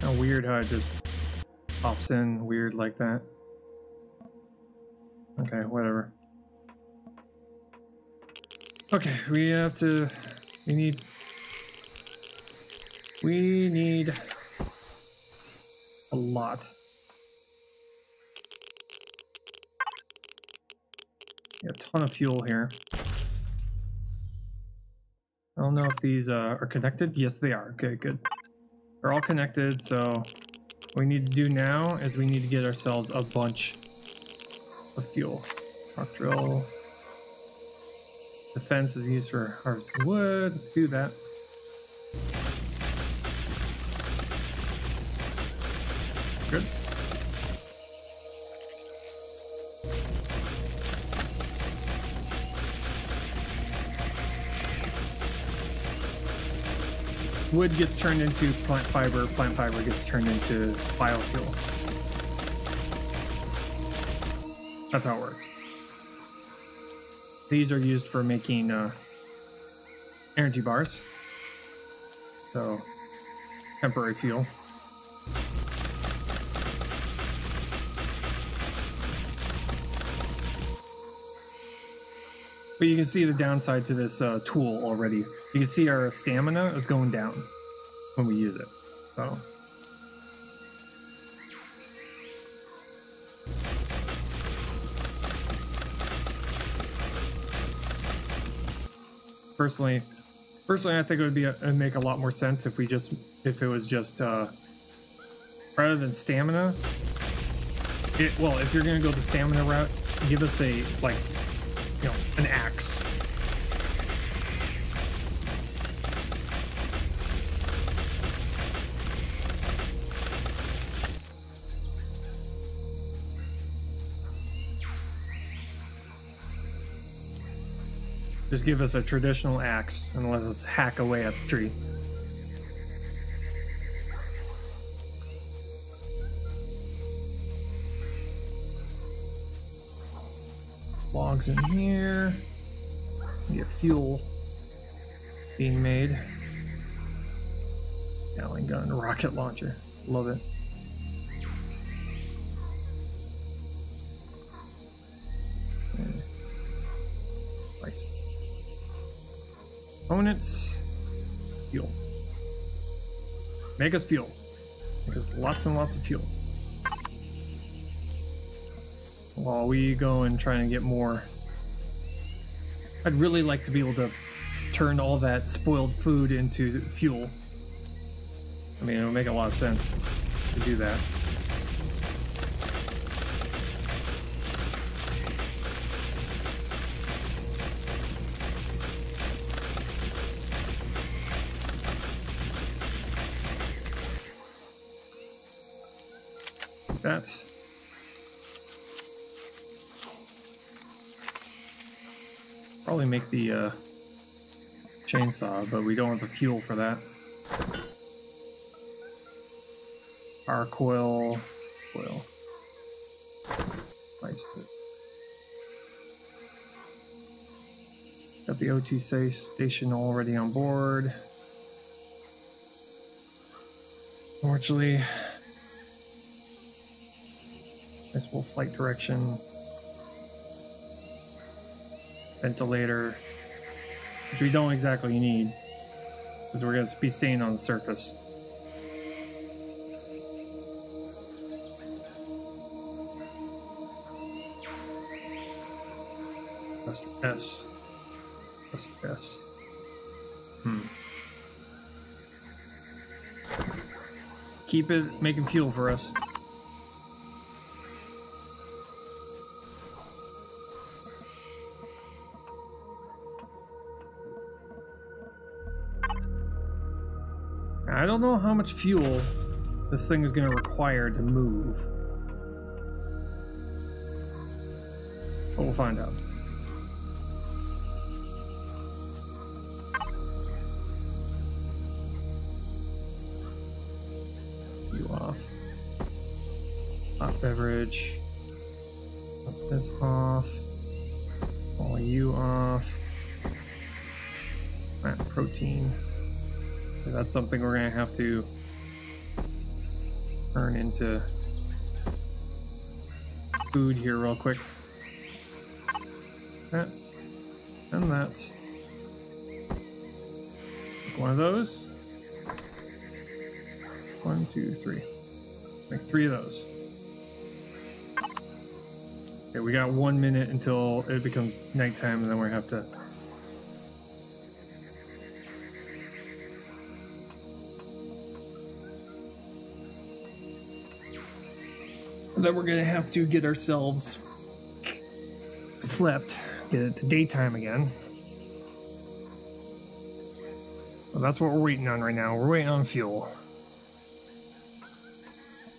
How weird how it just pops in weird like that. Okay, whatever. Okay, we need a lot. A ton of fuel here. I don't know if these are connected. Yes, they are. Okay, good. They're all connected, so what we need to do now is we need to get ourselves a bunch of fuel. Rock drill. The fence is used for harvesting wood. Let's do that. Good. Wood gets turned into plant fiber gets turned into biofuel. That's how it works. These are used for making energy bars. So, temporary fuel. But you can see the downside to this tool already. You can see our stamina is going down when we use it. So. Personally, I think it'd make a lot more sense if it was just rather than stamina. Well, if you're gonna go the stamina route, give us a an axe. Just give us a traditional axe and let us hack away at the tree. Logs in here. We get fuel being made. Gatling gun, rocket launcher. Love it. Nice. Components. Fuel. Make us fuel. Make us lots and lots of fuel. While we go and try and get more. I'd really like to be able to turn all that spoiled food into fuel. I mean, it would make a lot of sense to do that. That. Probably make the chainsaw, but we don't have the fuel for that. Power coil. Nice. Got the O2 station already on board. Unfortunately, principal flight direction, ventilator, which we don't exactly need because we're going to be staying on the surface. S. S. Keep it making fuel for us. I don't know how much fuel this thing is going to require to move. But we'll find out. You off. Hot beverage. Put this off. All you off. Plant protein. So that's something we're going to have to turn into food here real quick. That and that. Make one of those. 1, 2, 3. Make 3 of those. Okay, we got 1 minute until it becomes nighttime, and then we have to. And then we're gonna have to get ourselves slept, get it to daytime again. So that's what we're waiting on right now. We're waiting on fuel.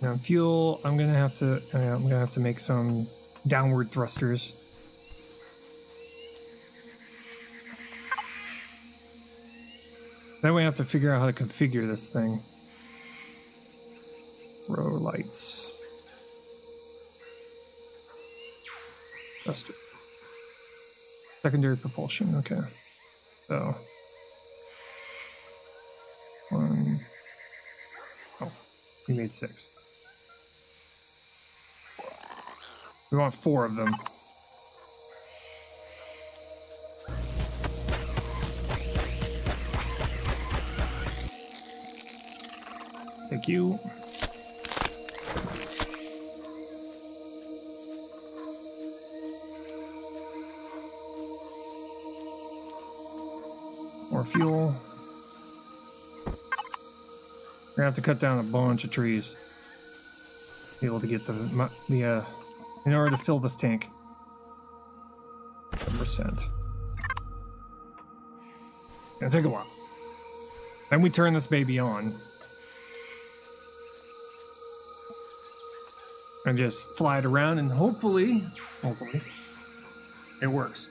Now fuel, I'm gonna have to make some downward thrusters. Then we have to figure out how to configure this thing. Row lights. Thruster. Secondary propulsion, okay. So 1. Oh, we made 6. We want 4 of them. Thank you. More fuel. We're gonna have to cut down a bunch of trees to be able to get the in order to fill this tank. 10%. Gonna take a while. Then we turn this baby on. And just fly it around, and hopefully it works.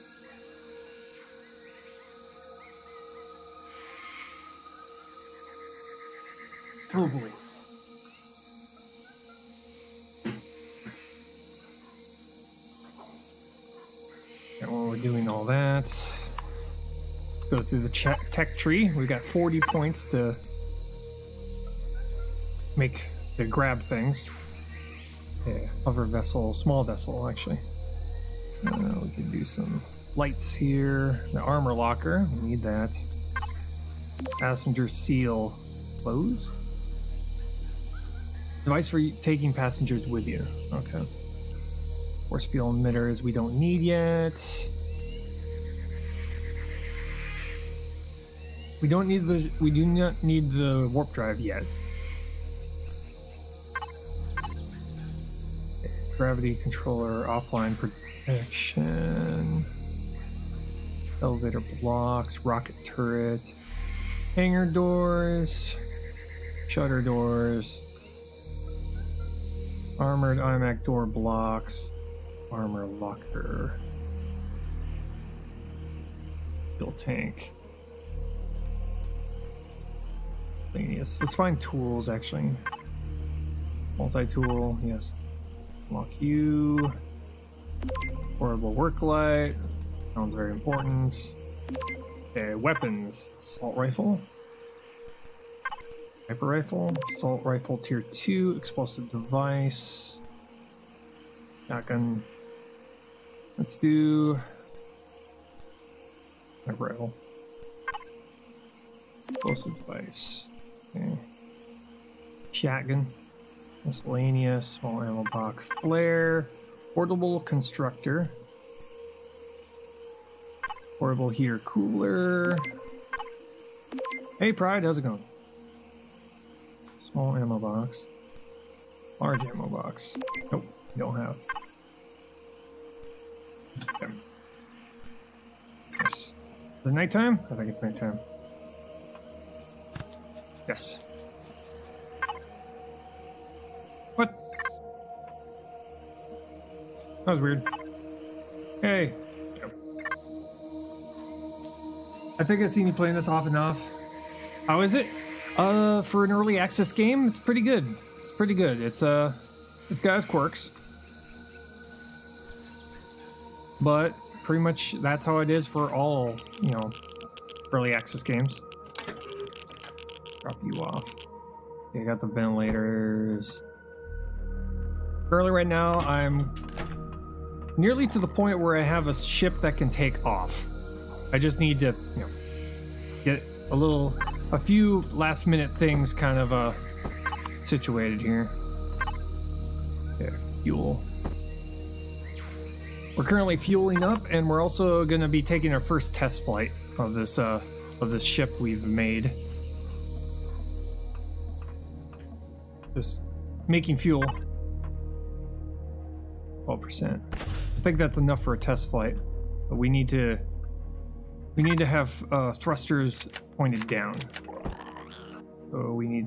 Hopefully. And while we're doing all that, go through the tech tree. We've got 40 points to grab things. Yeah, hover vessel, small vessel actually. We can do some lights here. The armor locker, we need that. Passenger seal closed. Device for taking passengers with you. Okay. Force field emitters we don't need yet. We do not need the warp drive yet. Gravity controller, offline protection, elevator blocks, rocket turret, hangar doors, shutter doors, armored IMAC door blocks, armor locker, fuel tank, Miscellaneous. Let's find tools, actually. Multi-tool, yes. Lock you. Portable work light. Sounds very important. Okay, weapons. Assault rifle. Sniper rifle. Assault rifle tier 2. Explosive device. Shotgun. Let's do sniper rifle. Explosive device. Okay. Shotgun. Miscellaneous. Small ammo box. Flare. Portable constructor. Portable heater cooler. Hey Pride, how's it going? Small ammo box. Large ammo box. Nope, don't have. Okay. Yes. Is it nighttime? I think it's nighttime. Yes. What? That was weird. Hey. I think I've seen you playing this off and off. How is it? For an early access game, it's pretty good. It's pretty good. It's got its quirks. But pretty much that's how it is for all, you know, early access games. Drop you off. Okay, I got the ventilators. Currently right now, I'm nearly to the point where I have a ship that can take off. I just need to, you know, get a few last minute things kind of situated here. Okay, fuel. We're currently fueling up, and we're also going to be taking our first test flight of this ship we've made. Just making fuel. 12%. I think that's enough for a test flight, but we need to have thrusters pointed down. So we're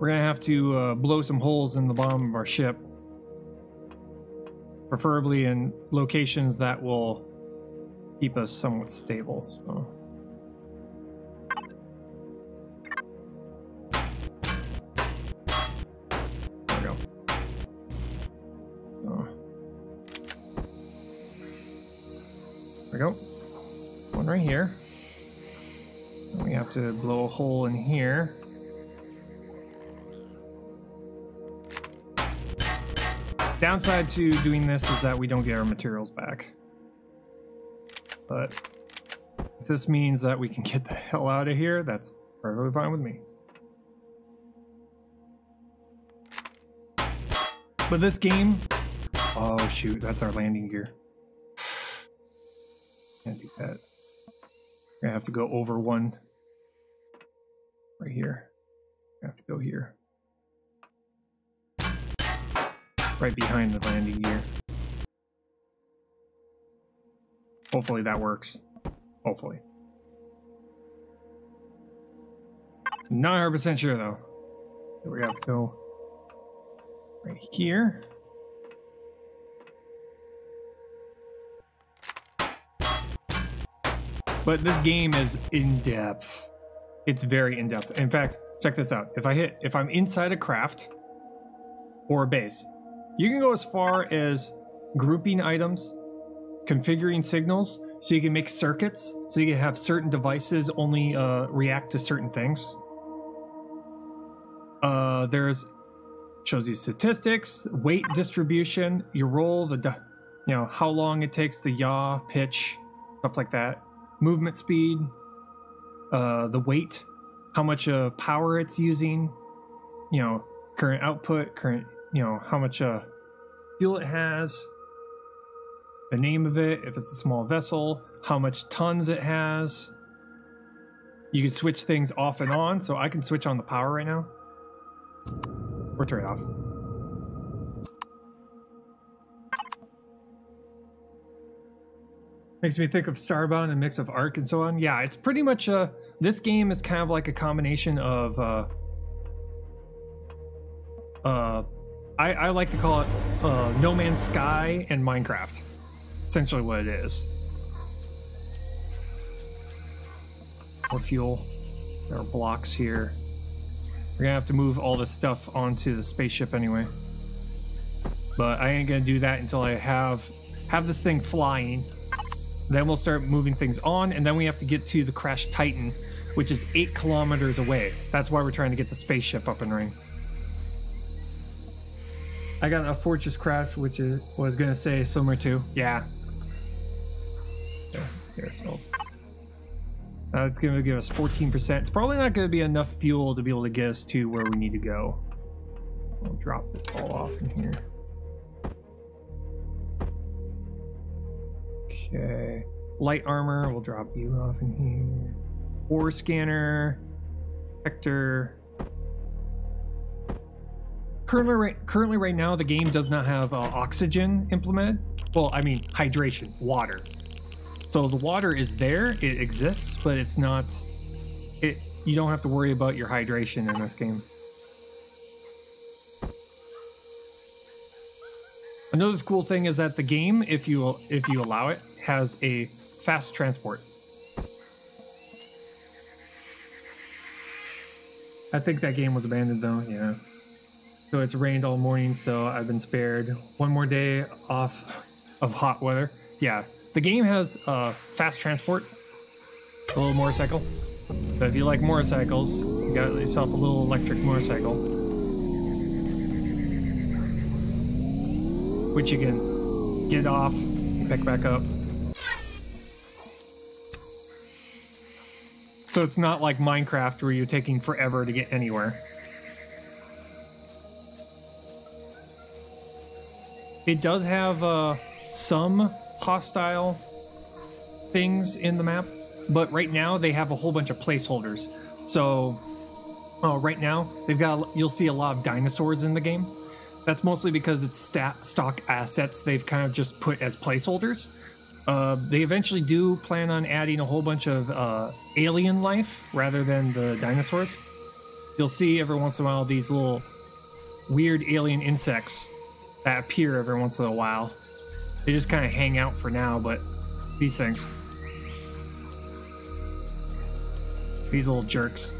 gonna have to blow some holes in the bottom of our ship, preferably in locations that will keep us somewhat stable. So. There we go. So. There we go. One right here. And we have to blow a hole in here. Downside to doing this is that we don't get our materials back. But if this means that we can get the hell out of here, that's perfectly fine with me. But this game... Oh shoot, that's our landing gear. Can't do that. We're gonna have to go over one. Right here. I have to go here. Right behind the landing gear. Hopefully that works. Hopefully. Not 100% sure though. So we have to go right here. But this game is in-depth. It's very in-depth. In fact, check this out. If I'm inside a craft or a base, you can go as far as grouping items, configuring signals, so you can make circuits, so you can have certain devices only react to certain things. Shows you statistics, weight distribution, your roll, how long it takes to yaw, pitch, stuff like that. Movement speed, the weight, how much power it's using, current output, how much fuel it has, the name of it, if it's a small vessel, how much tons it has. You can switch things off and on, so I can switch on the power right now. Or turn it off. Makes me think of Starbound, a mix of Ark and so on. Yeah, it's pretty much this game is kind of like a combination of I like to call it No Man's Sky and Minecraft. Essentially what it is. More fuel. There are blocks here. We're gonna have to move all this stuff onto the spaceship anyway. But I ain't gonna do that until I have this thing flying. Then we'll start moving things on, and then we have to get to the crashed Titan, which is 8 kilometers away. That's why we're trying to get the spaceship up and running. I got a fortress crash, which was gonna say similar to, yeah. Here, Solus. It's gonna give us 14%. It's probably not gonna be enough fuel to be able to get us to where we need to go. I'll drop this all off in here. Okay. Light armor, we'll drop you off in here. Ore scanner. Vector. Currently right now, the game does not have oxygen implemented. Well, I mean, hydration, water. So the water is there, it exists, but it's not... You don't have to worry about your hydration in this game. Another cool thing is that the game, if you allow it, has a fast transport. I think that game was abandoned though, yeah. So it's rained all morning, so I've been spared one more day off of hot weather. Yeah, the game has fast transport, a little motorcycle. So if you like motorcycles, you got yourself a little electric motorcycle, which you can get off, pick back up. So it's not like Minecraft where you're taking forever to get anywhere. It does have some hostile things in the map, but right now they have a whole bunch of placeholders. So right now you'll see a lot of dinosaurs in the game. That's mostly because it's stock assets they've kind of just put as placeholders. They eventually do plan on adding a whole bunch of alien life rather than the dinosaurs. You'll see every once in a while these little weird alien insects that appear every once in a while. They just kind of hang out for now, but these things. These little jerks.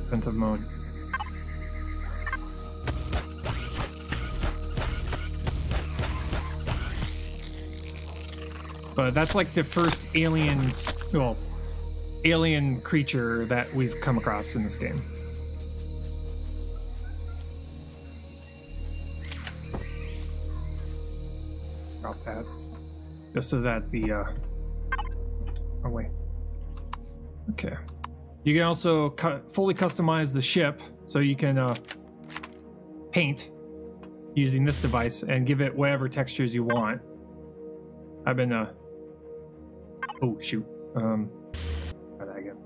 Defensive mode. But that's like the first alien creature that we've come across in this game. Drop that. Just so that the oh wait. Okay. You can also fully customize the ship, so you can paint using this device and give it whatever textures you want. I've been oh shoot. Try that again.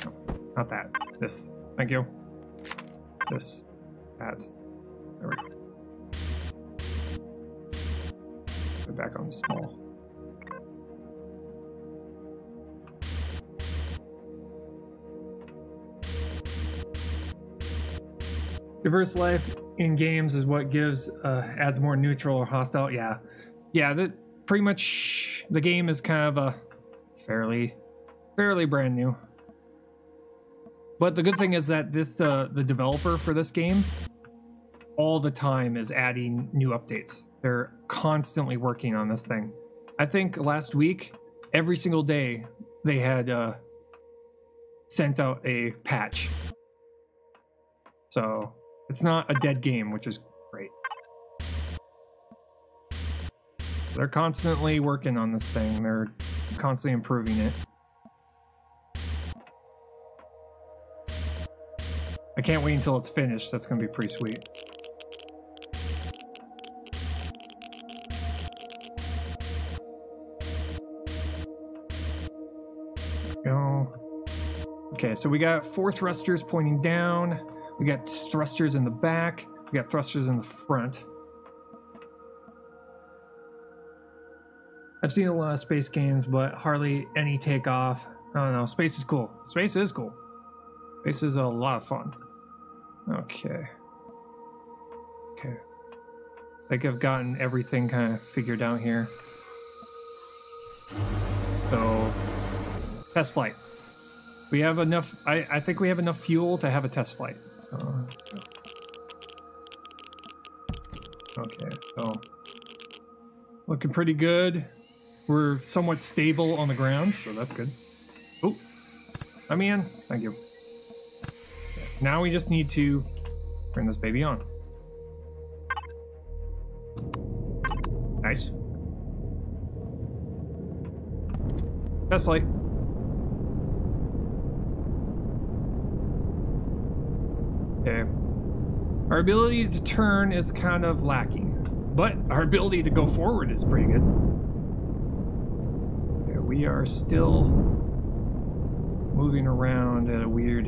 No, not that. This. Thank you. This. That. There we go. Put back on small. Diverse life in games is what gives adds more neutral or hostile. Yeah, that pretty much the game is kind of a fairly brand new. But the good thing is that this the developer for this game all the time is adding new updates. They're constantly working on this thing. I think last week, every single day, they had sent out a patch. So it's not a dead game, which is great. They're constantly working on this thing. They're constantly improving it. I can't wait until it's finished. That's going to be pretty sweet. Go. Okay, so we got 4 thrusters pointing down. We got thrusters in the back. We got thrusters in the front. I've seen a lot of space games, but hardly any takeoff. I don't know. Space is cool. Space is cool. Space is a lot of fun. Okay. Okay. I think I've gotten everything kind of figured out here. So, test flight. We have enough. I think we have enough fuel to have a test flight. So, let's go. Okay, so looking pretty good. We're somewhat stable on the ground, so that's good. Oh, let me in. Thank you. Okay, now we just need to turn this baby on. Nice. Test flight. Okay. Our ability to turn is kind of lacking, but our ability to go forward is pretty good. Okay, we are still moving around at a weird...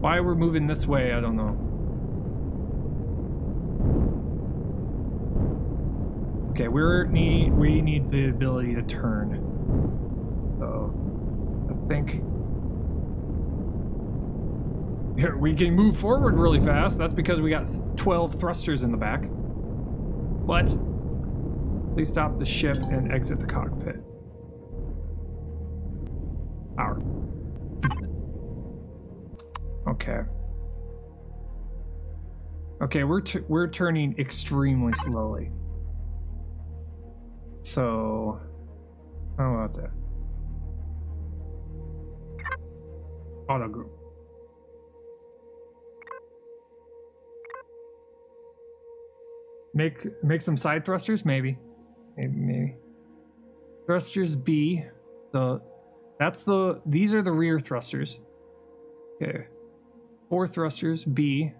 Why we're moving this way, I don't know. Okay, we need the ability to turn. So, I think... Here, we can move forward really fast. That's because we got 12 thrusters in the back. But please stop the ship and exit the cockpit. Power. Okay. Okay, we're turning extremely slowly. So, how about that? Auto group. Make some side thrusters, maybe. Maybe. Thrusters B. These are the rear thrusters. Okay. 4 thrusters B.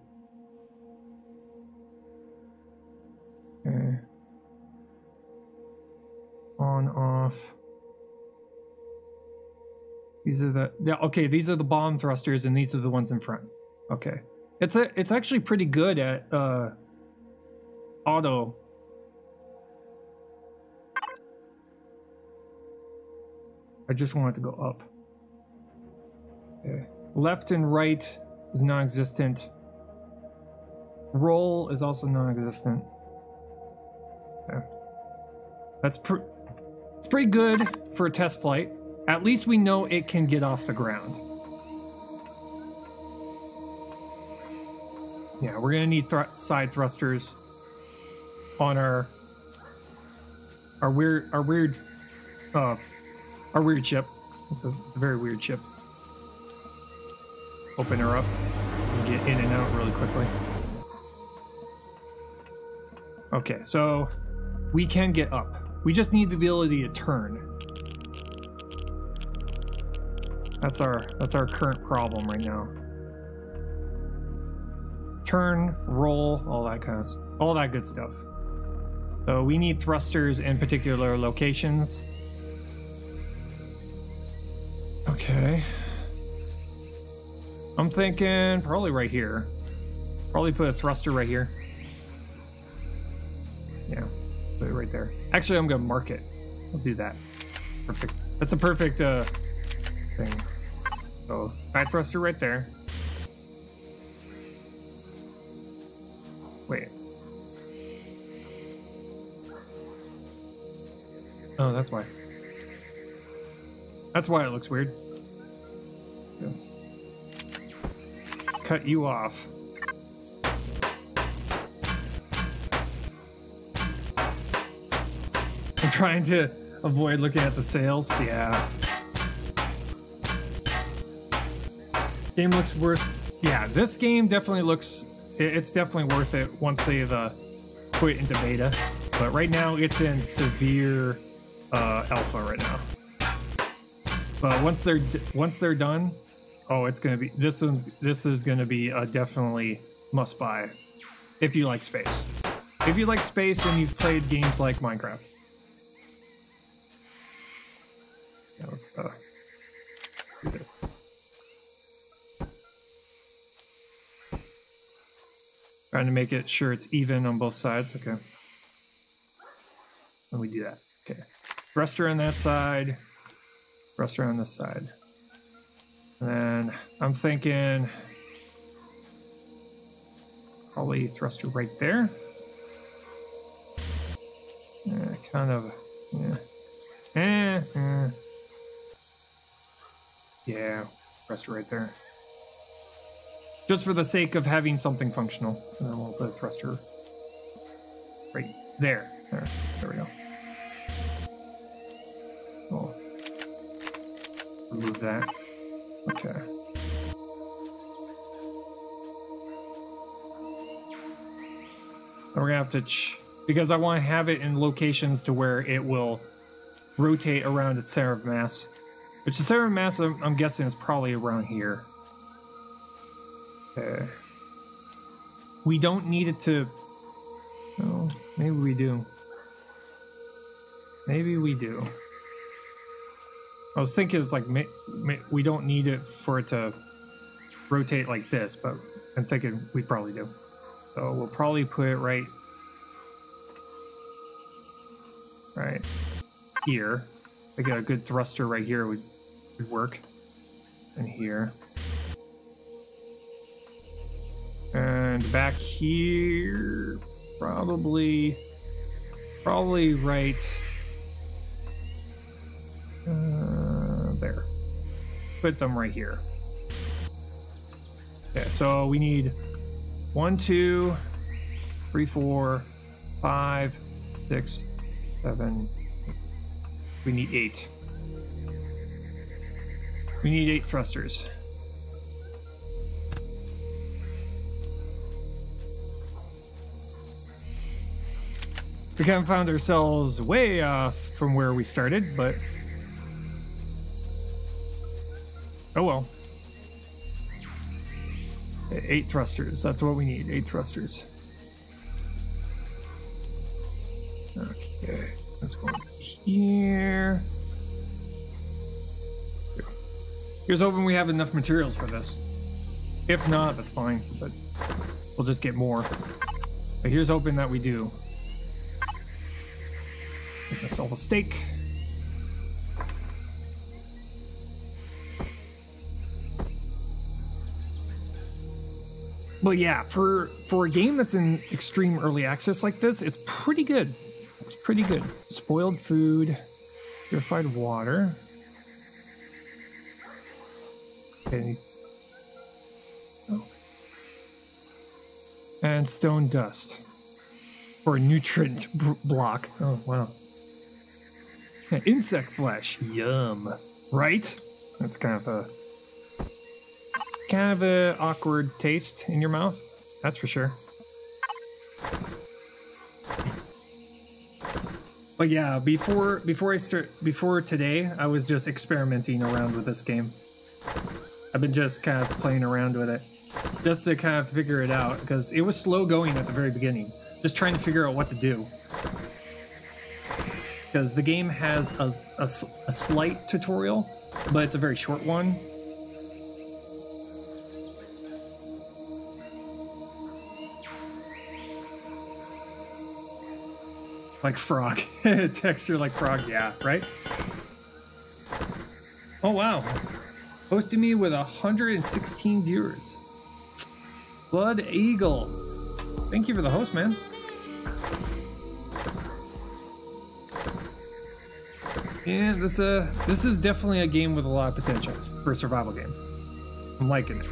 Okay. On, off. These are okay, these are the bomb thrusters and these are the ones in front. Okay. It's actually pretty good at auto. I just want it to go up. Okay. Left and right is non-existent. Roll is also non-existent. Okay. It's pretty good for a test flight. At least we know it can get off the ground. Yeah, we're gonna need side thrusters on our weird ship. It's a very weird ship. Open her up and get in and out really quickly. Okay, so we can get up. We just need the ability to turn. That's our current problem right now. Turn, roll, all that good stuff. So we need thrusters in particular locations. Okay. I'm thinking probably right here. Probably put a thruster right here. Yeah, put it right there. Actually, I'm gonna mark it. Let's do that. Perfect. That's a perfect thing. So side thruster right there. Wait. Oh, that's why. That's why it looks weird. Yes. Cut you off. I'm trying to avoid looking at the sails. Yeah. Game looks worth. Yeah, this game definitely looks. It's definitely worth it once they put it into beta. But right now it's in severe alpha right now. But once they're done, oh, it's gonna be this is gonna be a definitely must buy if you like space. If you like space and you've played games like Minecraft. Yeah, let's do this. Trying to make it sure it's even on both sides. Okay. And we do that. Okay. Thruster on that side. Thruster on this side. And then I'm thinking probably thruster right there. Yeah, kind of. Yeah. Yeah, thruster right there. Just for the sake of having something functional. And then we'll put a thruster right there. There we go. Oh. Remove that. Okay. We're gonna have to, because I want to have it in locations to where it will rotate around its center of mass. Which the center of mass, I'm guessing, is probably around here. We don't need it to... Oh, maybe we do. Maybe we do. I was thinking it's like, we don't need it for it to rotate like this, but I'm thinking we probably do. So we'll probably put it right here. I got a good thruster right here would work. And here. And back here, probably right there. Put them right here. Okay, so we need 1, 2, 3, 4, 5, 6, 7. We need 8. We need 8 thrusters. We kind of found ourselves way off from where we started, but oh well. 8 thrusters, that's what we need, 8 thrusters. Okay, let's go here. Here's hoping we have enough materials for this. If not, that's fine, but we'll just get more. But here's hoping that we do. Make myself a steak. But yeah, for a game that's in extreme early access like this, it's pretty good. It's pretty good. Spoiled food, purified water. Okay. Oh. And stone dust. For a nutrient block. Oh, wow. Yeah, insect flesh. Yum. Right? That's kind of a awkward taste in your mouth. That's for sure. But yeah, before today, I was just experimenting around with this game. I've been just kind of playing around with it, just to kind of figure it out, because it was slow going at the very beginning. Just trying to figure out what to do. Because the game has a slight tutorial, but it's a very short one. Like frog. Texture like frog, yeah, right? Oh wow. Hosting me with 116 viewers. Blood Eagle. Thank you for the host, man. Yeah, this is definitely a game with a lot of potential for a survival game. I'm liking it.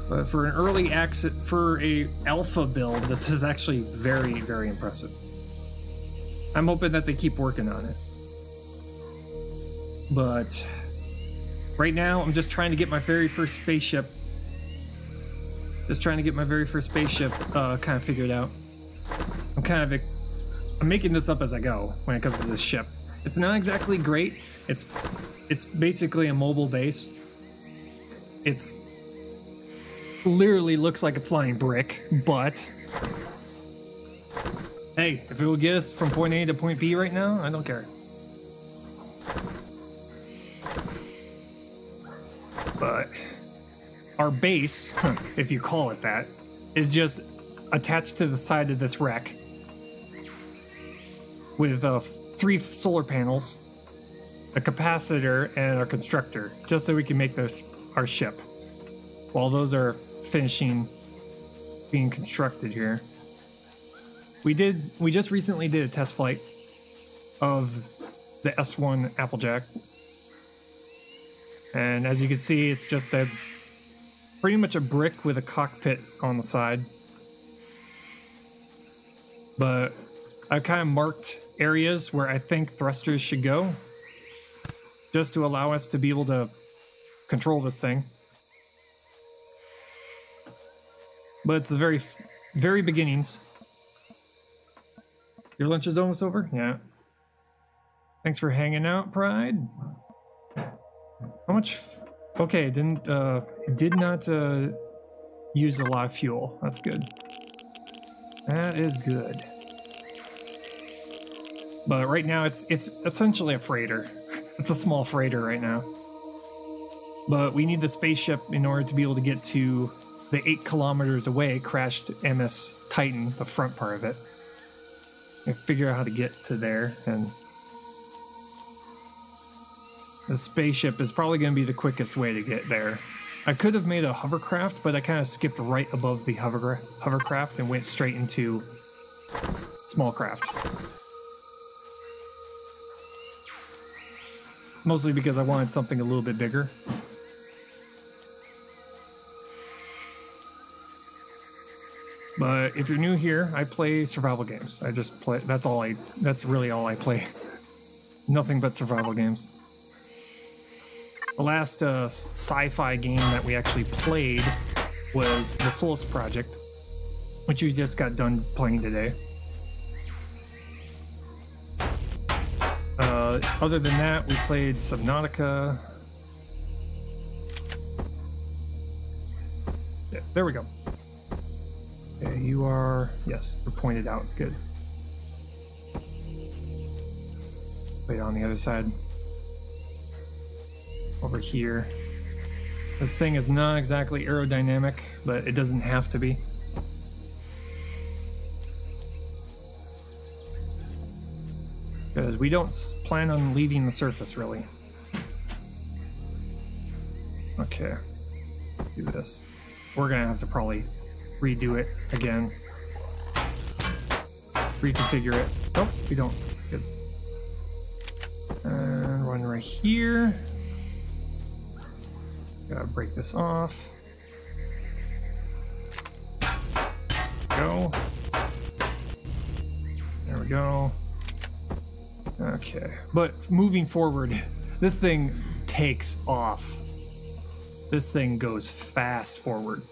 But for an early access, for a alpha build, this is actually very, very impressive. I'm hoping that they keep working on it. But right now, I'm just trying to get my very first spaceship. Kind of figured out. I'm making this up as I go when it comes to this ship. It's not exactly great. It's basically a mobile base. It's literally looks like a flying brick, but hey, if it will get us from point A to point B right now, I don't care. But our base, if you call it that, is just attached to the side of this wreck with 3 solar panels, a capacitor, and a constructor, just so we can make this our ship. While those are being constructed here. we just recently did a test flight of the S1 Applejack. And as you can see, it's just pretty much a brick with a cockpit on the side. But I've kind of marked areas where I think thrusters should go, just to allow us to be able to control this thing. But it's the very, very beginnings. Your lunch is almost over? Yeah. Thanks for hanging out, Pride. How much? Okay, it did not use a lot of fuel. That's good. That is good. But right now it's essentially a freighter. It's a small freighter right now. But we need the spaceship in order to be able to get to the 8 kilometers away crashed MS Titan, the front part of it. And figure out how to get to there, and the spaceship is probably going to be the quickest way to get there. I could have made a hovercraft, but I kind of skipped right above the hovercraft and went straight into small craft. Mostly because I wanted something a little bit bigger. But if you're new here, I play survival games. I just play, that's really all I play. Nothing but survival games. The last sci-fi game that we actually played was the Solus project, which we just got done playing today. Other than that, we played Subnautica. Yeah, there we go. Okay, you are... Yes, you're pointed out. Good. Wait, on the other side. Over here. This thing is not exactly aerodynamic, but it doesn't have to be. Because we don't plan on leaving the surface, really. Okay. Do this. We're gonna have to probably redo it again. Reconfigure it. Nope, we don't. Good. And run right here. Gotta break this off. Go. There we go. Okay, but moving forward, this thing takes off. This thing goes fast forward,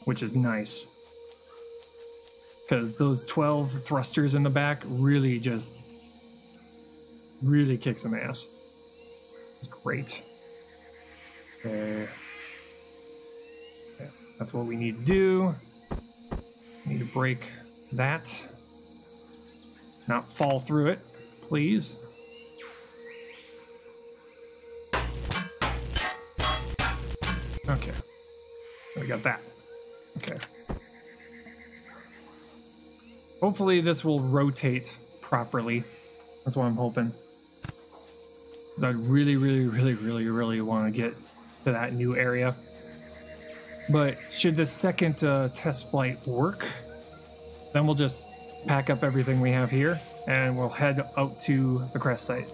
which is nice. Because those 12 thrusters in the back really kick some ass. It's great. Okay. Yeah, that's what we need to do. Need to break that. Not fall through it, please. Okay. We got that. Okay. Hopefully this will rotate properly. That's what I'm hoping. Because I really want to get to that new area. But should the second test flight work, then we'll just pack up everything we have here and we'll head out to the crash site.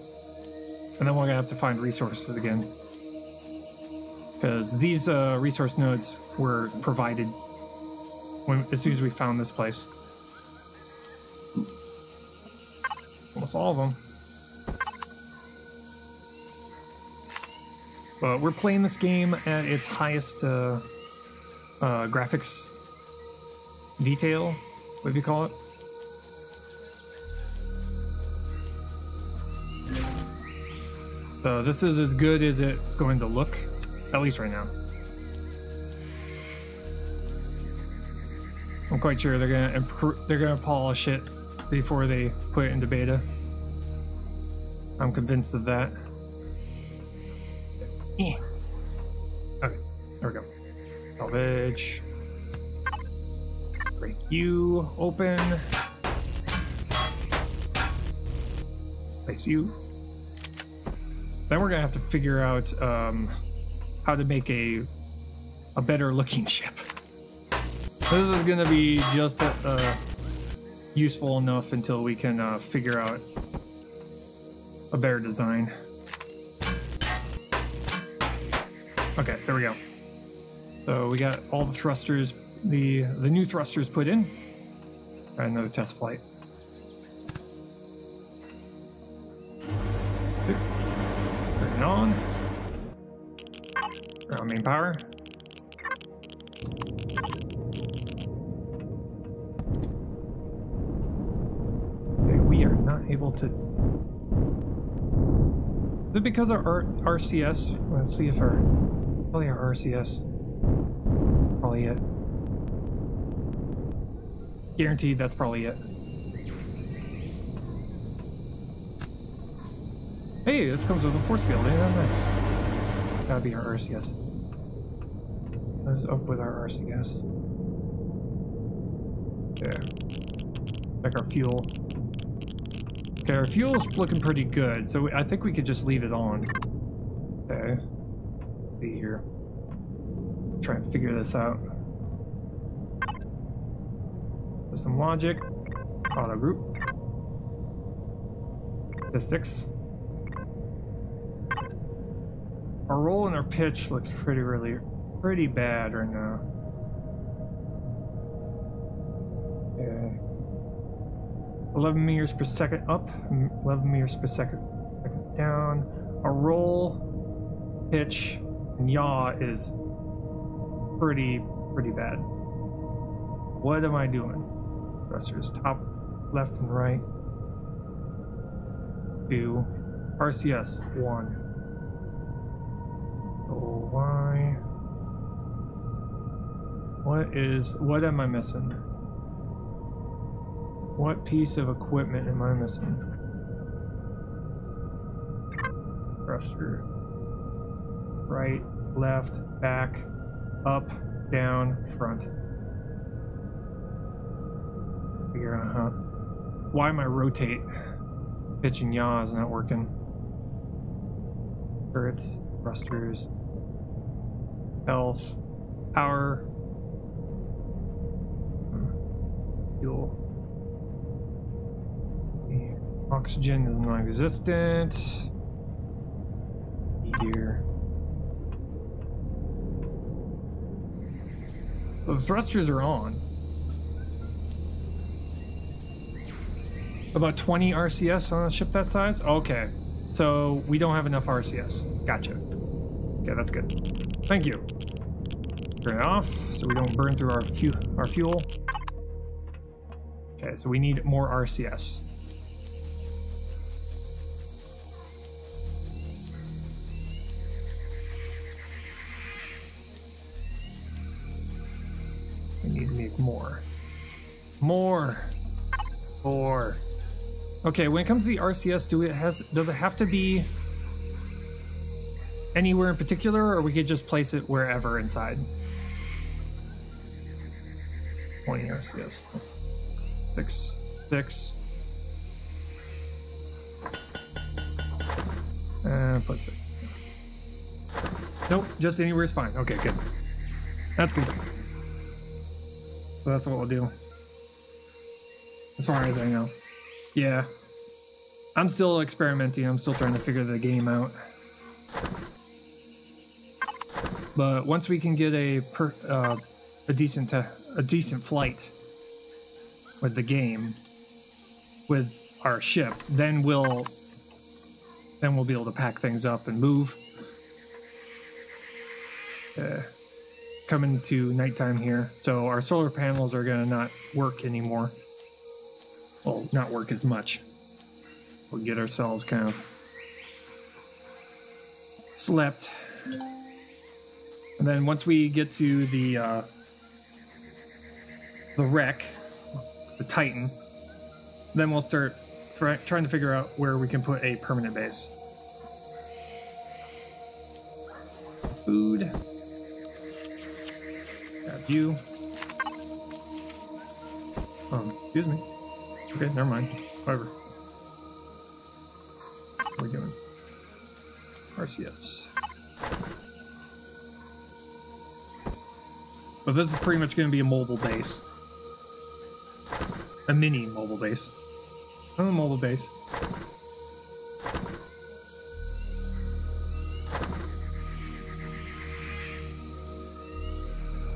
And then we're going to have to find resources again. Because these resource nodes were provided as soon as we found this place. Almost all of them. But we're playing this game at its highest graphics detail, what do you call it? So this is as good as it's going to look, at least right now. I'm quite sure they're gonna polish it before they put it into beta. I'm convinced of that. Okay, there we go. Salvage. Break you open. Place you. Then we're gonna have to figure out how to make a better looking ship. This is gonna be just useful enough until we can figure out a better design. Okay, there we go. So we got all the thrusters, the new thrusters put in. Got another test flight. Turn it on. Turn on main power. Okay, we are not able to. Is it because our RCS? Let's see if our. Probably our RCS. Probably it. Guaranteed that's probably it. Hey, this comes with a force field. Ain't that nice? Gotta be our RCS. What's up with our RCS? Okay. Check our fuel. Okay, our fuel's looking pretty good, so I think we could just leave it on. Okay. Let's see here. Try and figure this out. System logic. Auto group. Statistics. Our roll and our pitch looks pretty bad right now. Okay. 11 meters per second up, 11 meters per second down. Our roll, pitch, and yaw is pretty bad. What am I doing? Thrusters top, left, and right. 2. RCS 1. Oh, why? What am I missing? What piece of equipment am I missing? Thruster. Right, left, back, up, down, front. Figure out how. Why my rotate, pitch, and yaw is not working. Turrets, thrusters, health, power, fuel. Oxygen is non-existent. Here. So the thrusters are on. About 20 RCS on a ship that size? Okay. So we don't have enough RCS. Gotcha. Okay, that's good. Thank you. Turn it off so we don't burn through our fuel. Okay, so we need more RCS. We need to make more. More. Okay, when it comes to the RCS, does it have to be anywhere in particular, or we could just place it wherever inside? 20 RCS. 6. And place it. Nope, just anywhere is fine. Okay, good. That's good. So that's what we'll do. As far as I know. Yeah. I'm still experimenting. I'm still trying to figure the game out. But once we can get a decent flight with the game, with our ship, then we'll be able to pack things up and move. Coming to nighttime here, so our solar panels are gonna not work anymore. Well, not work as much. We'll get ourselves kind of slept, and then once we get to the wreck, the Titan, then we'll start trying to figure out where we can put a permanent base. Food. Got you. Excuse me. Okay, never mind. Whatever. What are we doing? RCS. But this is pretty much going to be a mobile base. A mini mobile base. Oh, mobile base.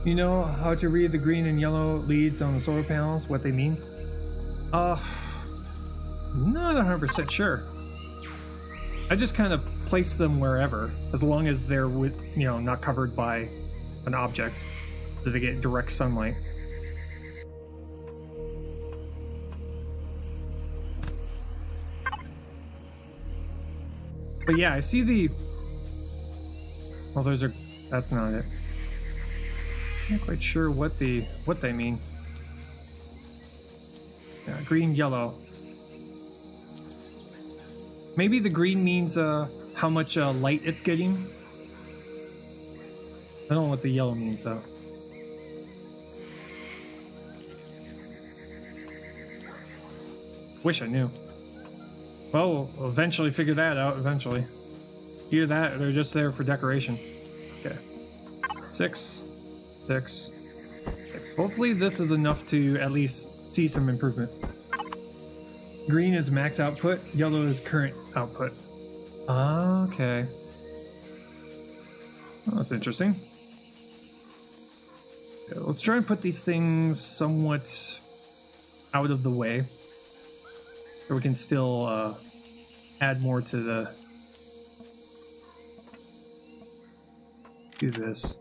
You know how to read the green and yellow leads on the solar panels, what they mean? Not 100% sure. I just kind of place them wherever, as long as they're not covered by an object, so they get direct sunlight. But yeah, I see the... Well, those are... That's not it. I'm not quite sure what they mean. Yeah, green, yellow. Maybe the green means how much light it's getting. I don't know what the yellow means though. Wish I knew. Well, we'll eventually figure that out eventually. Either that or they're just there for decoration. Okay. 6, 6, 6. Hopefully this is enough to at least see some improvement. Green is max output, yellow is current output. Okay. Well, that's interesting. Okay, let's try and put these things somewhat out of the way, so we can still add more to the... Do this.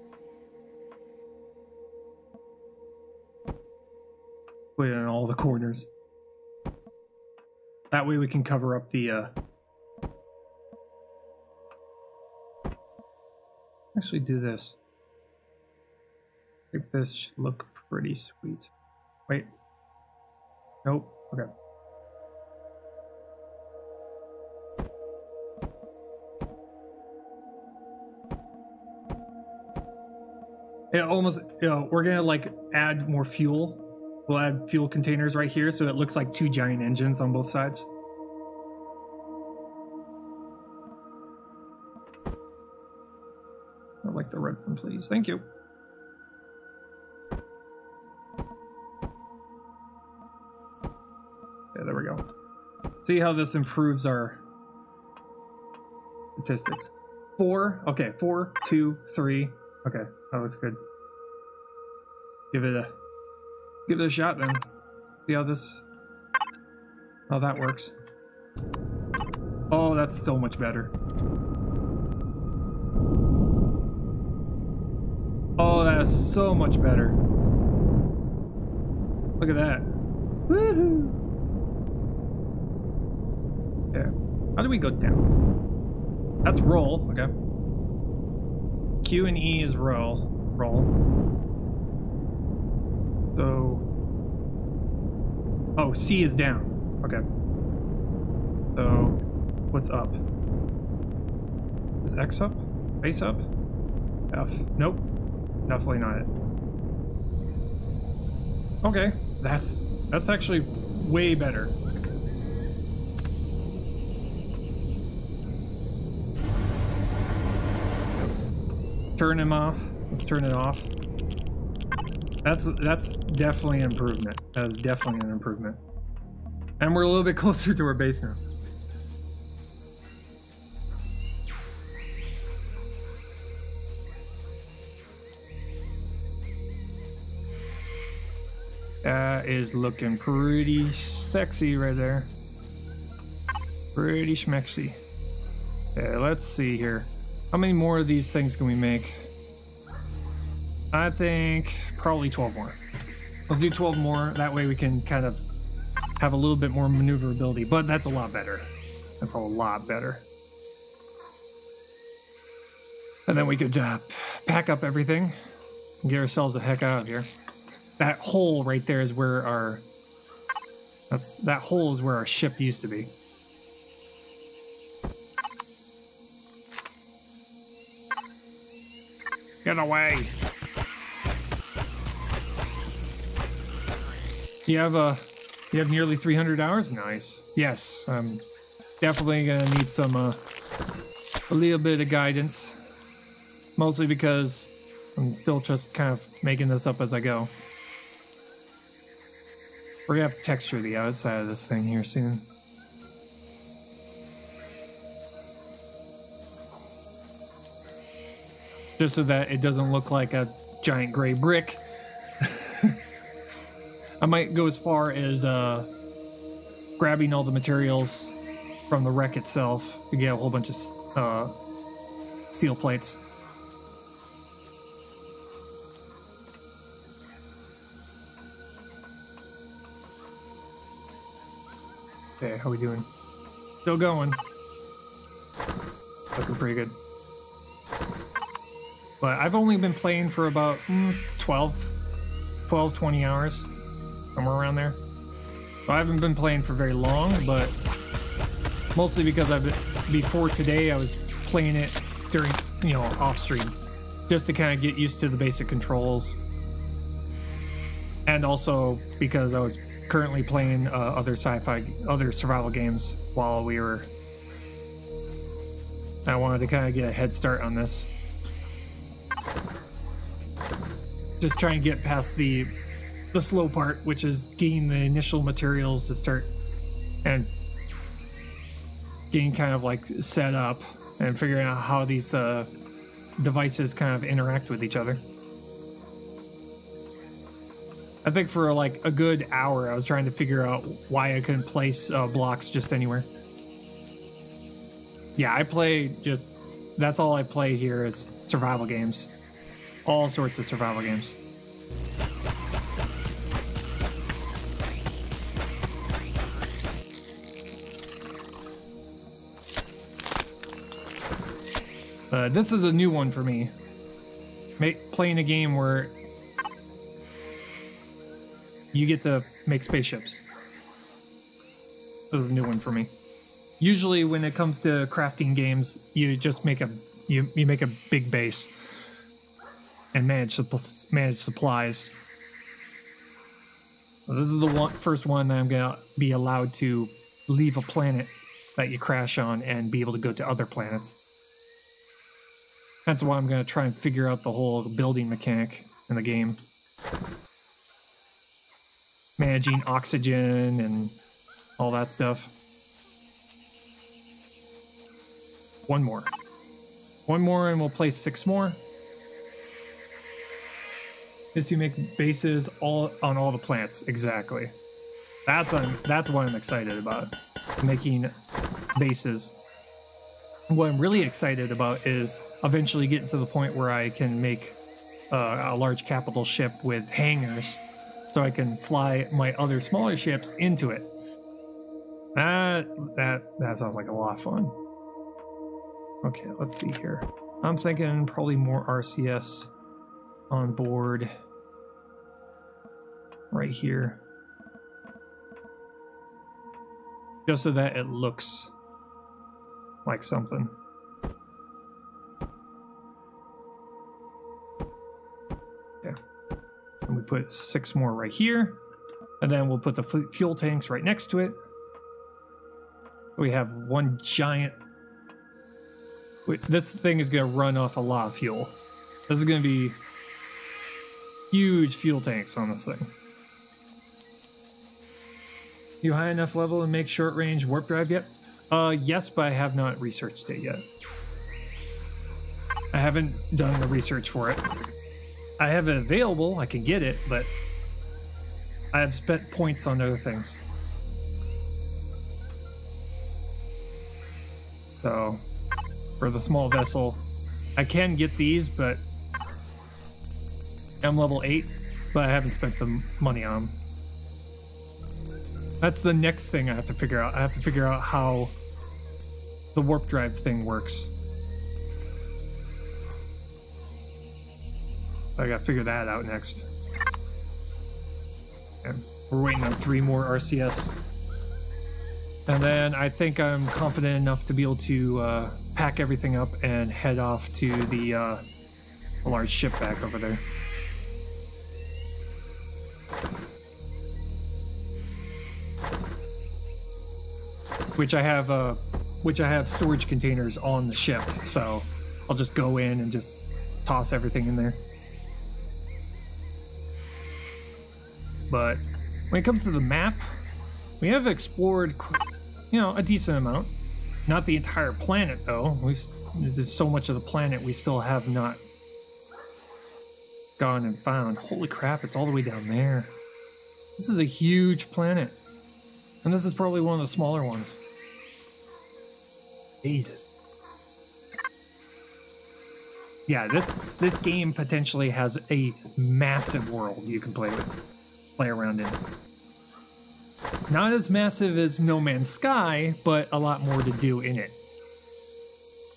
Put it in all the corners. That way we can cover up the... Actually do this. I think this should look pretty sweet. Wait. Nope. Okay. It almost, we're gonna like add more fuel. We'll add fuel containers right here so it looks like 2 giant engines on both sides. I like the red one, please. Thank you. Yeah, there we go. See how this improves our statistics. 4. Okay, 4, 2, 3. Okay, that looks good. Give it a shot then. See how that works. Oh, that's so much better. Oh, that is so much better. Look at that. Woohoo! Okay. How do we go down? That's roll, okay. Q and E is roll. So... Oh, C is down. Okay. So, what's up? Is X up? Base up? F. Nope. Definitely not it. Okay. That's actually way better. Let's turn him off. Let's turn it off. That's definitely an improvement. That is definitely an improvement. And we're a little bit closer to our base now. That is looking pretty sexy right there. Pretty schmexy. Okay, let's see here. How many more of these things can we make? I think probably 12 more. Let's do 12 more. That way we can kind of have a little bit more maneuverability. But that's a lot better. That's a lot better. And then we could pack up everything and get ourselves the heck out of here. That hole right there is where our... That hole is where our ship used to be. Get away! You have nearly 300 hours? Nice. Yes, I'm definitely gonna need some a little bit of guidance. Mostly because I'm still just kind of making this up as I go. We're gonna have to texture the outside of this thing here soon. Just so that it doesn't look like a giant gray brick. I might go as far as grabbing all the materials from the wreck itself to get a whole bunch of steel plates. Okay, how we doing? Still going. Looking pretty good. But I've only been playing for about 12, 20 hours. Somewhere around there. So I haven't been playing for very long, but mostly because before today I was playing it during, off stream. Just to kind of get used to the basic controls. And also because I was currently playing other survival games while we were... I wanted to kind of get a head start on this. Just try and get past the slow part, which is getting the initial materials to start and getting kind of like set up and figuring out how these devices kind of interact with each other. I think for like a good hour I was trying to figure out why I couldn't place blocks just anywhere. Yeah, that's all I play here is survival games. All sorts of survival games. This is a new one for me. Playing a game where you get to make spaceships. This is a new one for me. Usually when it comes to crafting games, you just make you make a big base and manage supplies. So this is the first one that I'm gonna be allowed to leave a planet that you crash on and be able to go to other planets. That's why I'm gonna try and figure out the whole building mechanic in the game. Managing oxygen and all that stuff. One more and we'll play 6 more. Is you make bases on all the planets. Exactly. That's what I'm excited about. Making bases. What I'm really excited about is eventually getting to the point where I can make a large capital ship with hangars, so I can fly my other smaller ships into it. That sounds like a lot of fun. Okay, let's see here. I'm thinking probably more RCS on board right here. Just so that it looks like something. Okay. And we put 6 more right here. And then we'll put the fuel tanks right next to it. We have one giant... This thing is going to run off a lot of fuel. This is going to be huge fuel tanks on this thing. You high enough level to make short range warp drive yet? Yes, but I have not researched it yet. I haven't done the research for it. I have it available, I can get it, but I have spent points on other things. So, for the small vessel, I can get these, but I'm level 8, but I haven't spent the money on them. That's the next thing I have to figure out. I have to figure out how the warp drive thing works. I gotta figure that out next. And we're waiting on 3 more RCS. And then I think I'm confident enough to be able to pack everything up and head off to the large ship back over there. Which I have storage containers on the ship, so I'll just go in and just toss everything in there. But when it comes to the map, we have explored, a decent amount. Not the entire planet, though. There's so much of the planet we still have not gone and found. Holy crap, it's all the way down there. This is a huge planet. And this is probably one of the smaller ones. Jesus. Yeah, this game potentially has a massive world you can play around in. Not as massive as No Man's Sky, but a lot more to do in it.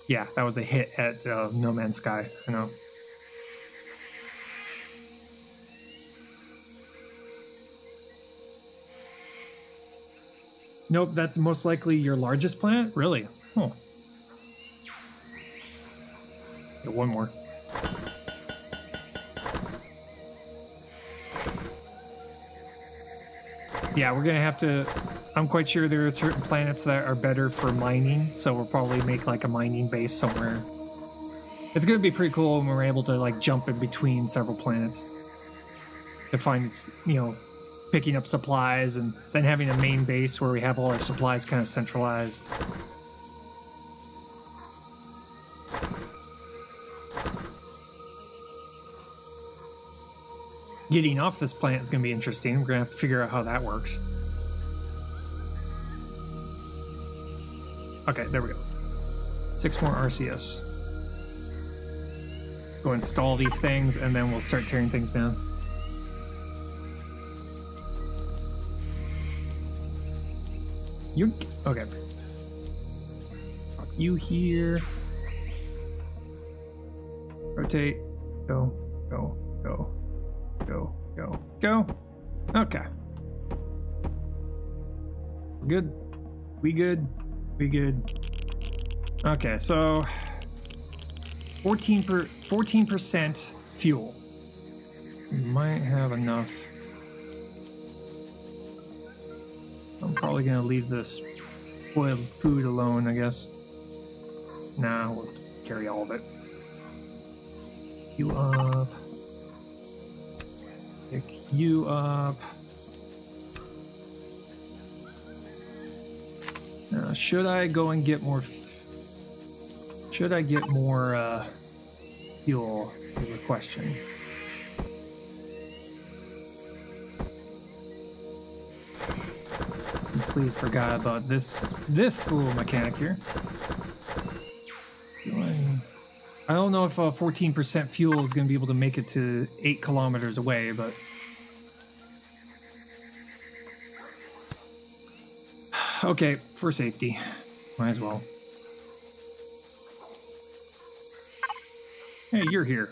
Yeah, that was a hit at No Man's Sky, I know. Nope, that's most likely your largest planet? Really? Oh. Get one more. Yeah, we're gonna have to... I'm quite sure there are certain planets that are better for mining, so we'll probably make like a mining base somewhere. It's gonna be pretty cool when we're able to like jump in between several planets. To find, picking up supplies and then having a main base where we have all our supplies kind of centralized. Getting off this planet is going to be interesting. We're going to have to figure out how that works. Okay, there we go. 6 more RCS. Go install these things and then we'll start tearing things down. Okay. You here. Rotate. Go. Go. Go. Go. Go. Go. Okay. Good. We good. We good. Okay, so 14% fuel. We might have enough. I'm probably gonna leave this spoiled food alone, I guess. Nah, we'll carry all of it. You up. Pick you up. Now, should I go and get more? Should I get more fuel? Is the question. Completely forgot about this little mechanic here. I don't know if 14% fuel is going to be able to make it to 8 kilometers away, but okay, for safety, might as well. Hey, you're here.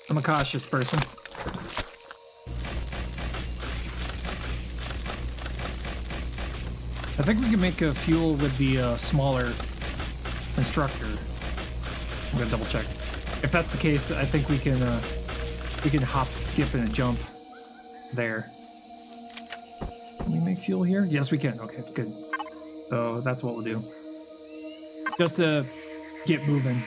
I'm a cautious person. I think we can make a fuel with the smaller constructor. I'm gonna double check. If that's the case, I think we can hop, skip, and a jump there. Can we make fuel here? Yes, we can. Okay, good. So that's what we'll do. Just to get moving.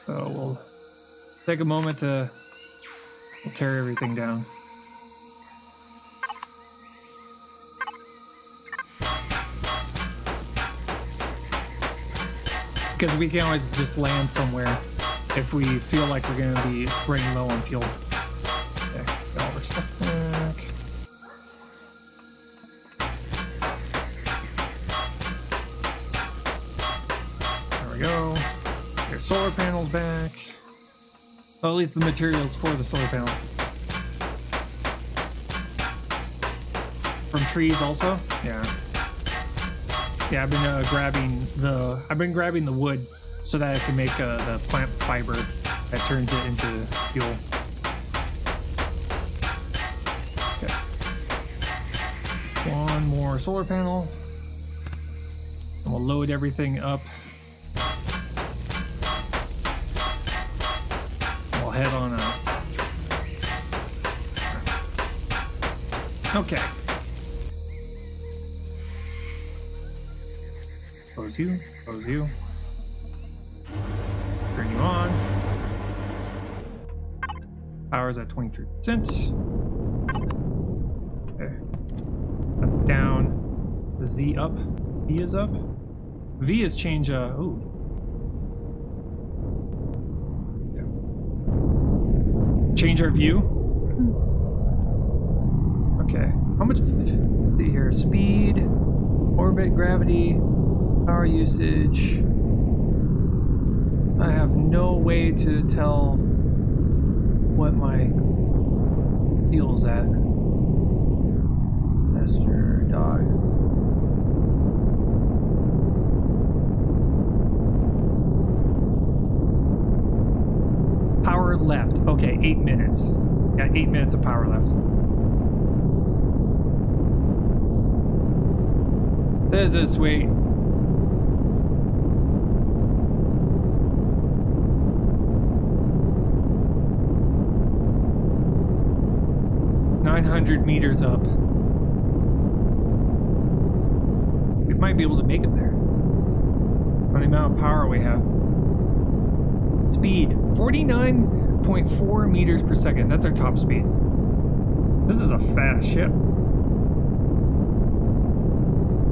So we'll take a moment to tear everything down. Because we can always just land somewhere if we feel like we're going to be running low on fuel. Okay, get all our stuff back. There we go. Get solar panels back. Well, at least the materials for the solar panels. From trees also? Yeah. Yeah, I've been grabbing the wood so that I can make the plant fiber that turns it into fuel. Okay. One more solar panel. And we'll load everything up. We'll head on up. Okay. Close 2. Close you. Turn you on. Power's at 23%. Okay. That's down. The Z up. V is up. V is change, ooh. Yeah. Change our view. Okay. How much, let's see here, speed, orbit, gravity, power usage. I have no way to tell what my fuel's at. Passenger, dog. Power left. Okay, 8 minutes. Got 8 minutes of power left. This is sweet. $900 up. We might be able to make it there. On the amount of power we have. Speed 49.4 meters per second. That's our top speed. This is a fast ship.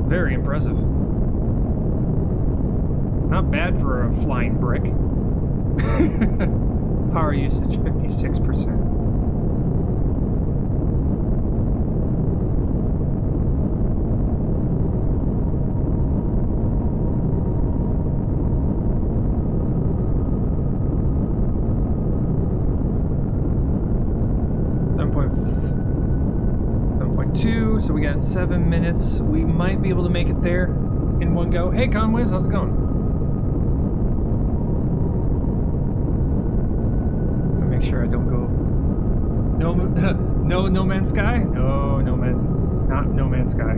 Very impressive. Not bad for a flying brick. Power usage 56%. So we got 7 minutes. We might be able to make it there in one go. Hey Conways, how's it going? I'll make sure I don't go. No Man's Sky? No Man's, not No Man's Sky.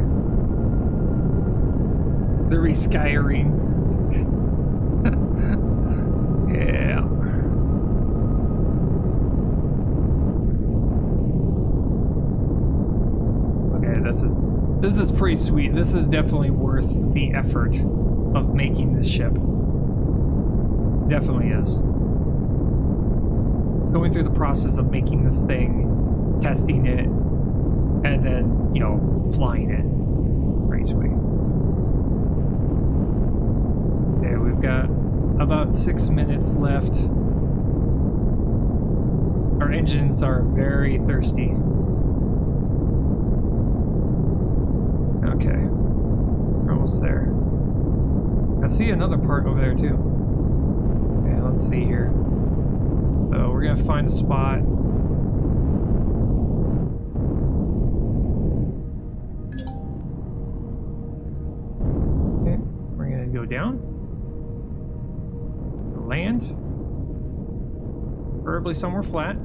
The reskyring. Yeah. This is pretty sweet. This is definitely worth the effort of making this ship. Definitely is. Going through the process of making this thing, testing it, and then, you know, flying it. Pretty sweet. Okay, we've got about 6 minutes left. Our engines are very thirsty. Okay, we're almost there. I see another part over there too. Okay, let's see here. So we're gonna find a spot. Okay, we're gonna go down. Land. Preferably somewhere flat.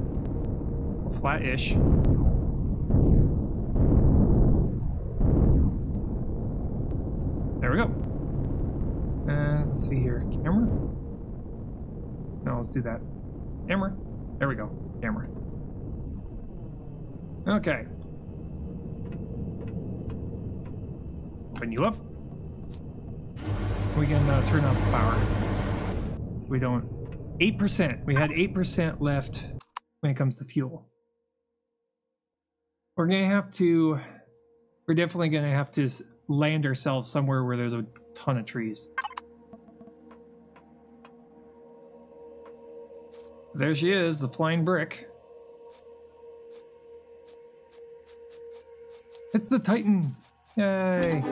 Flat-ish. There we go. And let's see here. Camera? No, let's do that. Camera. There we go. Camera. Okay. Open you up. We can turn off the power. We don't. 8%. We had 8% left when it comes to fuel. We're gonna have to. We're definitely gonna have to land ourselves somewhere where there's a ton of trees. There she is, the flying brick. It's the Titan! Yay!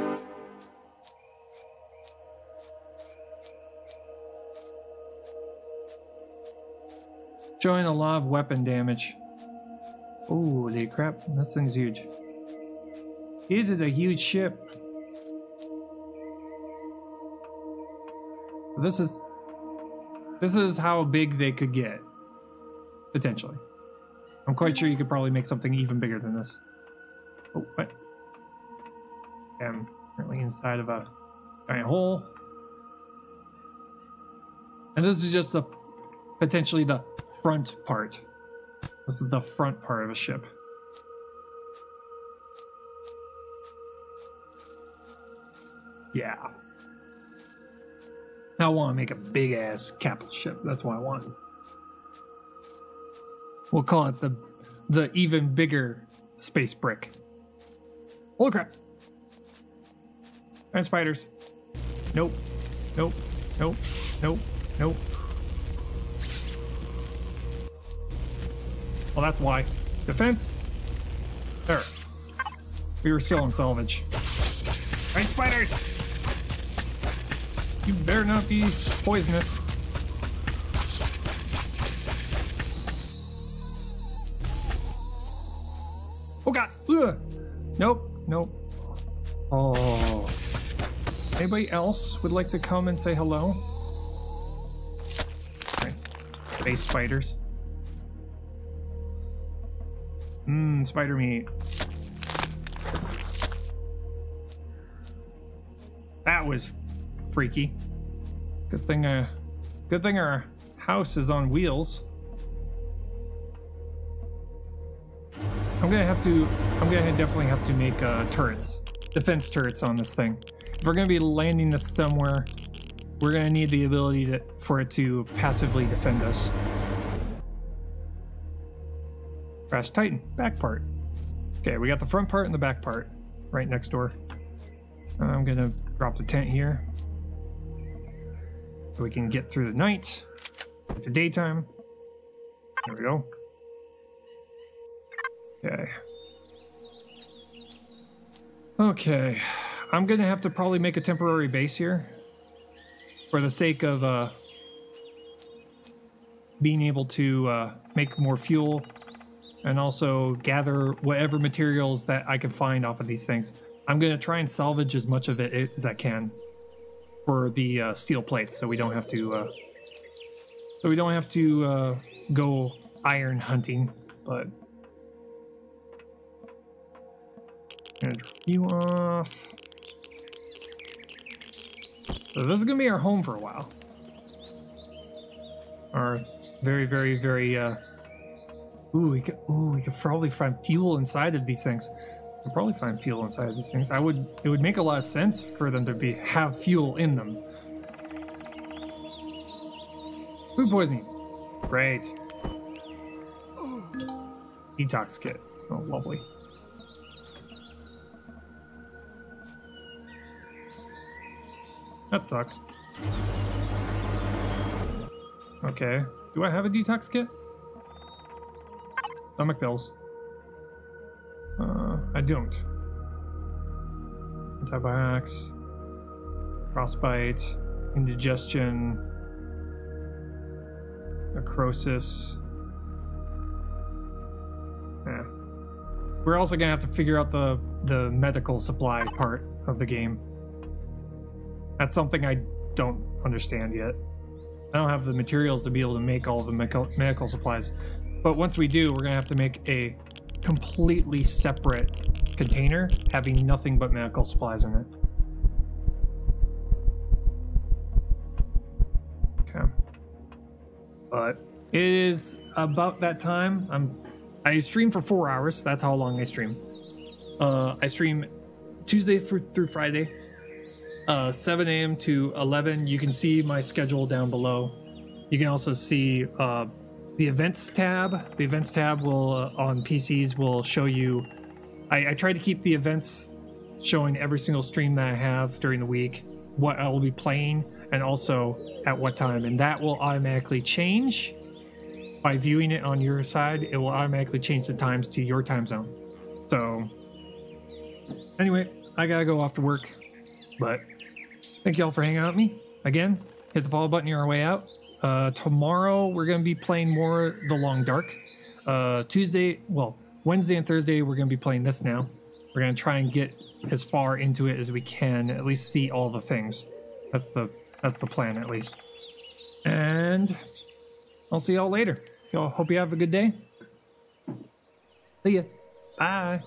Showing a lot of weapon damage. Holy crap, that thing's huge. It is a huge ship. This is how big they could get, potentially. I'm quite sure you could probably make something even bigger than this. Oh, what? I'm currently inside of a giant hole. And this is just potentially the front part. This is the front part of a ship. Yeah. I want to make a big ass capital ship. That's what I want. We'll call it the even bigger space brick. Holy crap! And spiders. Nope. Nope. Nope. Nope. Nope. Well, that's why. Defense. There. We were still in salvage. Right, spiders! You better not be poisonous. Oh god! Ugh. Nope. Nope. Oh. Anybody else would like to come and say hello? Okay. Space spiders. Mmm, spider meat. That was freaky. Good thing our house is on wheels. I'm gonna definitely have to make turrets, defense turrets on this thing. If we're gonna be landing this somewhere, we're gonna need the ability for it to passively defend us. Crash Titan, back part. Okay, we got the front part and the back part right next door. I'm gonna drop the tent here so we can get through the night, get the daytime. There we go. Okay. Okay. I'm gonna have to probably make a temporary base here for the sake of being able to make more fuel and also gather whatever materials that I can find off of these things. I'm gonna try and salvage as much of it as I can for the steel plates, so we don't have to go iron hunting. But gonna drop you off. So this is gonna be our home for a while. Our very, very, very. We could probably find fuel inside of these things. We'll probably find fuel inside of these things. It would make a lot of sense for them to have fuel in them. Food poisoning. Great. Detox kit. Oh, lovely. That sucks. Okay. Do I have a detox kit? Stomach pills. I don't. Antibiotics, frostbite, indigestion, necrosis. Yeah. We're also gonna have to figure out the medical supply part of the game. That's something I don't understand yet. I don't have the materials to be able to make all the medical supplies. But once we do, we're gonna have to make a completely separate container having nothing but medical supplies in it. Okay. But it is about that time. I stream for 4 hours. That's how long I stream. I stream Tuesday through Friday, 7 a.m. to 11. You can see my schedule down below. You can also see the events tab. The events tab will on PCs will show you. I try to keep the events showing every single stream that I have during the week, what I will be playing, and also at what time. And that will automatically change by viewing it on your side. It will automatically change the times to your time zone. So anyway, I gotta go off to work. But thank you all for hanging out with me. Again, hit the follow button on your way out. Tomorrow we're going to be playing more The Long Dark. Wednesday and Thursday we're going to be playing this now. We're going to try and get as far into it as we can, at least see all the things. That's the plan, at least. And I'll see y'all later. Y'all hope you have a good day. See ya. Bye.